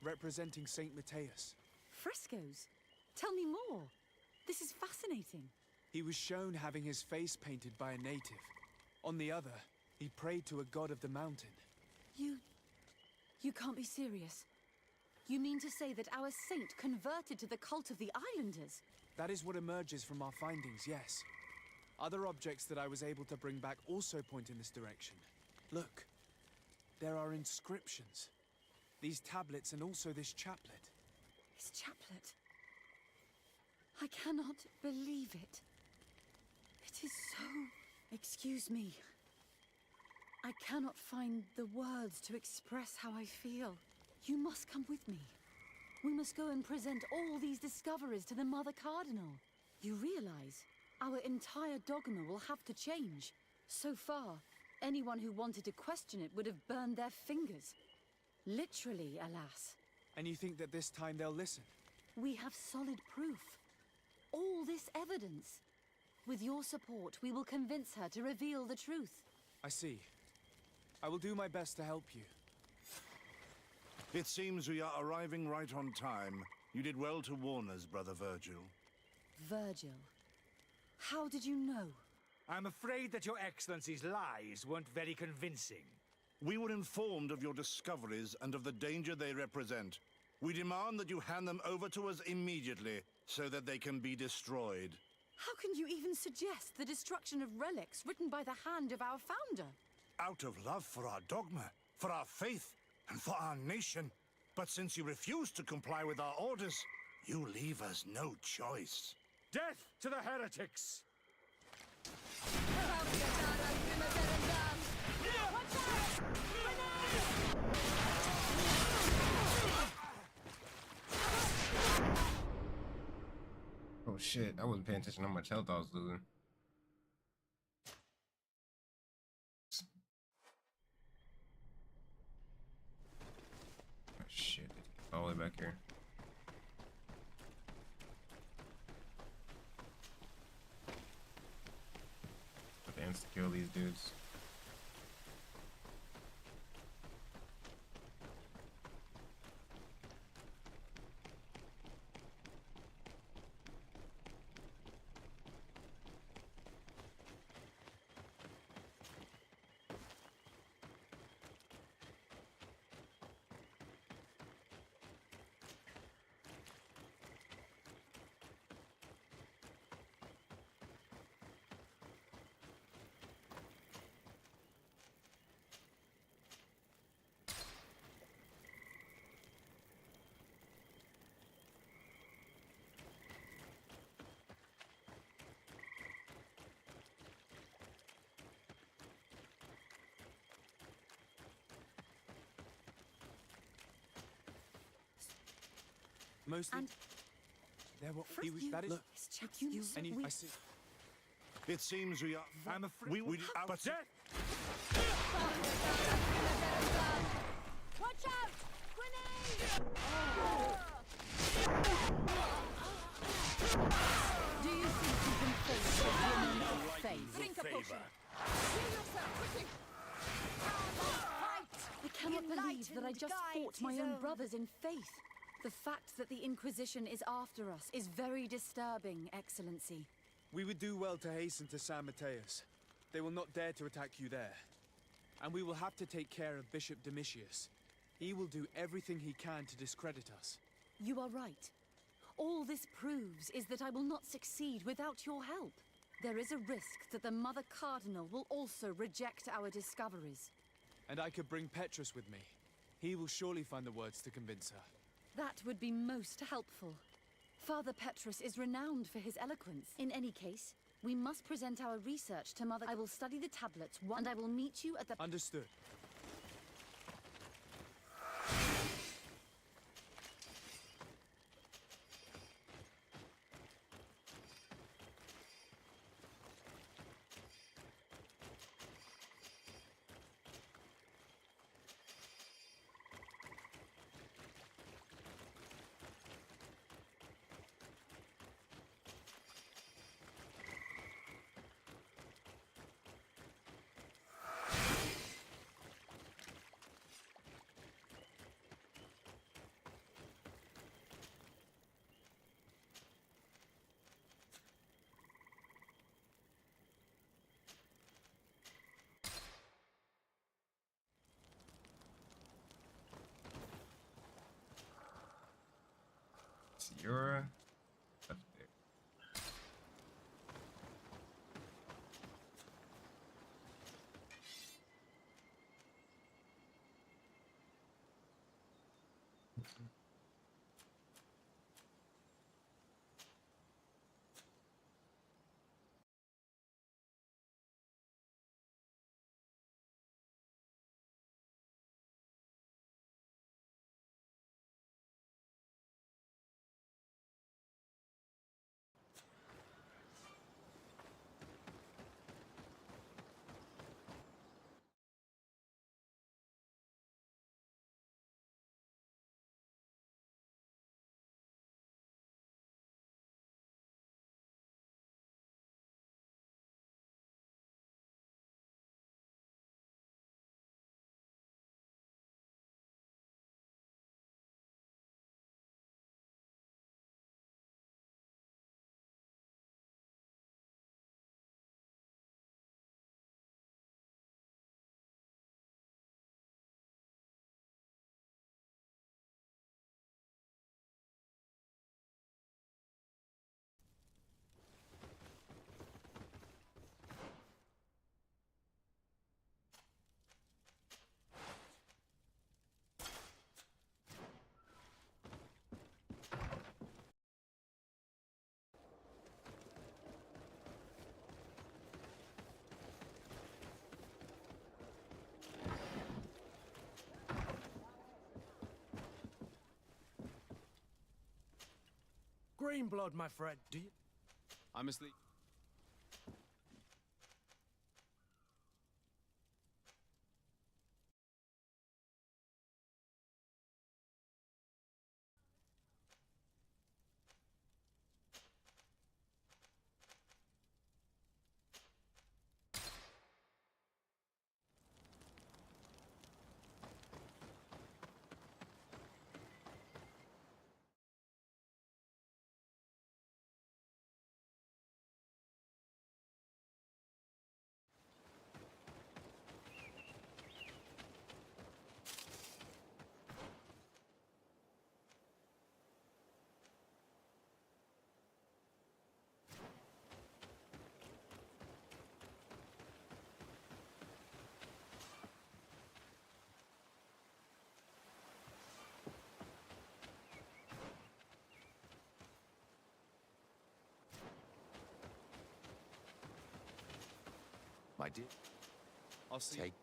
representing Saint Matthias.
Frescoes? Tell me more. This is fascinating.
He was shown having his face painted by a native. On the other, he prayed to a god of the mountain.
You can't be serious. You mean to say that our saint converted to the cult of the islanders?
That is what emerges from our findings, yes. Other objects that I was able to bring back also point in this direction. Look, there are inscriptions. These tablets and also this chaplet.
His chaplet? I cannot believe it. It is so... Excuse me. I cannot find the words to express how I feel. You must come with me. We must go and present all these discoveries to the Mother Cardinal. You realize our entire dogma will have to change. So far, anyone who wanted to question it would have burned their fingers. Literally, alas.
And you think that this time they'll listen?
We have solid proof. All this evidence. With your support, we will convince her to reveal the truth.
I see. I will do my best to help you.
It seems we are arriving right on time. You did well to warn us, Brother Virgil.
Virgil? How did you know?
I'm afraid that your Excellency's lies weren't very convincing.
We were informed of your discoveries and of the danger they represent. We demand that you hand them over to us immediately, so that they can be destroyed.
How can you even suggest the destruction of relics written by the hand of our founder?
Out of love for our dogma, for our faith, and for our nation. But since you refuse to comply with our orders, you leave us no choice.
Death to the heretics!
Oh shit, I wasn't paying attention to how much health I was losing. Oh shit, all the way back here. Advance to kill these dudes.
Mostly.
And
there were.
that is.
Look. And you, I see.
It seems we are.
I'm afraid.
We
but death!
Watch out! Grenade! Do you think you can face the woman of faith? Drink a potion. Heal yourself, quickly! I cannot believe that I just fought my own brothers in faith. The fact that the Inquisition is after us is very disturbing, Excellency.
We would do well to hasten to San Matthias. They will not dare to attack you there. And we will have to take care of Bishop Domitius. He will do everything he can to discredit us.
You are right. All this proves is that I will not succeed without your help. There is a risk that the Mother Cardinal will also reject our discoveries.
And I could bring Petrus with me. He will surely find the words to convince her.
That would be most helpful. Father Petrus is renowned for his eloquence. In any case, we must present our research to Mother. I will study the tablets, and I will meet you at the...
Understood.
You're up there.
Green blood, my friend. Do you? I'm asleep. My dear. I'll see. Take.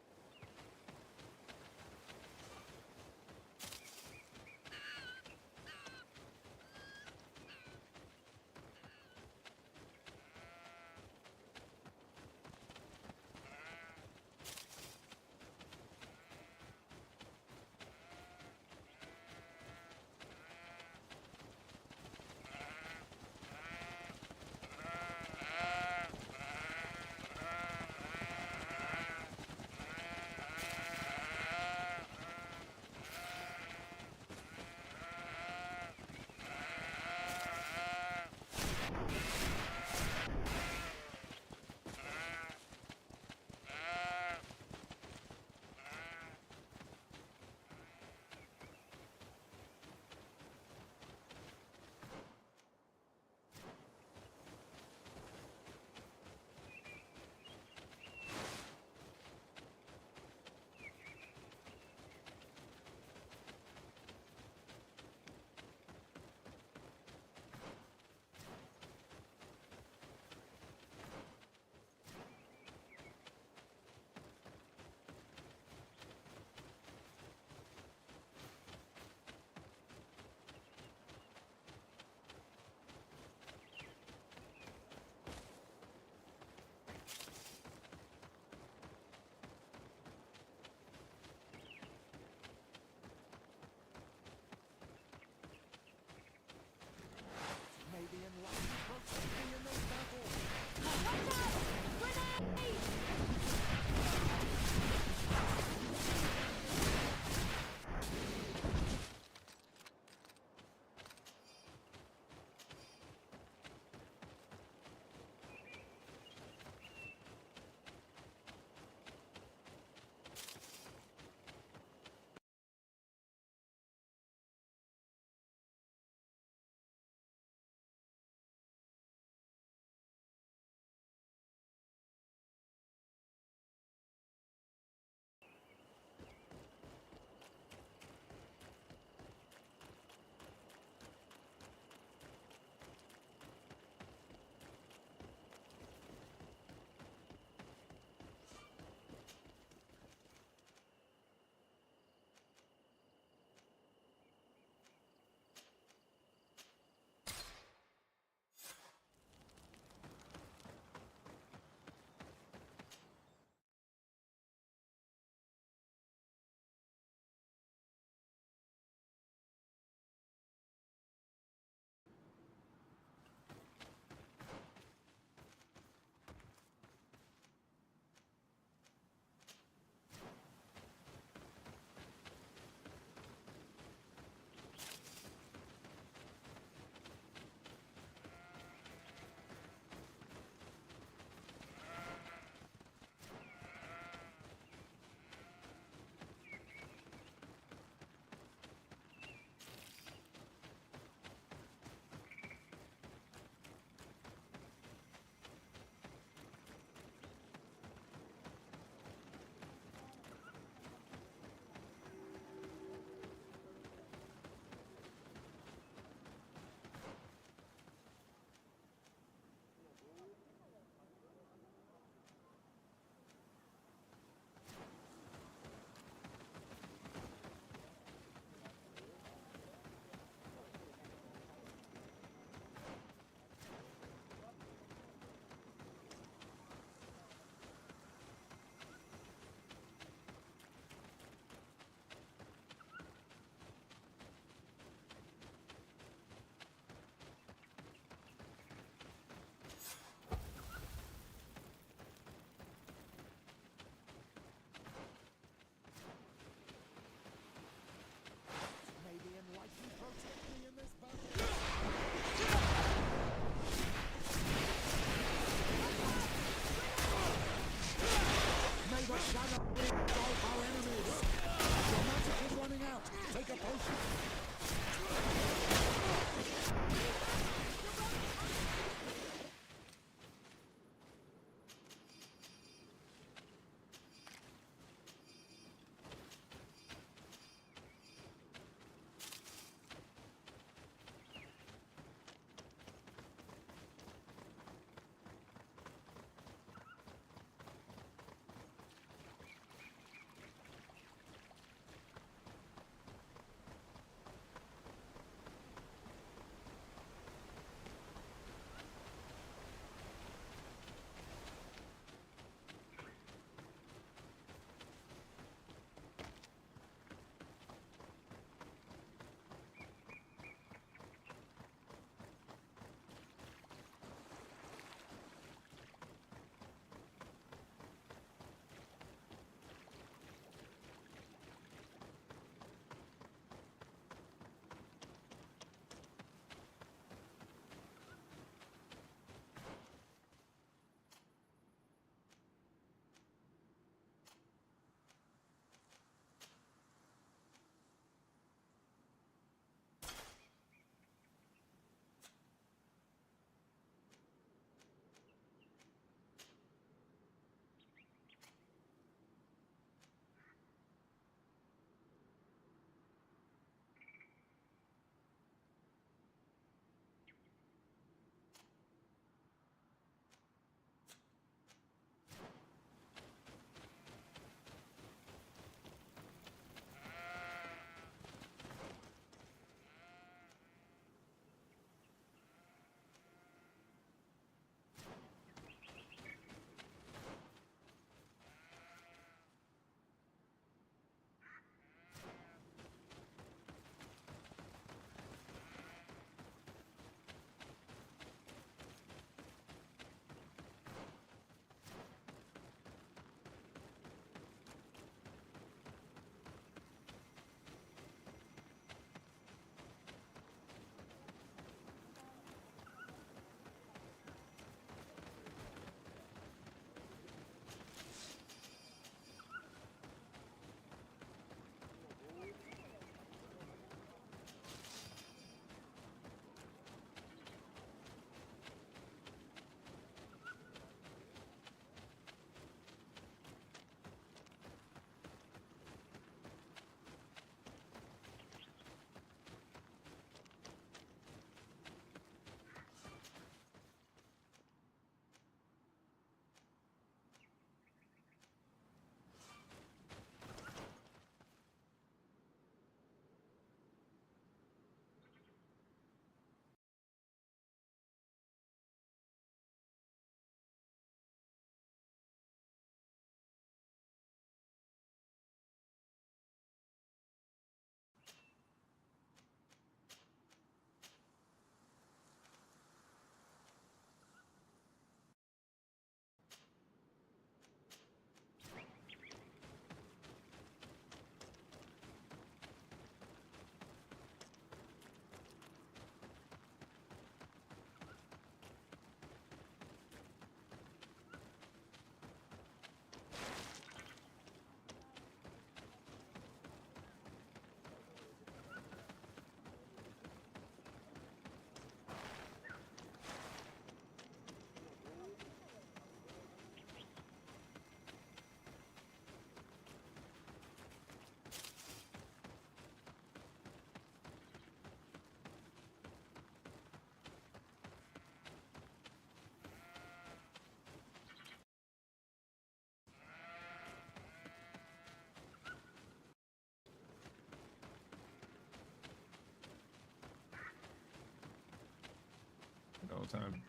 whole time.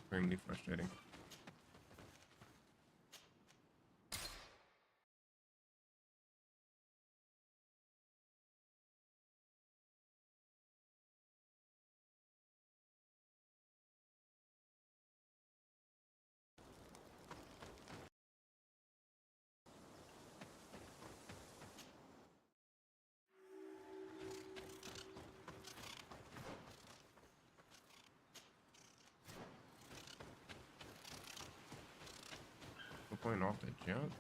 Extremely frustrating. Point off the jump.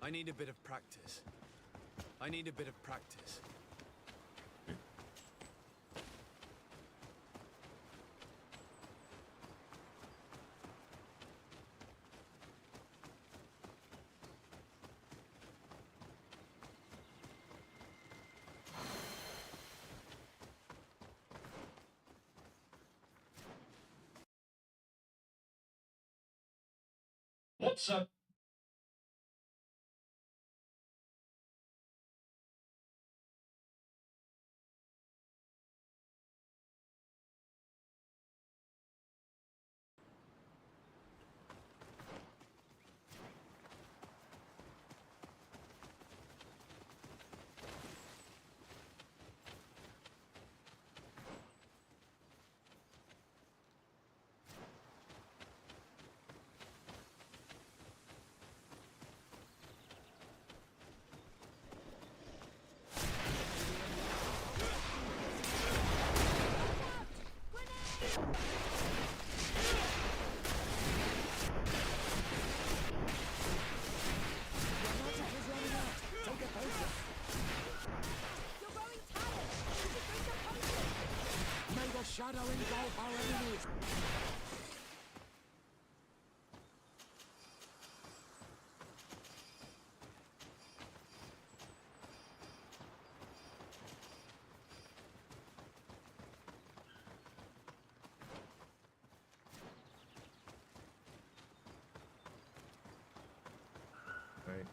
I need a bit of practice. I need a bit of practice.
What's up? Shadow engulf our enemies!
Right.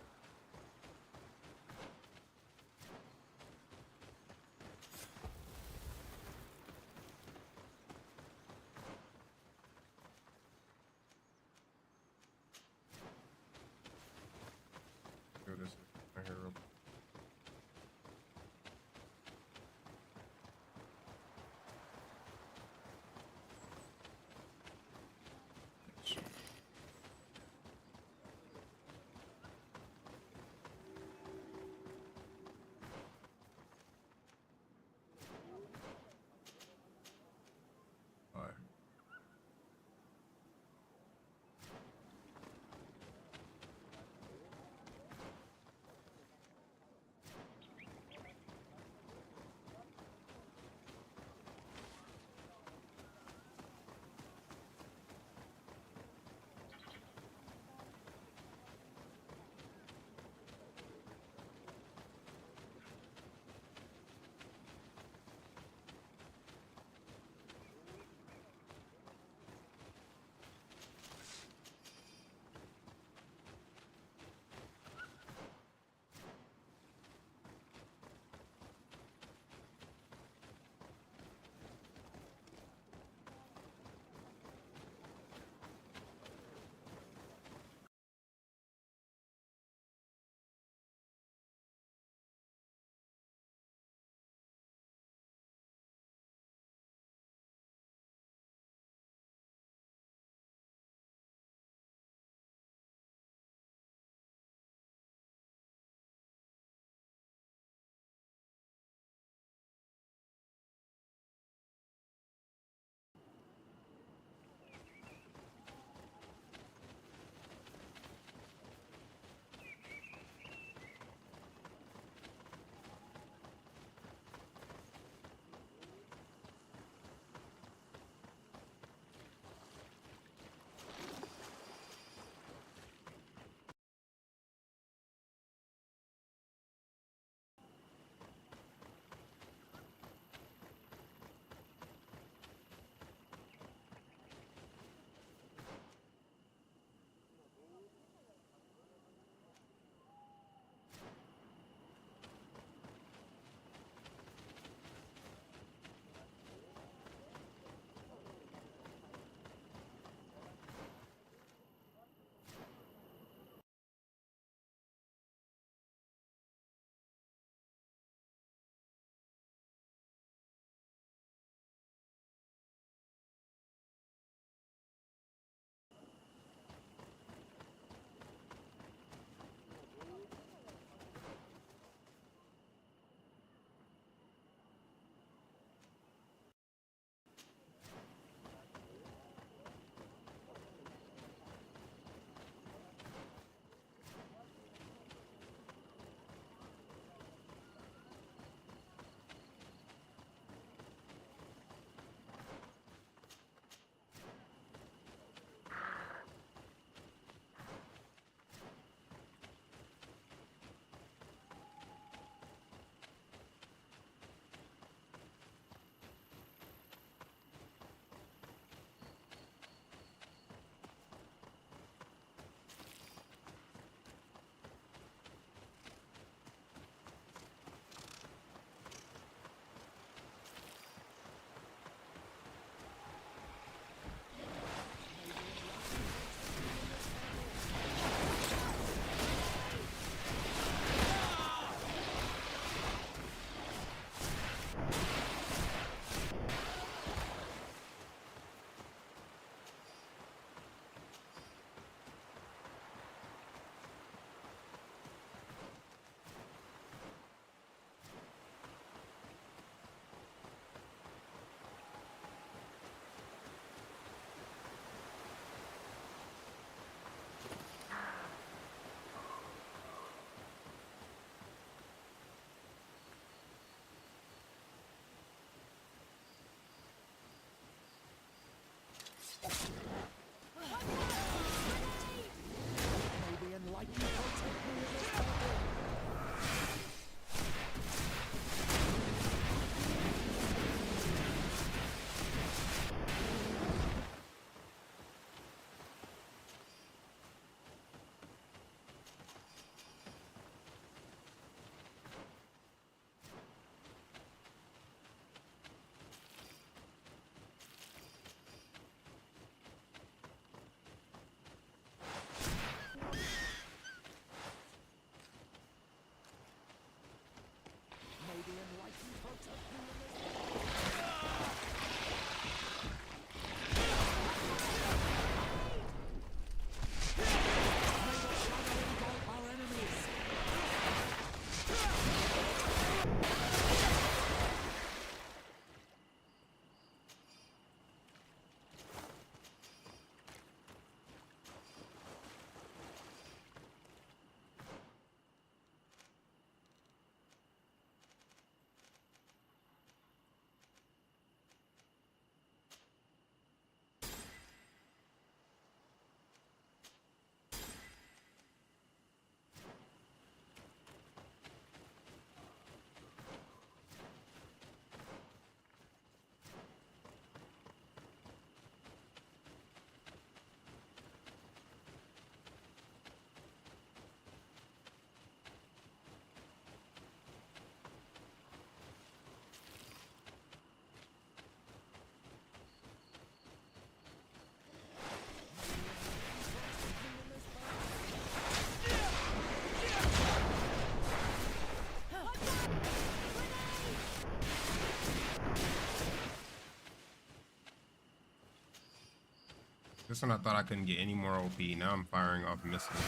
This one I thought I couldn't get any more OP. Now I'm firing off missiles.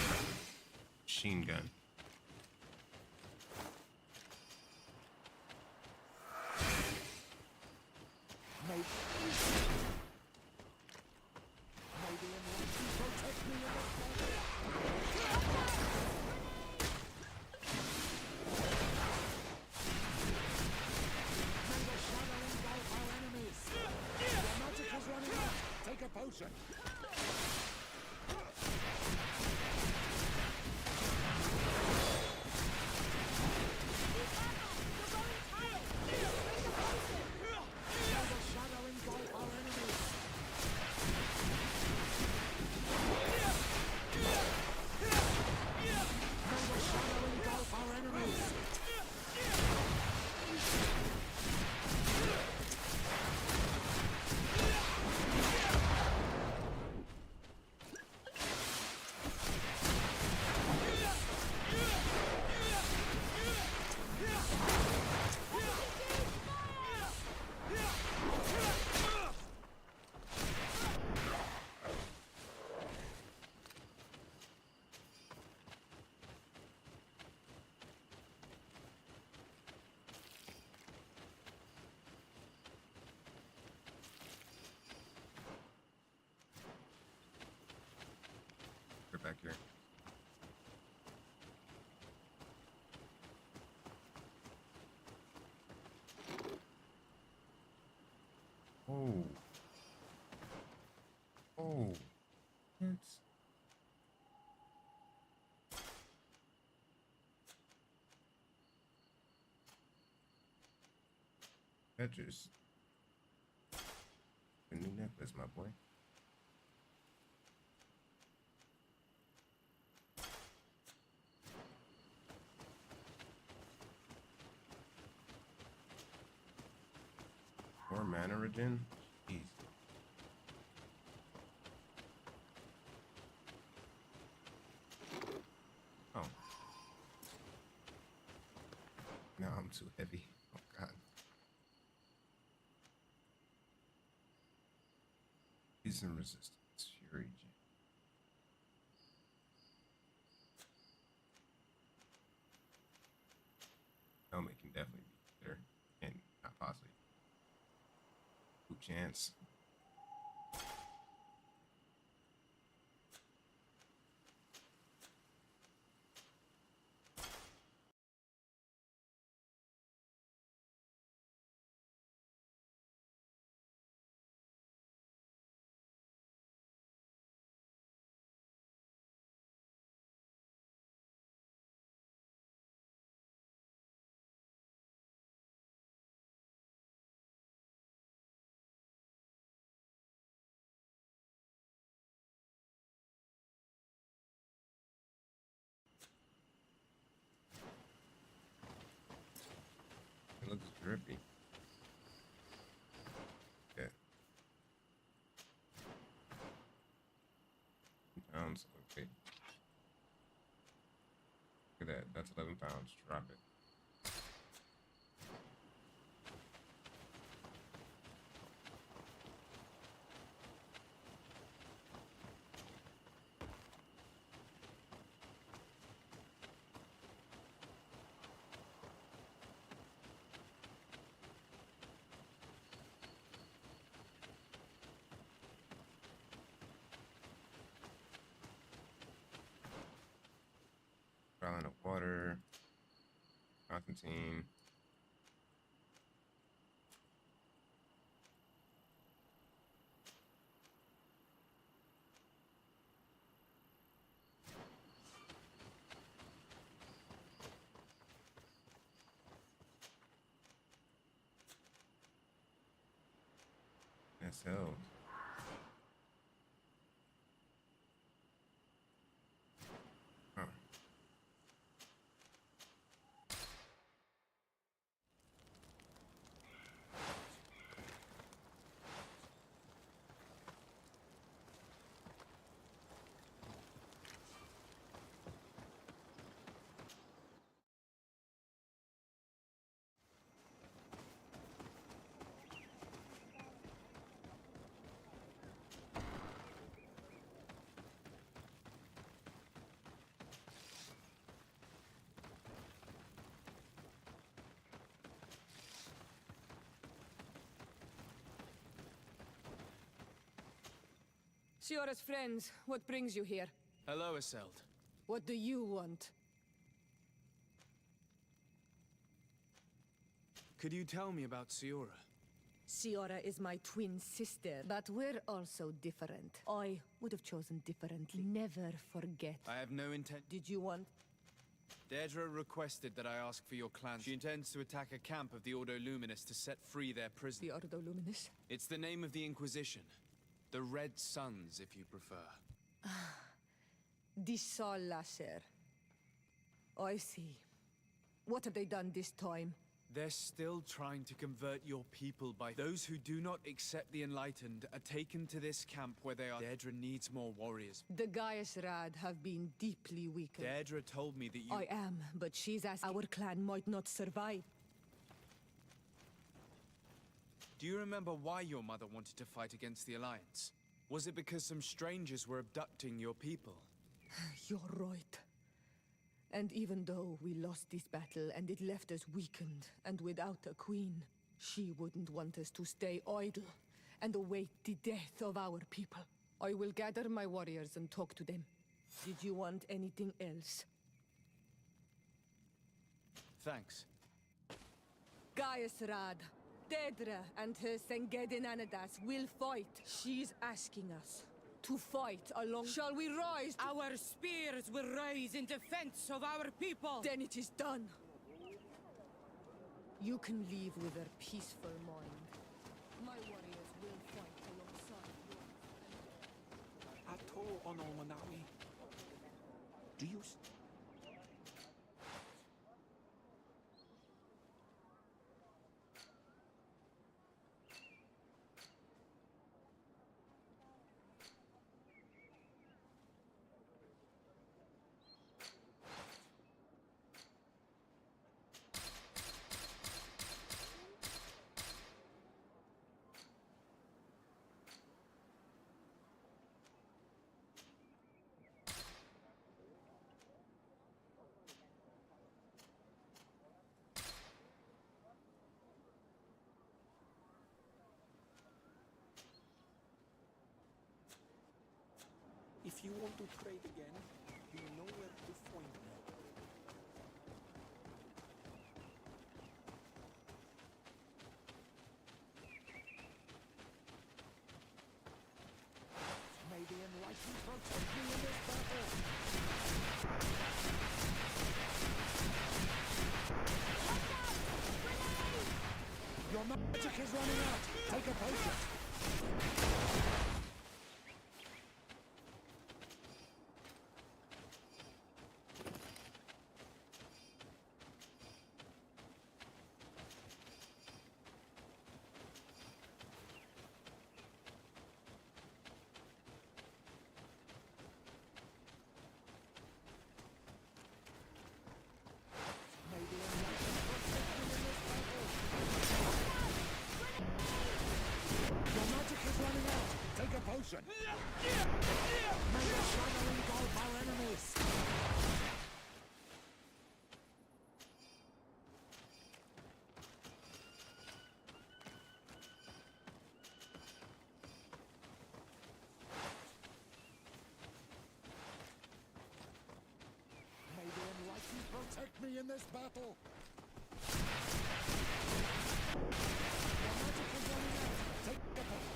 Machine gun. Back here. Oh. Oh. What? That just a new necklace, my boy. More mana regen? Jeez. Oh. Now I'm too heavy. Oh god. Poison resistance. Fury gem. Helmet can definitely be better. And not possibly. Chance. It looks drippy. Yeah. Pounds. Okay. Look at that. That's 11 pounds. Drop it. Gallon of water. Constantine. That's hell. Huh.
Siora's friends, what brings you here?
Hello, Iselt.
What do you want?
Could you tell me about Siora?
Siora is my twin sister, but we're also different. I would have chosen differently. Never forget.
I have no intent.
Did you want?
Deirdre requested that I ask for your clan. She intends to attack a camp of the Ordo Luminous to set free their prisoner.
The Ordo Luminous?
It's the name of the Inquisition. The Red Suns, if you prefer.
The Sol Lasher. I see. What have they done this time?
They're still trying to convert your people by... Those who do not accept the Enlightened are taken to this camp where they are... Deirdre needs more warriors.
The Gaius Rad have been deeply weakened.
Deirdre told me that you...
I am, but she's asking... Our clan might not survive.
Do you remember why your mother wanted to fight against the Alliance? Was it because some strangers were abducting your people?
You're right. And even though we lost this battle and it left us weakened and without a queen, she wouldn't want us to stay idle and await the death of our people. I will gather my warriors and talk to them. Did you want anything else?
Thanks.
Gaius Rad, Deirdre and her Sengedin Anadas will fight. She's asking us to fight along. Shall we rise?
Our spears will rise in defense of our people.
Then it is done. You can leave with a peaceful mind. My warriors will fight alongside yours.
Ato Onomanawi. Do you... If you want to trade again, you know where to find me.
May the enlightened protect me in this battle!
Your magic is running out! Take a potion! Potion! May the shattering gulp our enemies! May the enlightened protect me in this battle! Your magic is running out! Take the potion!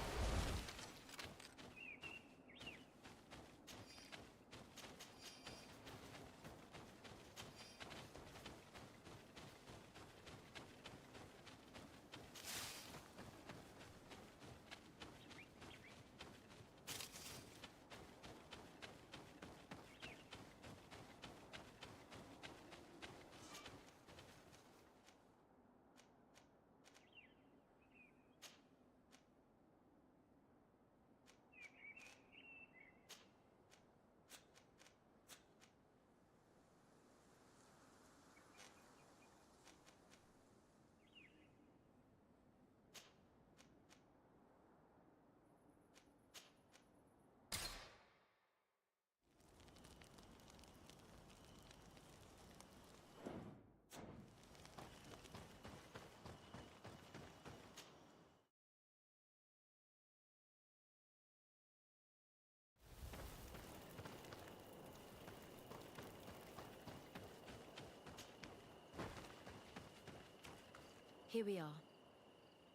Here we are.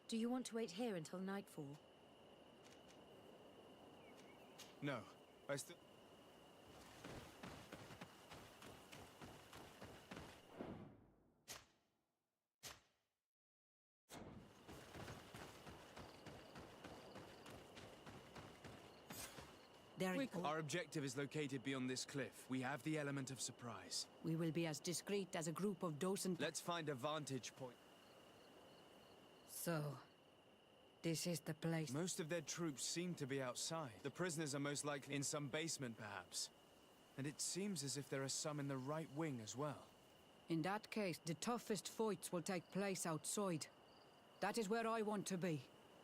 Do you want to wait here until nightfall?
No, I still... Our objective is located beyond this cliff. We have the element of surprise.
We will be as discreet as a group of docent...
Let's find a vantage point.
So, this is the place.
Most of their troops seem to be outside. The prisoners are most likely in some basement, perhaps. And it seems as if there are some in the right wing as well.
In that case, the toughest fights will take place outside. That is where I want to be.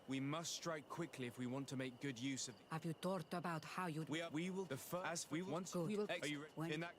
We must strike quickly if we want to make good use of...
Have you thought about how you'd...
We will... The first... As we want...
Good.
Are you ready? In that...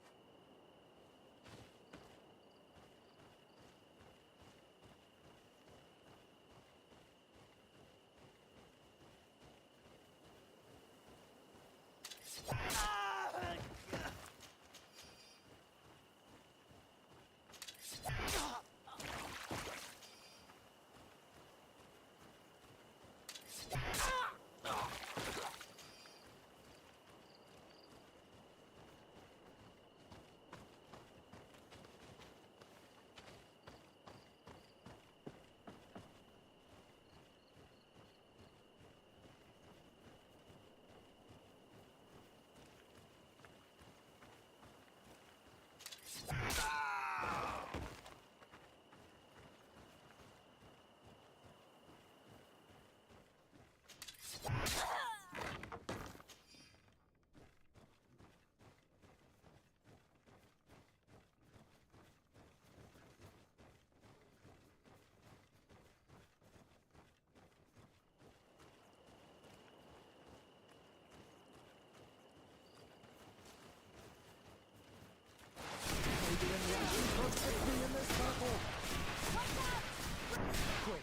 Quick!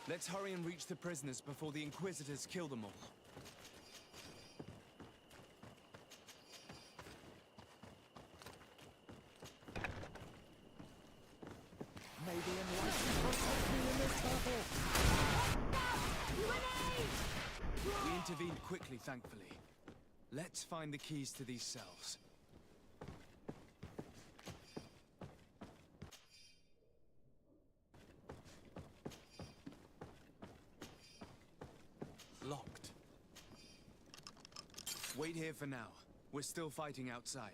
Let's hurry and reach the prisoners before the Inquisitors kill them all.
May the enlightened protect me in this battle!
We intervened quickly, thankfully. Let's find the keys to these cells. Locked. Wait here for now. We're still fighting outside.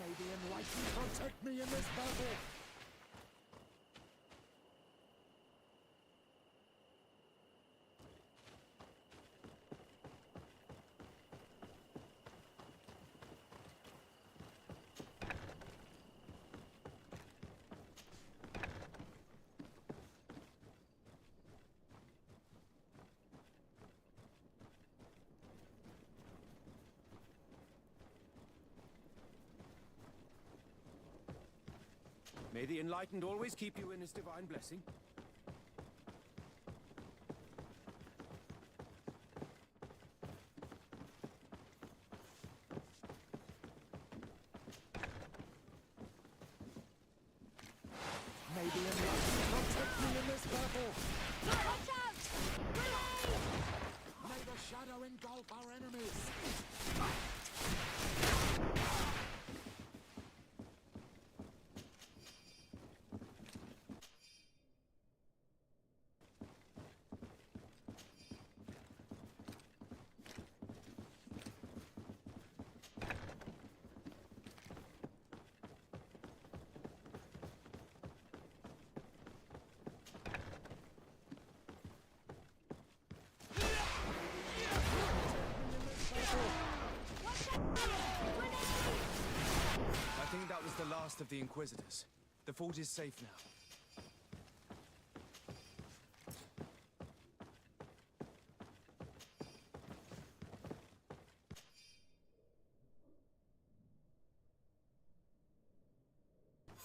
May the enlightened protect me in this battle!
May the Enlightened always keep you in his divine blessing.
May the enlightened protect me in this battle!
Watch out! Grenade!
May the shadow engulf our enemies!
last of the Inquisitors. The fort is safe now.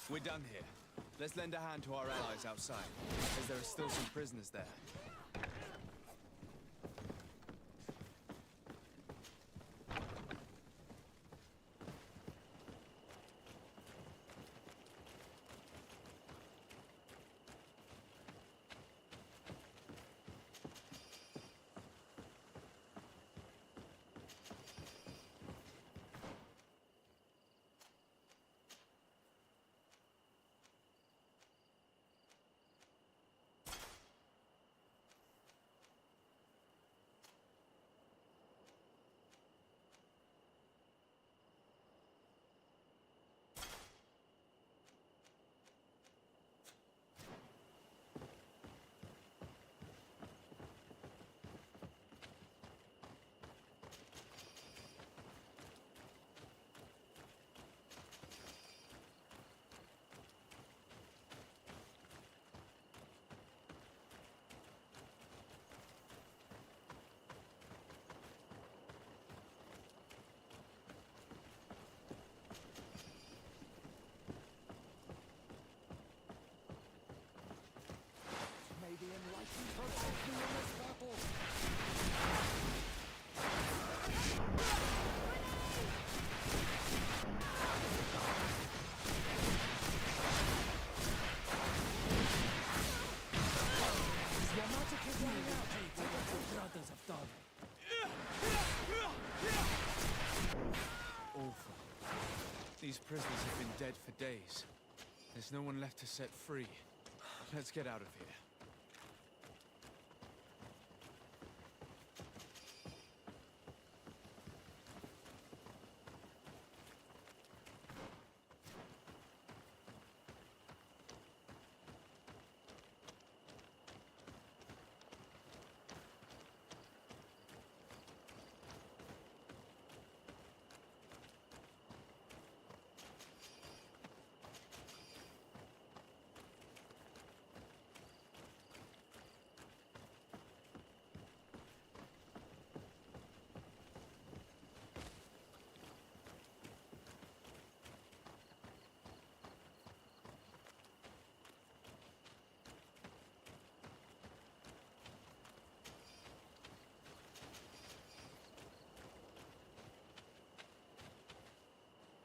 We're done here. Let's lend a hand to our allies outside, as there are still some prisoners there.
May the enlightened protect me in this battle.
Yamato can get out. Take what your brothers have done.
Awful. These prisoners have been dead for days. There's no one left to set free. Let's get out of here.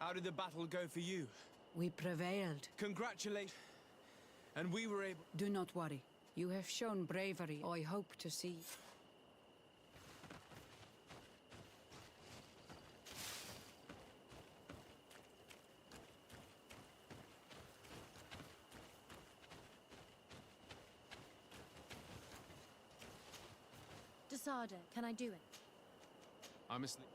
How did the battle go for you?
We prevailed.
Congratulations. And we were able...
Do not worry. You have shown bravery. I hope to see.
Desardo, can I do it?
I'm asleep.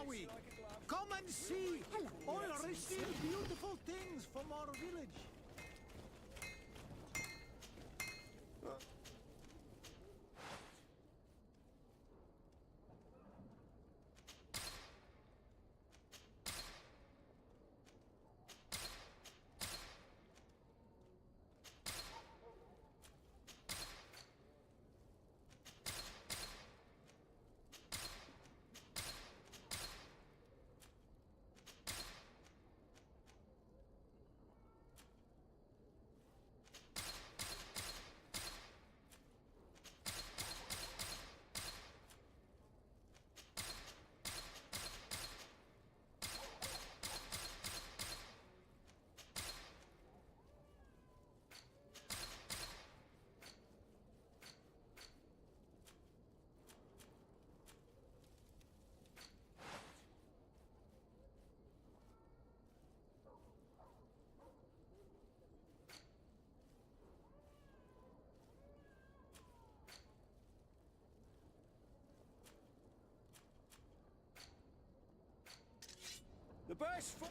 Maui! Come and see! I received beautiful things from our village.
The best for...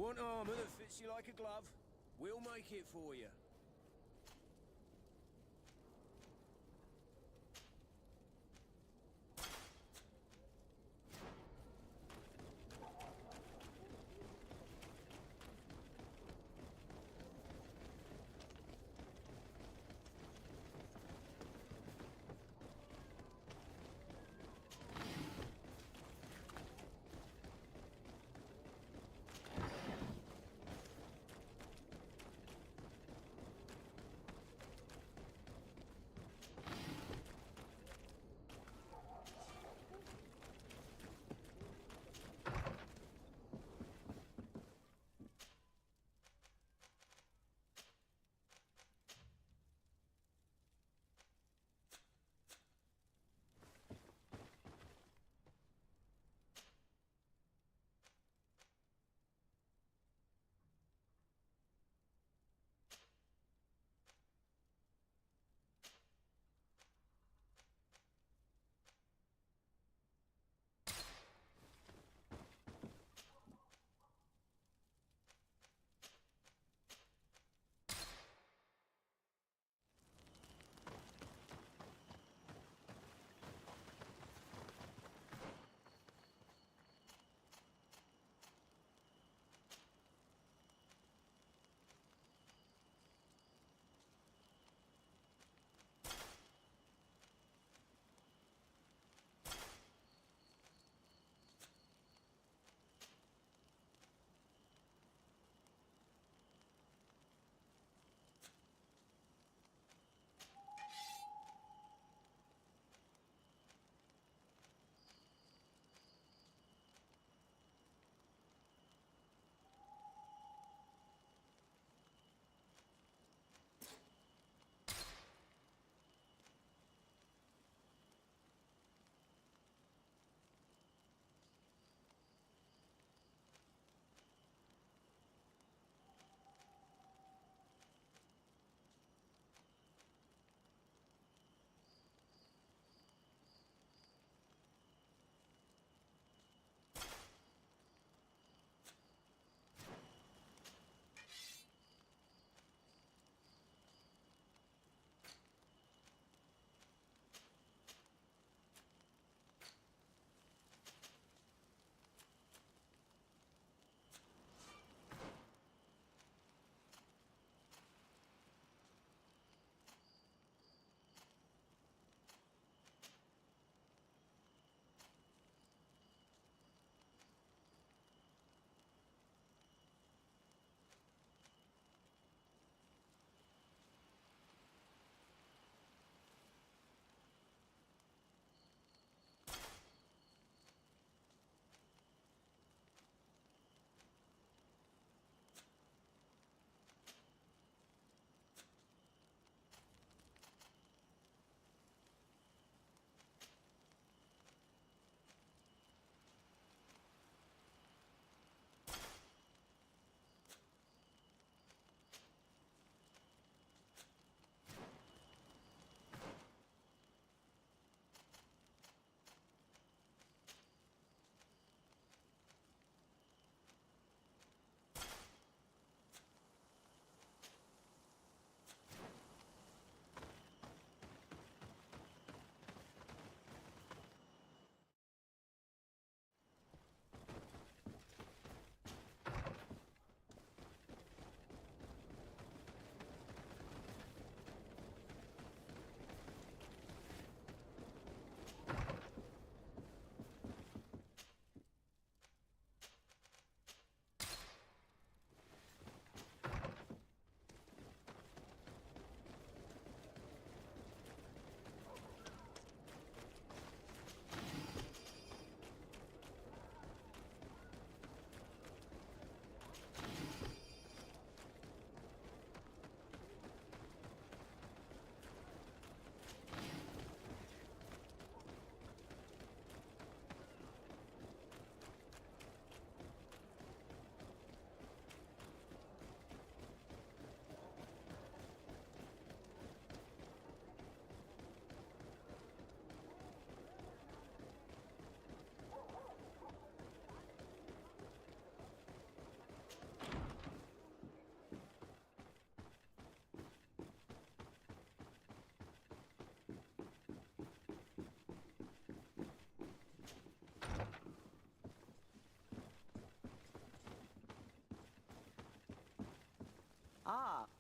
Want armor that fits you like a glove? We'll make it for you.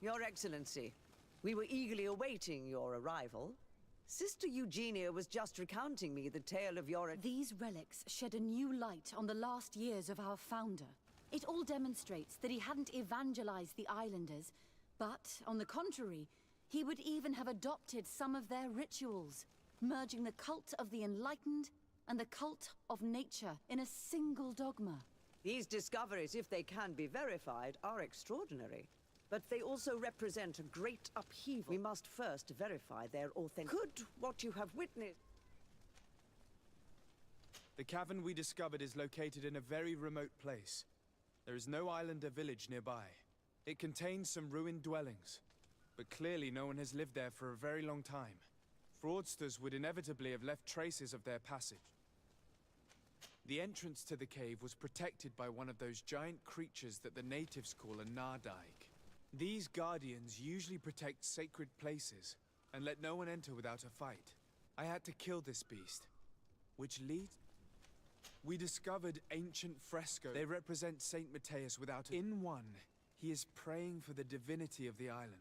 Your Excellency, we were eagerly awaiting your arrival. Sister Eugenia was just recounting me the tale of your...
These relics shed a new light on the last years of our founder. It all demonstrates that he hadn't evangelized the islanders, but, on the contrary, he would even have adopted some of their rituals, merging the cult of the enlightened and the cult of nature in a single dogma.
These discoveries, if they can be verified, are extraordinary. But they also represent a great upheaval. We must first verify their authenticity. Could what you have witnessed...
The cavern we discovered is located in a very remote place. There is no islander village nearby. It contains some ruined dwellings, but clearly no one has lived there for a very long time. Fraudsters would inevitably have left traces of their passage. The entrance to the cave was protected by one of those giant creatures that the natives call a nardaig. These guardians usually protect sacred places and let no one enter without a fight. I had to kill this beast, which leads... We discovered ancient frescoes. They represent Saint Matthias without a... In one, he is praying for the divinity of the island.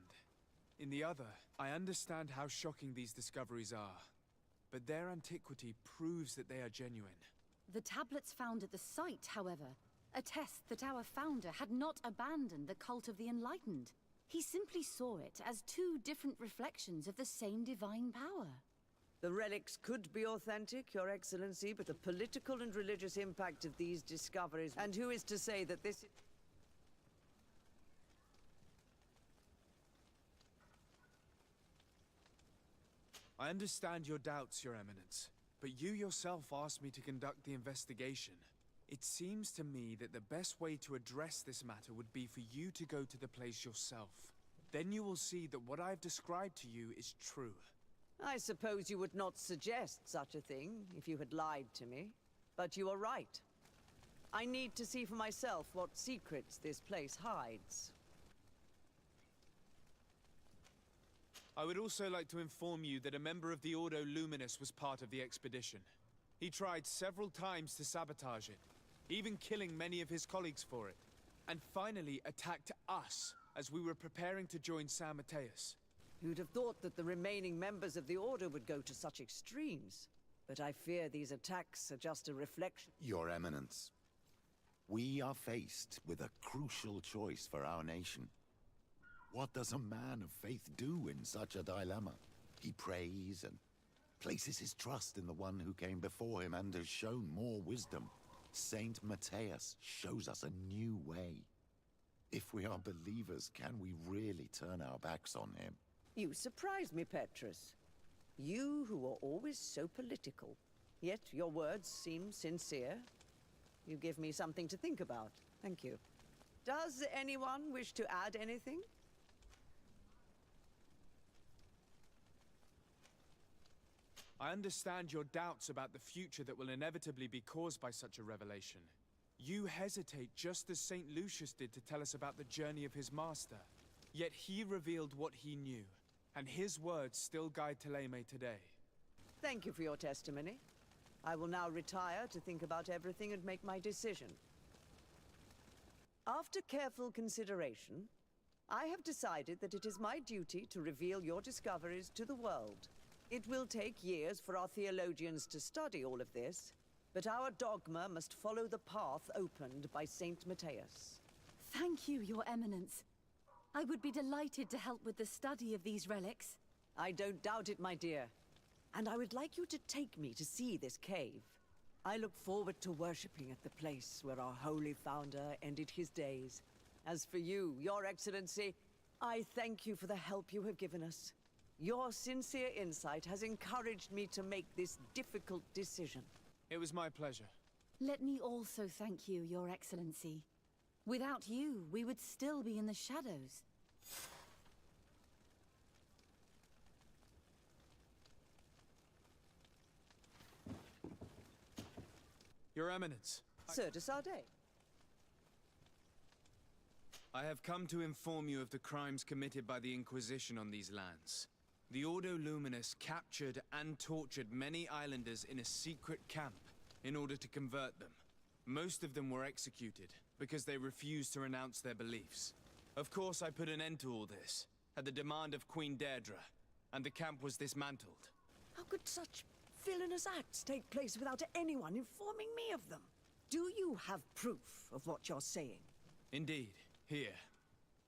In the other, I understand how shocking these discoveries are, but their antiquity proves that they are genuine.
The tablets found at the site, however, attest that our founder had not abandoned the cult of the enlightened. He simply saw it as two different reflections of the same divine power.
The relics could be authentic, Your Excellency, but the political and religious impact of these discoveries... And who is to say that this...
I understand your doubts, Your Eminence, but you yourself asked me to conduct the investigation. It seems to me that the best way to address this matter would be for you to go to the place yourself. Then you will see that what I've described to you is true.
I suppose you would not suggest such a thing if you had lied to me. But you are right. I need to see for myself what secrets this place hides.
I would also like to inform you that a member of the Ordo Luminous was part of the expedition. He tried several times to sabotage it, even killing many of his colleagues for it, and finally attacked us as we were preparing to join San Matthias.
You'd have thought that the remaining members of the Order would go to such extremes. But I fear these attacks are just a reflection.
Your Eminence, we are faced with a crucial choice for our nation. What does a man of faith do in such a dilemma? He prays and places his trust in the one who came before him and has shown more wisdom. Saint Matthias shows us a new way. If we are believers, can we really turn our backs on him?
You surprise me, Petrus. You who are always so political. Yet your words seem sincere. You give me something to think about. Thank you. Does anyone wish to add anything?
I understand your doubts about the future that will inevitably be caused by such a revelation. You hesitate just as St. Lucius did to tell us about the journey of his master. Yet he revealed what he knew, and his words still guide Thélème today.
Thank you for your testimony. I will now retire to think about everything and make my decision. After careful consideration, I have decided that it is my duty to reveal your discoveries to the world. It will take years for our theologians to study all of this, but our dogma must follow the path opened by Saint Matthias.
Thank you, Your Eminence. I would be delighted to help with the study of these relics.
I don't doubt it, my dear. And I would like you to take me to see this cave. I look forward to worshipping at the place where our holy founder ended his days. As for you, Your Excellency, I thank you for the help you have given us. Your sincere insight has encouraged me to make this difficult decision.
It was my pleasure.
Let me also thank you, Your Excellency. Without you, we would still be in the shadows.
Your Eminence.
Sir de Sardet.
I have come to inform you of the crimes committed by the Inquisition on these lands. The Ordo Luminous captured and tortured many islanders in a secret camp in order to convert them. Most of them were executed because they refused to renounce their beliefs. Of course I put an end to all this, at the demand of Queen Deirdre, and the camp was dismantled.
How could such villainous acts take place without anyone informing me of them? Do you have proof of what you're saying?
Indeed. Here.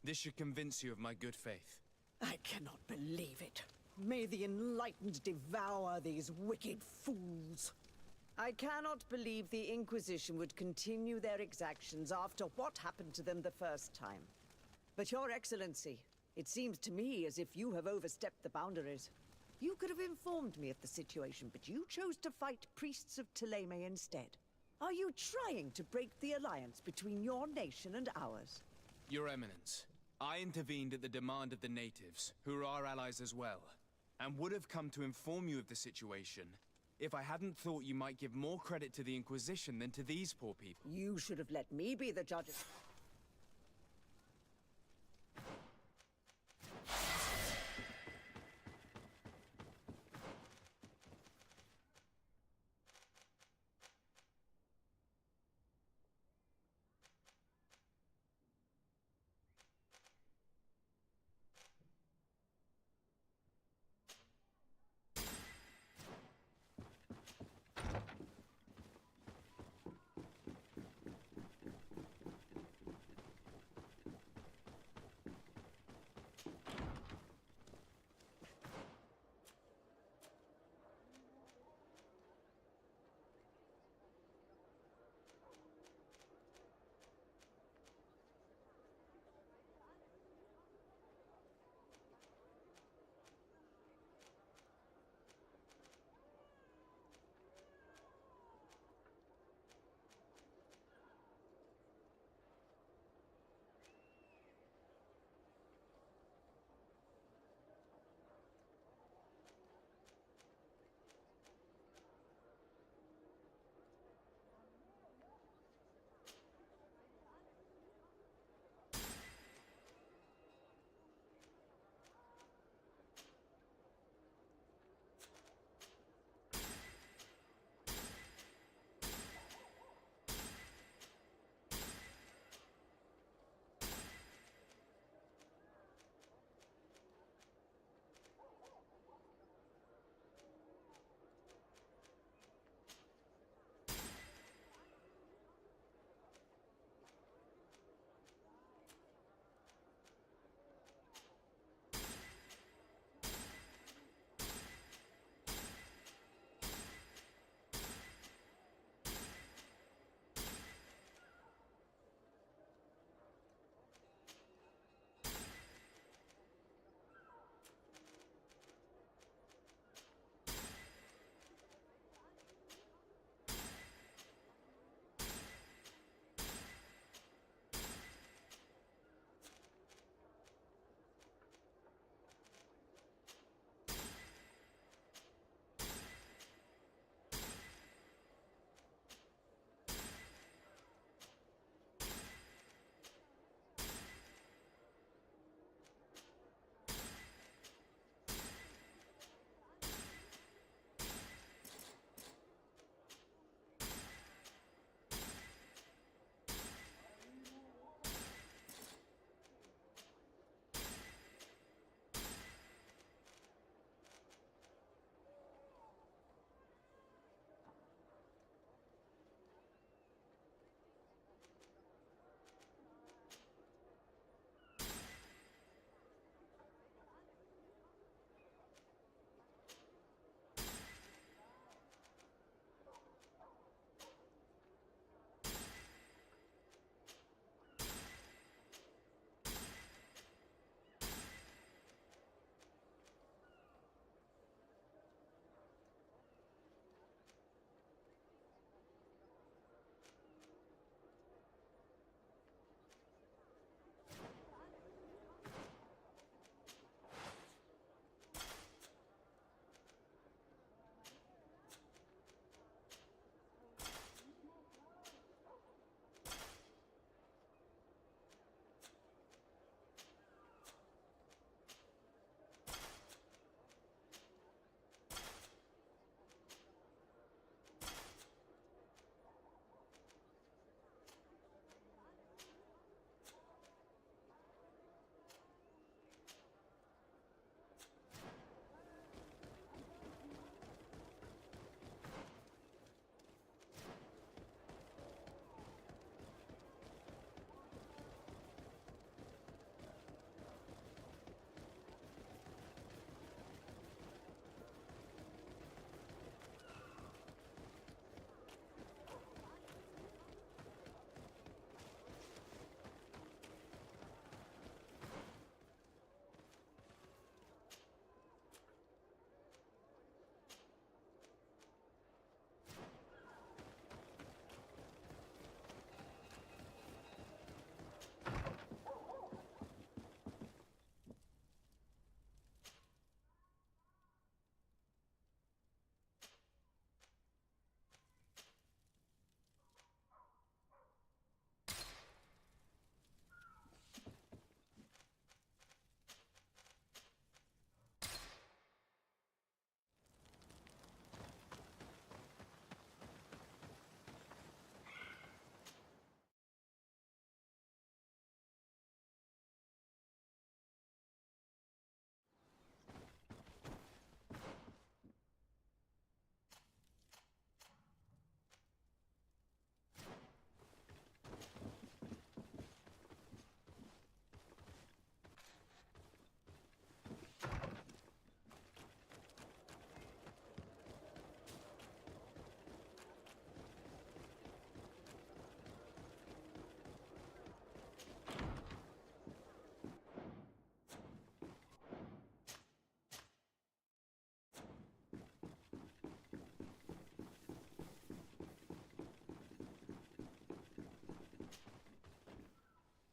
This should convince you of my good faith.
I cannot believe it. May the enlightened devour these wicked fools. I cannot believe the Inquisition would continue their exactions after what happened to them the first time. But Your Excellency, it seems to me as if you have overstepped the boundaries. You could have informed me of the situation, but you chose to fight priests of Thélème instead. Are you trying to break the alliance between your nation and ours?
Your Eminence, I intervened at the demand of the natives, who are our allies as well, and would have come to inform you of the situation if I hadn't thought you might give more credit to the Inquisition than to these poor people.
You should have let me be the judge.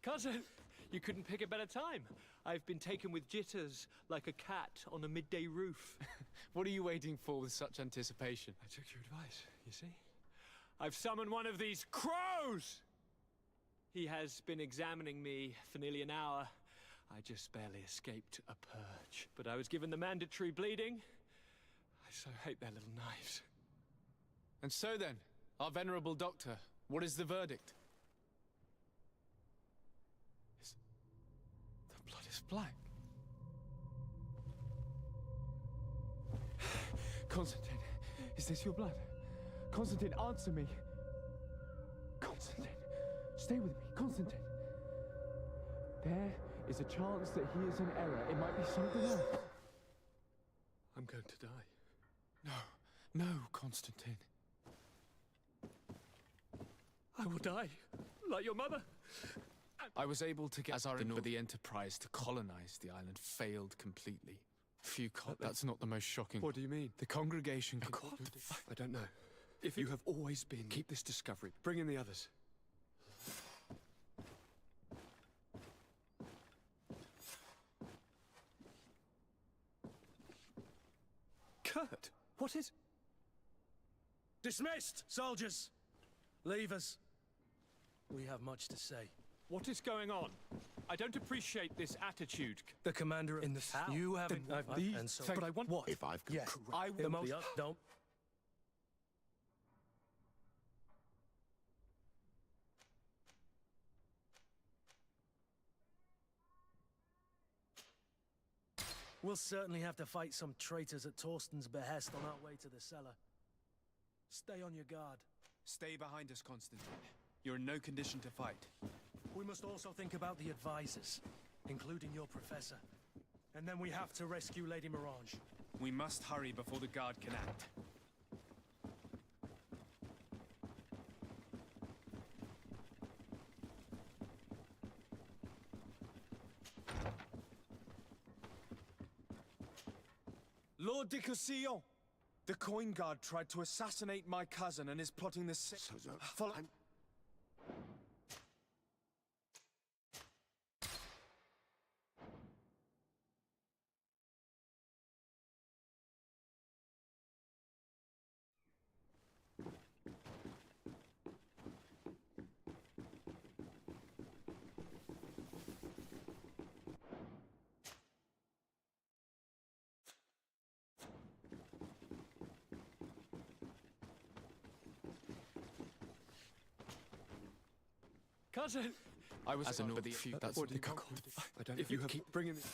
Cousin, you couldn't pick a better time. I've been taken with jitters, like a cat on a midday roof.
What are you waiting for with such anticipation?
I took your advice, you see? I've summoned one of these crows! He has been examining me for nearly an hour. I just barely escaped a purge. But I was given the mandatory bleeding. I so hate their little knives.
And so then, our venerable doctor, what is the verdict?
The blood is black. Constantine, is this your blood? Constantine, answer me. Constantine, stay with me. Constantine. There is a chance that he is in error. It might be something else. I'm going to die. No, Constantine. I will die, like your mother.
I was able to get but the Enterprise to colonize the island failed completely. Few that's not the most shocking.
What do you mean?
The congregation...
I don't know. If you have always been... Keep this discovery. Bring in the others. Kurt, what is...
Dismissed, soldiers! Leave us. We have much to say.
What is going on? I don't appreciate this attitude.
The commander of...
In the...
You haven't...
and so... But I want...
What?
If I've...
Yes.
I
The most... Don't... We'll certainly have to fight some traitors at Torsten's behest on our way to the cellar. Stay on your guard.
Stay behind us, Constantine. You're in no condition to fight.
We must also think about the advisors, including your professor. And then we have to rescue Lady Mirage.
We must hurry before the guard can act.
Lord de Cossillon! The coin guard tried to assassinate my cousin and is plotting the same... Follow... Cousin!
I was as but the few. That's what the cock.
I don't know if you keep bringing it.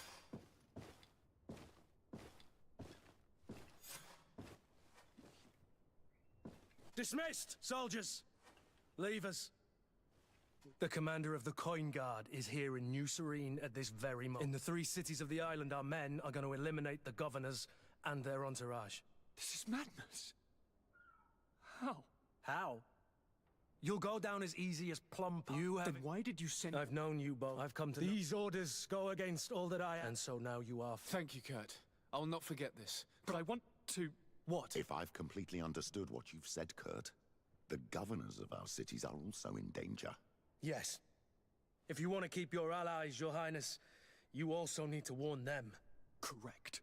Dismissed, soldiers! Leave us. The commander of the Coin Guard is here in New Serene at this very moment. In the 3 cities of the island, our men are going to eliminate the governors and their entourage.
This is madness. How?
How? You'll go down as easy as plum pudding. You have...
Then why did you send...
I've known you both. I've come to... These orders go against all that I am. And so now you are...
Thank you, Kurt. I'll not forget this.
But I want to...
What?
If I've completely understood what you've said, Kurt, the governors of our cities are also in danger.
Yes. If you want to keep your allies, Your Highness, you also need to warn them.
Correct.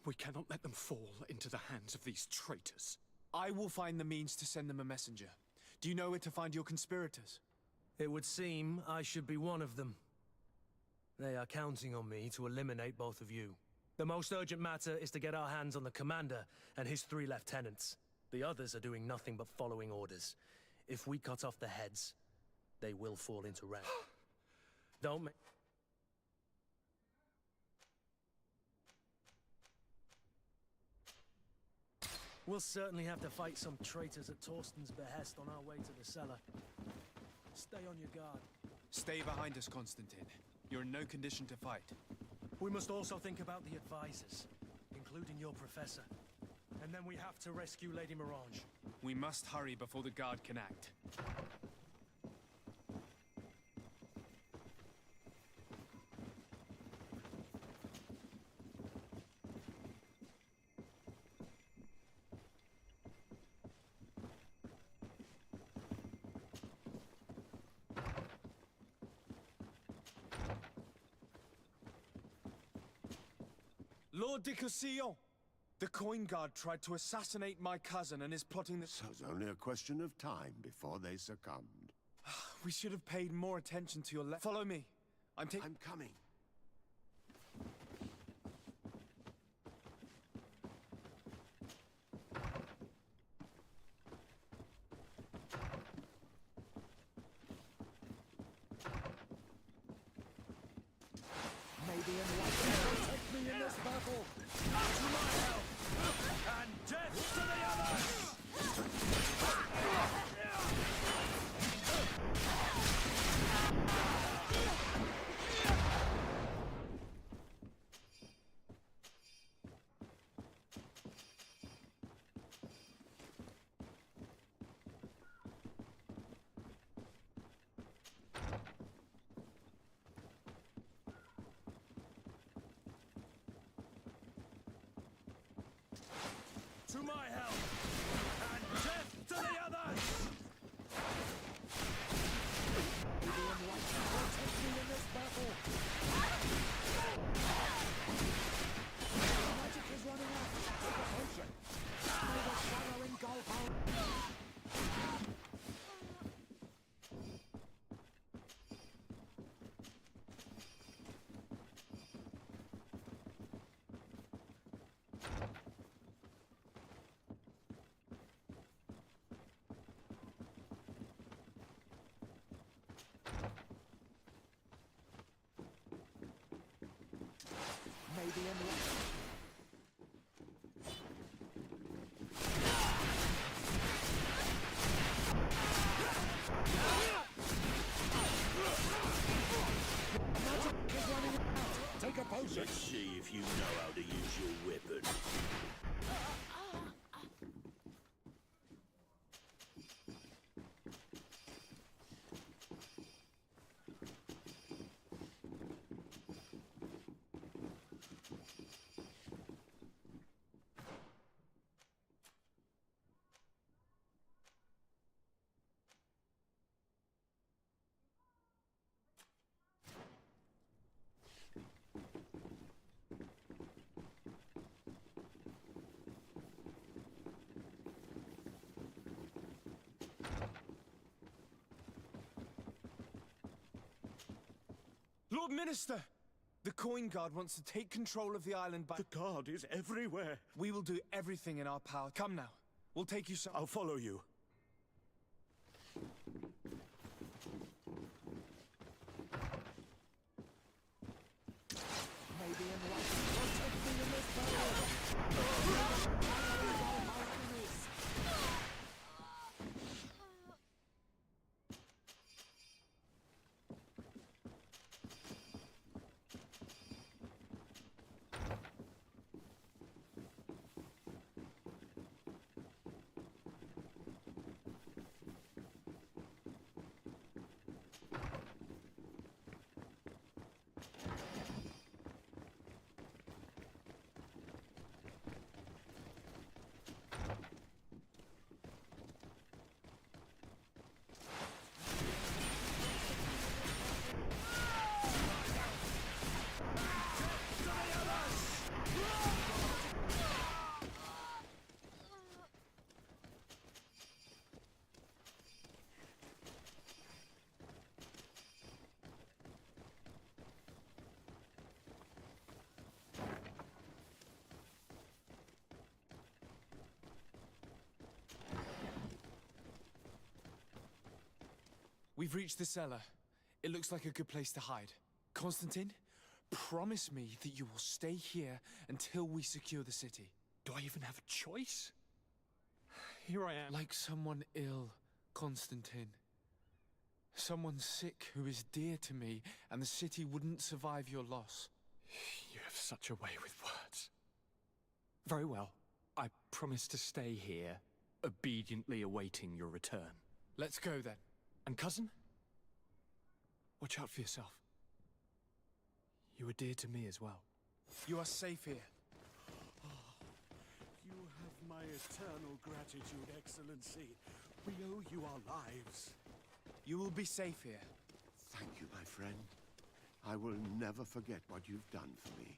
We cannot let them fall into the hands of these traitors.
I will find the means to send them a messenger. Do you know where to find your conspirators?
It would seem I should be one of them. They are counting on me to eliminate both of you. The most urgent matter is to get our hands on the commander and his 3 lieutenants. The others are doing nothing but following orders. If we cut off the heads, they will fall into rank. Don't make... We'll certainly have to fight some traitors at Torsten's behest on our way to the cellar. Stay on your guard.
Stay behind us, Constantine. You're in no condition to fight.
We must also think about the advisors, including your professor. And then we have to rescue Lady Mirage.
We must hurry before the guard can act. Lord de Cossillon! The coin guard tried to assassinate my cousin and is plotting the...
So it's only a question of time before they succumbed.
We should have paid more attention to your Follow me. I'm
coming.
Maybe enlightenment will take me in this battle. To my help! And death to the others! To my help! And death to the others! Maybe enlightenment will take me in this battle. Magic is running out. Take a potion. May the shadow engulf our... Maybe enlightenment. Magic is running out. Take a potion.
Let's see if you know how to use your weapon.
Lord Minister! The coin guard wants to take control of the island by...
The guard is everywhere.
We will do everything in our power. Come now. We'll take you some...
I'll follow you.
Maybe enlightenment will take me in this battle.
We've reached the cellar. It looks like a good place to hide. Constantine, promise me that you will stay here until we secure the city.
Do I even have a choice? Here I am.
Like someone ill, Constantine. Someone sick who is dear to me, and the city wouldn't survive your loss.
You have such a way with words. Very well. I promise to stay here, obediently awaiting your return.
Let's go then.
And cousin? Watch out for yourself. You are dear to me as well.
You are safe here.
You have my eternal gratitude, Excellency. We owe you our lives.
You will be safe here.
Thank you, my friend. I will never forget what you've done for me.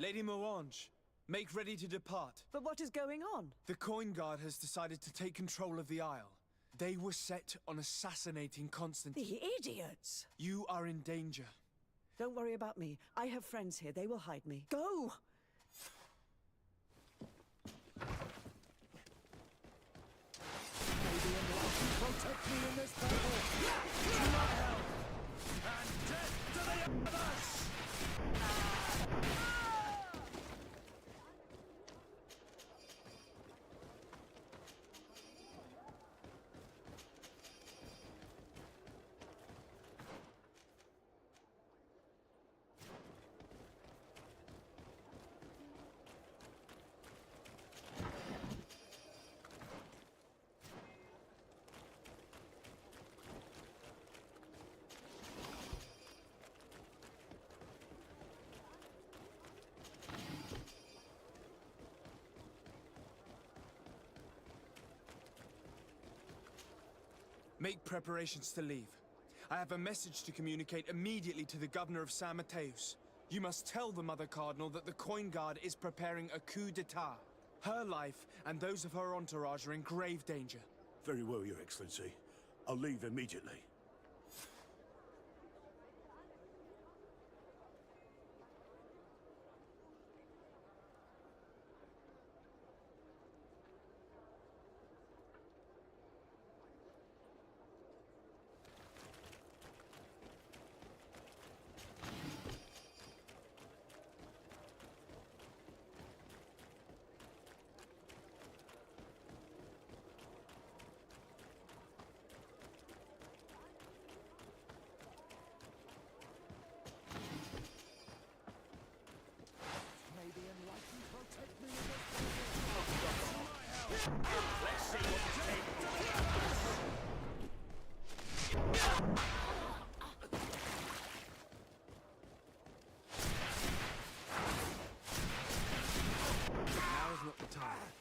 Lady Moange, make ready to depart.
But what is going on?
The Coin Guard has decided to take control of the Isle. They were set on assassinating Constantine.
The idiots!
You are in danger.
Don't worry about me. I have friends here. They will hide me. Go!
Protect me in this battle! To my help! And death to the others!
Make preparations to leave. I have a message to communicate immediately to the governor of San Mateus. You must tell the Mother Cardinal that the Coin Guard is preparing a coup d'etat. Her life and those of her entourage are in grave danger.
Very well, Your Excellency. I'll leave immediately.
Let's see what the
Now is not the time.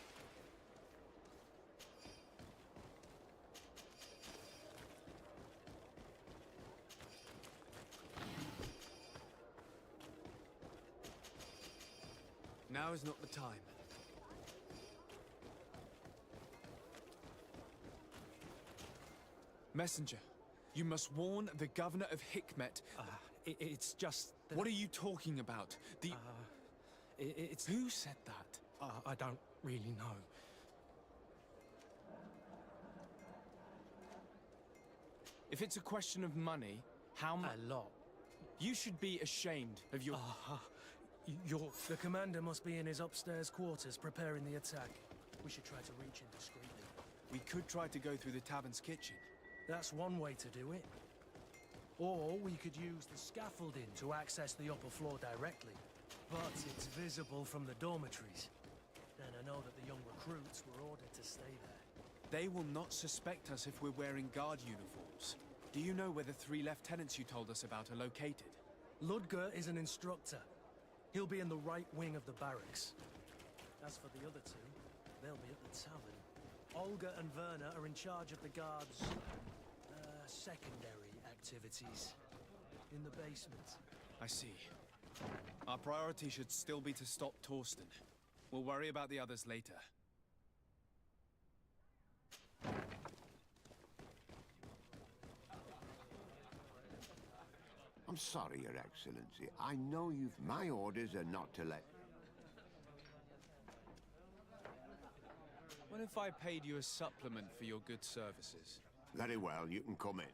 Now is not the time. Messenger, you must warn the governor of Hikmet.
It's just that...
What are you talking about?
It's...
Who said that?
I don't really know.
If it's a question of money, how much?
A lot.
You should be ashamed of your...
The commander must be in his upstairs quarters preparing the attack. We should try to reach him discreetly.
We could try to go through the tavern's kitchen.
That's one way to do it. Or we could use the scaffolding to access the upper floor directly. But it's visible from the dormitories. And I know that the young recruits were ordered to stay there.
They will not suspect us if we're wearing guard uniforms. Do you know where the 3 lieutenants you told us about are located?
Ludger is an instructor. He'll be in the right wing of the barracks. As for the other 2, they'll be at the tavern. Olga and Werner are in charge of the guards' secondary activities in the basement.
I see. Our priority should still be to stop Torsten. We'll worry about the others later.
I'm sorry, Your Excellency. I know my orders are not to let...
What if I paid you a supplement for your good services?
Very well, you can come in.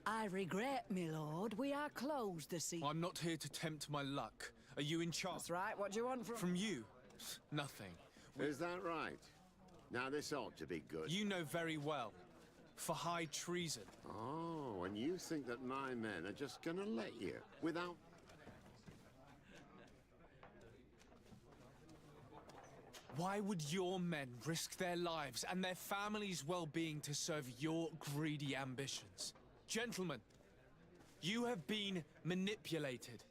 I regret, my lord. We are closed this evening.
I'm not here to tempt my luck. Are you in charge?
That's right. What do you want from...
From you? Nothing.
Is that right? Now, this ought to be good.
You know very well. For high treason.
Oh, and you think that my men are just gonna let you, without...
Why would your men risk their lives and their families' well-being to serve your greedy ambitions? Gentlemen, you have been manipulated.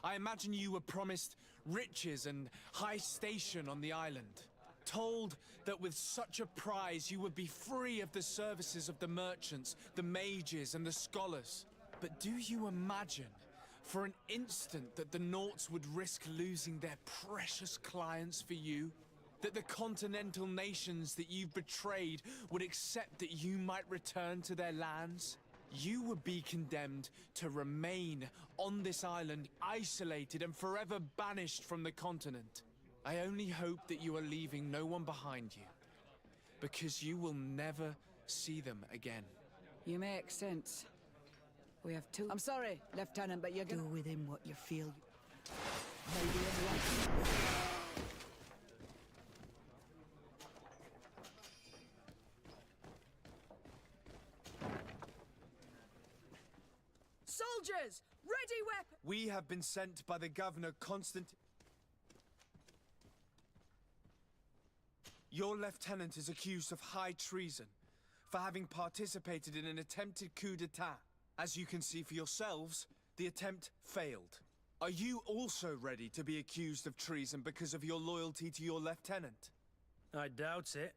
I imagine you were promised riches and high station on the island. Told that with such a prize you would be free of the services of the merchants, the mages, and the scholars. But do you imagine, for an instant, that the Nauts would risk losing their precious clients for you? That the continental nations that you've betrayed would accept that you might return to their lands? You would be condemned to remain on this island, isolated and forever banished from the continent. I only hope that you are leaving no one behind you, because you will never see them again.
You make sense. We have two. I'm sorry, Lieutenant, but you're gonna do with him what you feel. Maybe unlikely.
Soldiers! Ready weapon! We have been sent by the Governor Constant... Your lieutenant is accused of high treason for having participated in an attempted coup d'etat. As you can see for yourselves, the attempt failed. Are you also ready to be accused of treason because of your loyalty to your lieutenant?
I doubt it.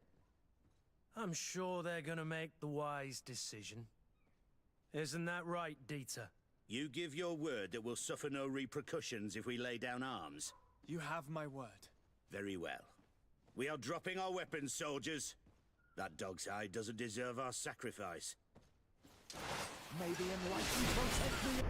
I'm sure they're gonna make the wise decision. Isn't that right, Dieter?
You give your word that we'll suffer no repercussions if we lay down arms?
You have my word.
Very well. We are dropping our weapons, soldiers. That dog's hide doesn't deserve our sacrifice.
Maybe enlightened protect me.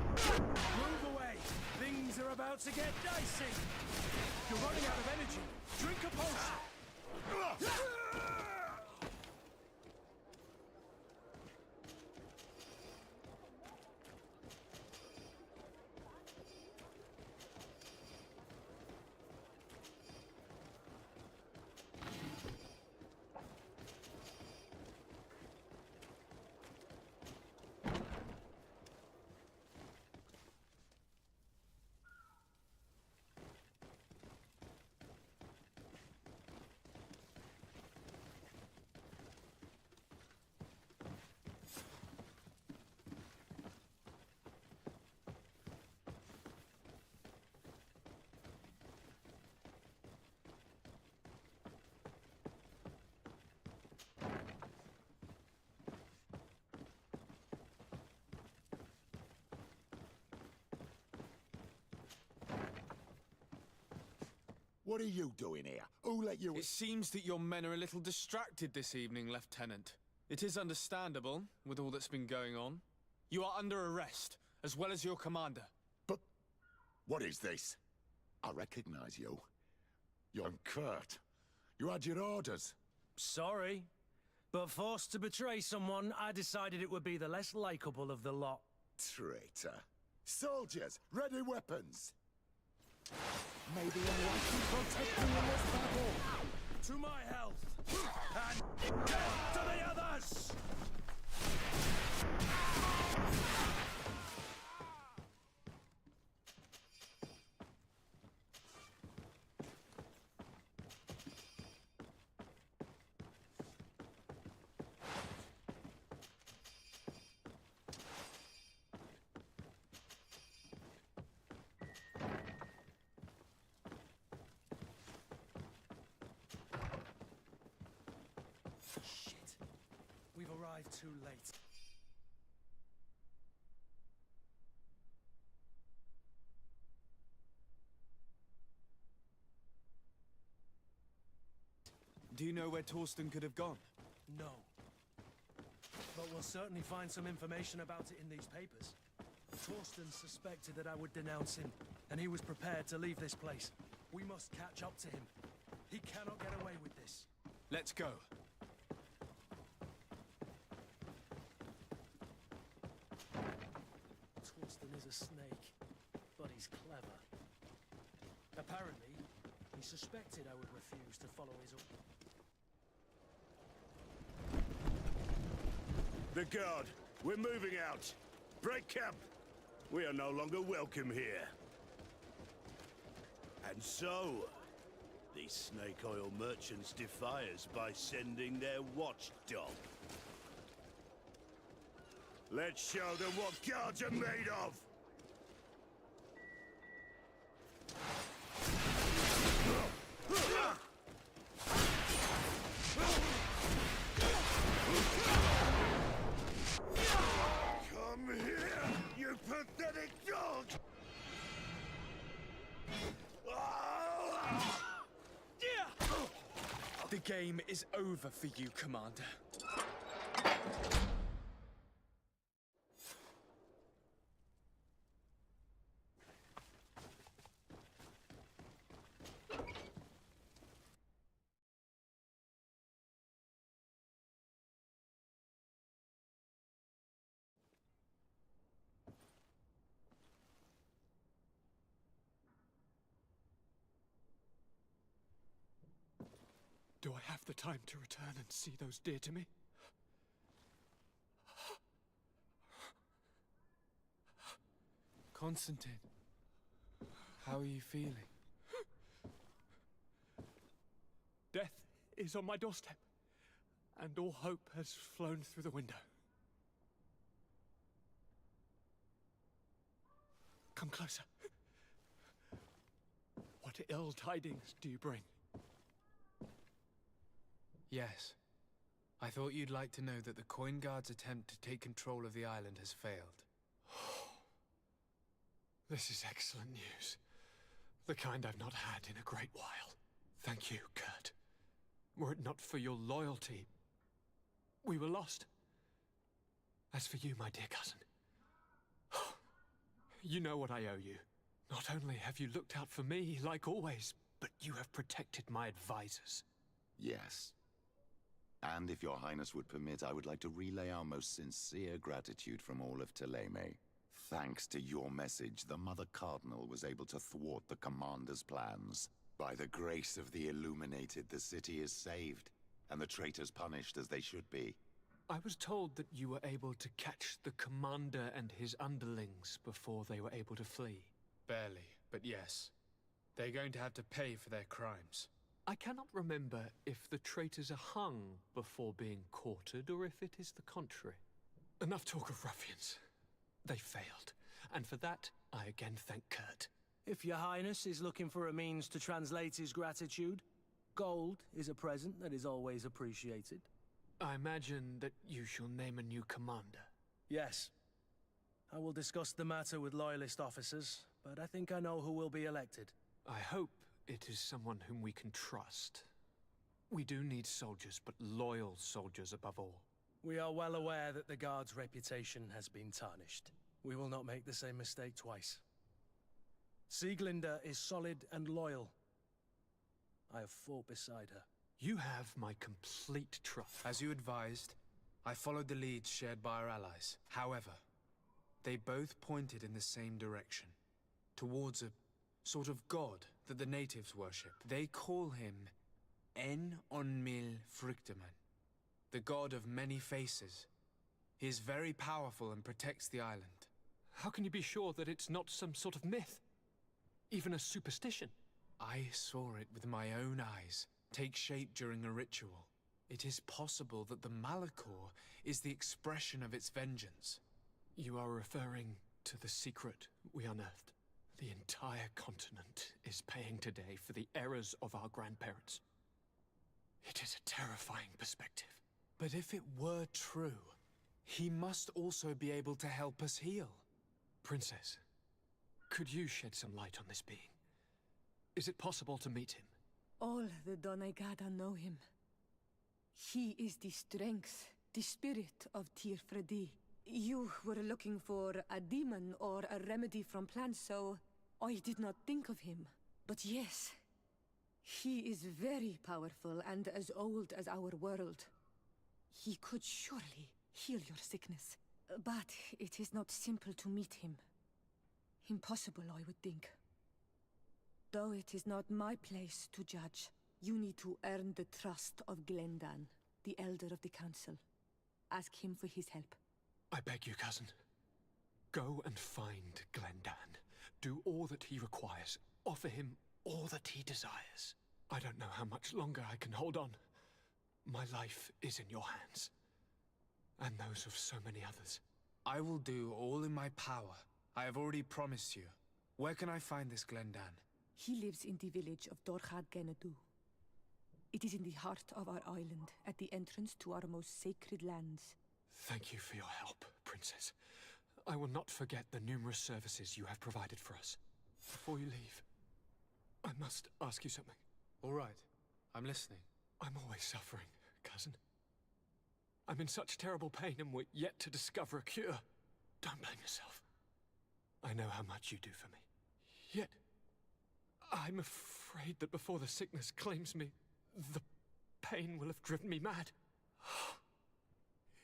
Move away! Things are about to get dicey! You're running out of energy! Drink a potion!
What are you doing here? Who let you...
It seems that your men are a little distracted this evening, Lieutenant. It is understandable, with all that's been going on. You are under arrest, as well as your commander.
But... what is this? I recognize you. You're Kurt. You had your orders.
Sorry, but forced to betray someone, I decided it would be the less likable of the lot.
Traitor. Soldiers, ready weapons!
Maybe enlightened protect me in this battle!
To my health! And death to the others! We've arrived too late.
Do you know where Torsten could have gone?
No. But we'll certainly find some information about it in these papers. Torsten suspected that I would denounce him, and he was prepared to leave this place. We must catch up to him. He cannot get away with this.
Let's go.
snake, but he's clever. Apparently, he suspected I would refuse to follow his orders.
The guard, we're moving out. Break camp. We are no longer welcome here. And so, these snake oil merchants defy us by sending their watchdog. Let's show them what guards are made of! Come here, you pathetic dog!
The game is over for you, Commander.
Do I have the time to return and see those dear to me?
Constantine, how are you feeling?
Death is on my doorstep, and all hope has flown through the window. Come closer. What ill tidings do you bring?
Yes. I thought you'd like to know that the Coin Guard's attempt to take control of the island has failed.
This is excellent news. The kind I've not had in a great while. Thank you, Kurt. Were it not for your loyalty, we were lost. As for you, my dear cousin, you know what I owe you. Not only have you looked out for me, like always, but you have protected my advisors.
Yes. And if your highness would permit, I would like to relay our most sincere gratitude from all of Teleme. Thanks to your message, the Mother Cardinal was able to thwart the Commander's plans. By the grace of the Illuminated, the city is saved, and the traitors punished as they should be.
I was told that you were able to catch the Commander and his underlings before they were able to flee.
Barely, but yes. They're going to have to pay for their crimes.
I cannot remember if the traitors are hung before being quartered, or if it is the contrary. Enough talk of ruffians. They failed, and for that, I again thank Kurt.
If your highness is looking for a means to translate his gratitude, gold is a present that is always appreciated.
I imagine that you shall name a new commander.
Yes. I will discuss the matter with loyalist officers, but I think I know who will be elected.
I hope it is someone whom we can trust. We do need soldiers, but loyal soldiers above all.
We are well aware that the Guard's reputation has been tarnished. We will not make the same mistake twice. Sieglinde is solid and loyal. I have fought beside her.
You have my complete trust.
As you advised, I followed the leads shared by our allies. However, they both pointed in the same direction, towards a sort of god that the natives worship. They call him En-on-mil Frichteman, the god of many faces. He is very powerful and protects the island.
How can you be sure that it's not some sort of myth? Even a superstition?
I saw it with my own eyes take shape during a ritual. It is possible that the Malachor is the expression of its vengeance.
You are referring to the secret we unearthed. The entire continent is paying today for the errors of our grandparents. It is a terrifying perspective.
But if it were true, he must also be able to help us heal.
Princess, could you shed some light on this being? Is it possible to meet him?
All the Doneigada know him. He is the strength, the spirit of Teer Fradee. You were looking for a demon or a remedy from plants, so I did not think of him. But yes, he is very powerful and as old as our world. He could surely heal your sickness. But it is not simple to meet him. Impossible, I would think. Though it is not my place to judge, you need to earn the trust of Glendan, the Elder of the Council. Ask him for his help.
I beg you, cousin. Go and find Glendan. Do all that he requires. Offer him all that he desires. I don't know how much longer I can hold on. My life is in your hands. And those of so many others.
I will do all in my power. I have already promised you. Where can I find this Glendan?
He lives in the village of Dorchad Genadu. It is in the heart of our island, at the entrance to our most sacred lands.
Thank you for your help, Princess. I will not forget the numerous services you have provided for us. Before you leave, I must ask you something.
All right. I'm listening.
I'm always suffering, cousin. I'm in such terrible pain and we're yet to discover a cure. Don't blame yourself. I know how much you do for me. Yet, I'm afraid that before the sickness claims me, the pain will have driven me mad.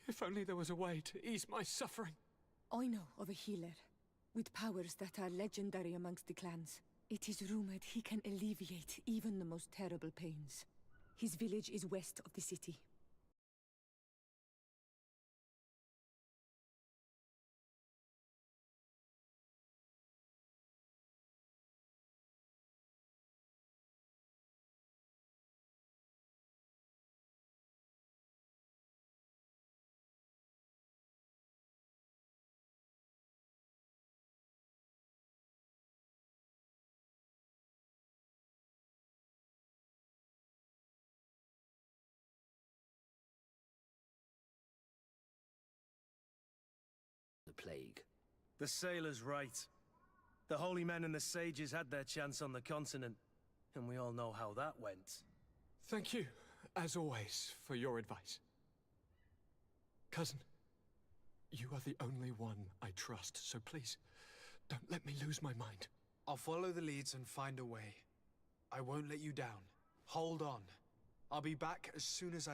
If only there was a way to ease my suffering.
I know of a healer, with powers that are legendary amongst the clans. It is rumored he can alleviate even the most terrible pains. His village is west of the city.
The plague.
The sailor's right. The holy men and the sages had their chance on the continent, and we all know how that went.
Thank you, as always, for your advice. Cousin, you are the only one I trust, so please, don't let me lose my mind.
I'll follow the leads and find a way. I won't let you down. Hold on. I'll be back as soon as I